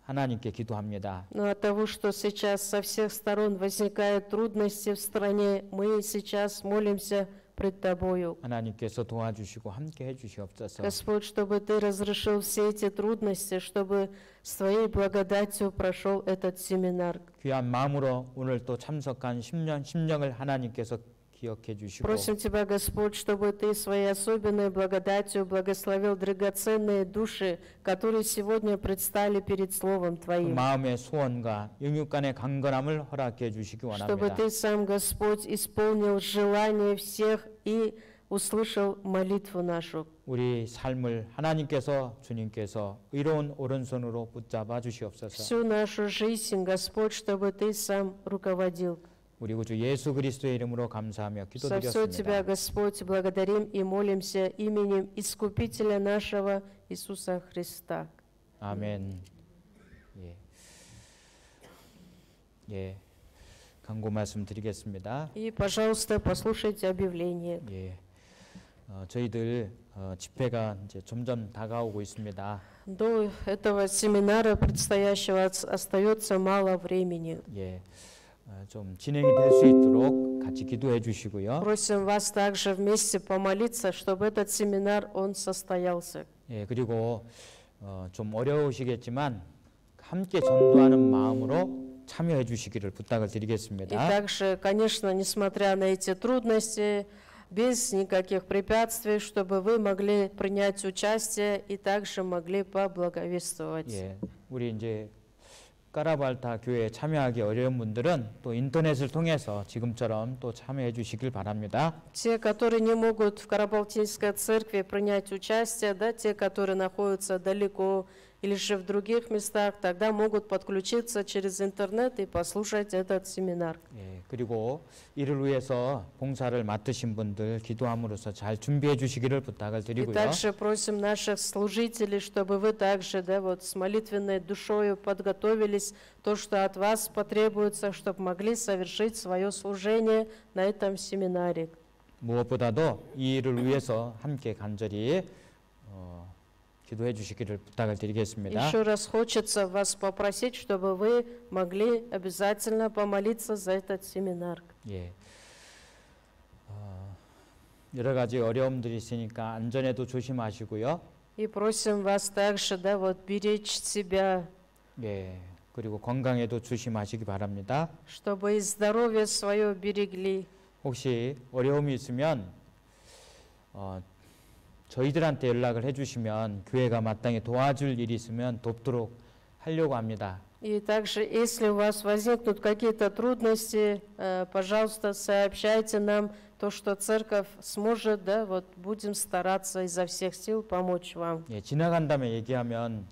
하나님께 기도합니다. Но от того, что сейчас со всех сторон возникают трудности в стране, мы сейчас молимся пред Тобою. 하나님께서 도와주시고 함께 해주시옵소서. Господь, чтобы Ты разрешил все эти трудности, чтобы с Твоей благодатью прошел этот семинар. 귀한 마음으로 오늘 또 참석한 심령을 하나님께서 기억해 주시고 Просим Тебя, Господь, чтобы Ты своей особенной благодатью благословил драгоценные души, которые сегодня предстали перед Словом 그 Твоим. 마음의 소원과 영육간의 강건함을 허락해 주시기 Чтобы 원합니다. Ты сам, Господь, исполнил желание всех и услышал молитву нашу. 우리 삶을 하나님께서 주님께서 의로운 오른손으로 붙잡아 주시옵소서. Всю нашу жизнь, Господь, чтобы Ты сам руководил. 우리 구주 예수 그리스도의 이름으로 감사하며 За все Тебя, 기도드렸습니다. Господь, благодарим и молимся именем Искупителя нашего Иисуса Христа. 아멘. 예. 예. 강고 말씀 드리겠습니다. И, пожалуйста, послушайте объявление. 예. 저희들 집회가 이제 점점 다가오고 있습니다. До этого семинара предстоящего остается мало времени. 예. 좀 진행이 될 수 있도록 같이 기도해 주시고요. Просим вас также вместе помолиться, чтобы этот семинар, он состоялся. 예, 그리고 좀 어려우시겠지만 함께 전도하는 마음으로 참여해 주시기를 부탁을 И 드리겠습니다. также, конечно, несмотря на эти трудности, без никаких препятствий, чтобы вы могли принять участие и также могли поблаговествовать. 예, 우리 이제 까라발타 교회에 참여하기 어려운 분들은 또 인터넷을 통해서 지금처럼 또 참여해 주시길 바랍니다. Те, которые не могут в Карабалтинской церкви принять участие, да, те, которые находятся далеко или же в других местах, тогда могут подключиться через интернет и послушать этот семинар. 예, 그리고 이를 위해서 봉사를 맡으신 분들 기도함으로써 잘 준비해 주시기를 부탁을 И 드리고요. также просим наших служителей, чтобы вы также, да, вот с молитвенной душою подготовились, то, что от вас потребуется, чтобы могли совершить свое служение на этом семинаре. 무엇보다도 이 일을 위해서 함께 간절히 기도해 주시기를 부탁을 드리겠습니다. Еще раз хочется вас попросить, чтобы вы могли обязательно помолиться за этот семинар. 예. 여러 가지 어려움들이 있으니까 안전에도 조심하시고요. И просим вас также, да, вот беречь себя, 예. 그리고 건강에도 조심하시기 바랍니다. чтобы и здоровье свое берегли. 혹시 어려움이 있으면 저희들한테 연락을 해주시면 교회가 마땅히 도와줄 일이 있으면 돕도록 하려고 합니다. И также, если у вас возникнут какие-то трудности, пожалуйста, сообщайте нам то, что церковь сможет, да, вот будем стараться изо всех сил помочь вам. 예, 지나간 다음에 얘기하면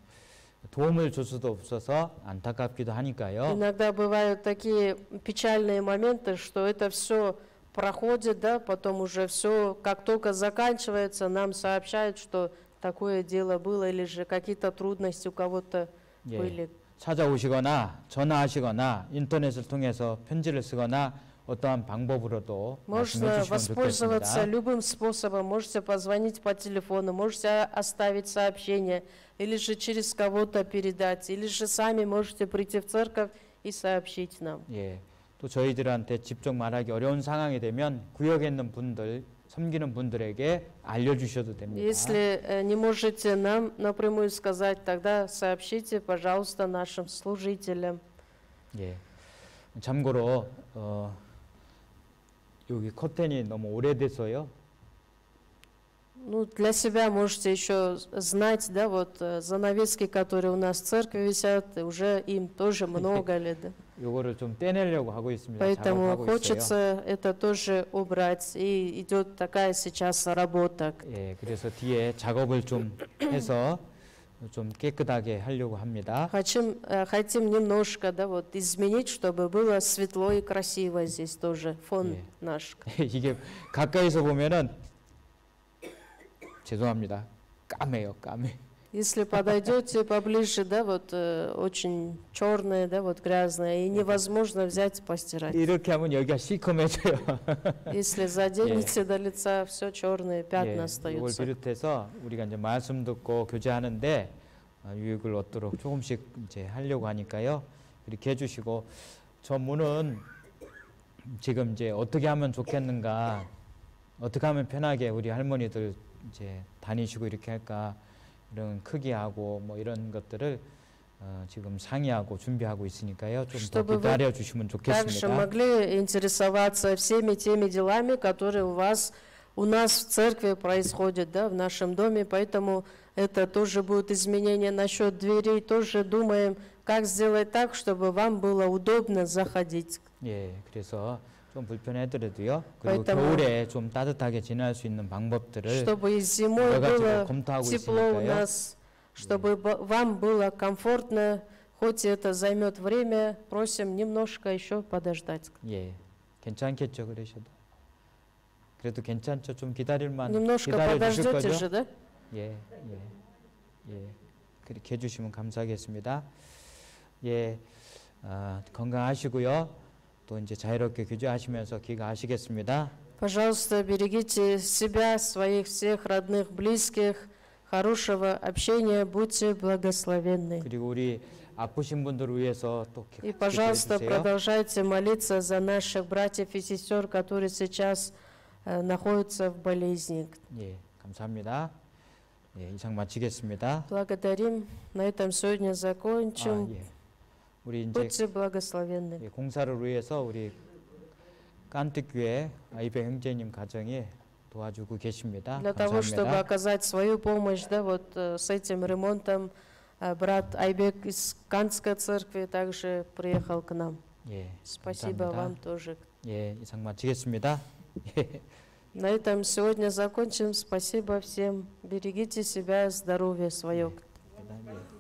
도움을 줄 수도 없어서 안타깝기도 하니까요. Иногда бывают такие печальные моменты, что это все проходит, да, потом уже все, как только заканчивается, нам сообщают, что такое дело было, или же какие-то трудности у кого-то 예, были. 찾아오시거나 전화하시거나 인터넷을 통해서 편지를 쓰거나 어떠한 방법으로도 말씀해 Можно 주시면 воспользоваться 좋겠습니다. любым способом, можете позвонить по телефону, можете оставить сообщение, или же через кого-то передать, или же сами можете прийти в церковь и сообщить нам. 예, 또 저희들한테 직접 말하기 어려운 상황이 되면 구역에 있는 분들, 섬기는 분들에게 알려주셔도 됩니다. Если не можете нам напрямую сказать, тогда сообщите, пожалуйста, нашим служителям. 예, 참고로 여기 커튼이 너무 오래돼서요. Ну, для себя можете еще знать, да, вот занавески, которые у нас в церкви висят, уже им тоже много лет. Да. 요거를 좀 떼내려고 하고 있습니다. Поэтому 작업하고 있어요. хочется это тоже убрать. И идет такая сейчас работа. 예, 그래서 뒤에 작업을 좀 해서 좀 깨끗하게 하려고 합니다. Хотим немножко, да, вот изменить, чтобы было светло и красиво здесь тоже, фон 예. наш. 이게 가까이서 보면은 죄송합니다. 까매요, 까매. Если подойдете поближе, да, вот очень черное, да, вот грязное, и невозможно взять и постирать. 이렇게 하면 여기가 시커매져요. Если заденете до лица, все черные пятна 예, 이걸 остаются. 비롯해서 우리가 이제 말씀 듣고 교제하는데 유익을 얻도록 조금씩 이제 하려고 하니까요. 이렇게 해주시고 저 문은 지금 이제 어떻게 하면 좋겠는가, 어떻게 하면 편하게 우리 할머니들 이제 다니시고 이렇게 할까 이런 크기하고 뭐 이런 것들을 지금 상의하고 준비하고 있으니까요. 좀 더 Чтобы вы 기다려 주시면 Также 좋겠습니다. могли интересоваться всеми теми делами, которые у нас в церкви происходят, да, в нашем доме, поэтому это тоже будет изменение насчет дверей, тоже думаем, как сделать так, чтобы вам было удобно заходить. 예, 그래서 좀 불편하더라도요. 그리고 поэтому- 겨울에 좀 따뜻하게 지낼 수 있는 방법들을 Чтобы и зимой 여러 가지로 было 검토하고 тепло у 있으니까요. нас, чтобы вам было комфортно, хоть это займет время, просим немножко еще подождать. 예, 괜찮겠죠, 그러셔도. 그래도 괜찮죠. 좀 기다릴만 Немножко 기다려 주실 подождете 거죠? же, да? 예, 그렇게 해주시면 감사하겠습니다. 예, 건강하시고요. 또 이제 자유롭게 교제하시면서 귀가하시겠습니다. Пожалуйста, берегите себя, своих всех родных, близких, хорошего общения, будьте благословенны. 그리고 우리 아프신 분들을 위해서 또 И, 기도해 пожалуйста, 주세요. продолжайте молиться за наших братьев и сестер, которые сейчас находятся в болезни. 예, 감사합니다. 예, 이상 마치겠습니다. Благодарим. На этом сегодня закончим. 예. 우리 이제 Будьте благословенны. 예, 공사를 위해서 우리 깐특교회 아이베 형제님 가정이 도와주고 계십니다. Для того, чтобы 감사합니다. оказать свою помощь, да, вот с этим ремонтом, брат Айбек из Канской церкви также приехал к нам. 예, Спасибо 감사합니다. вам тоже. 예, 이상 마치겠습니다. На этом сегодня закончим. Спасибо всем. Берегите себя, здоровье свое. 예.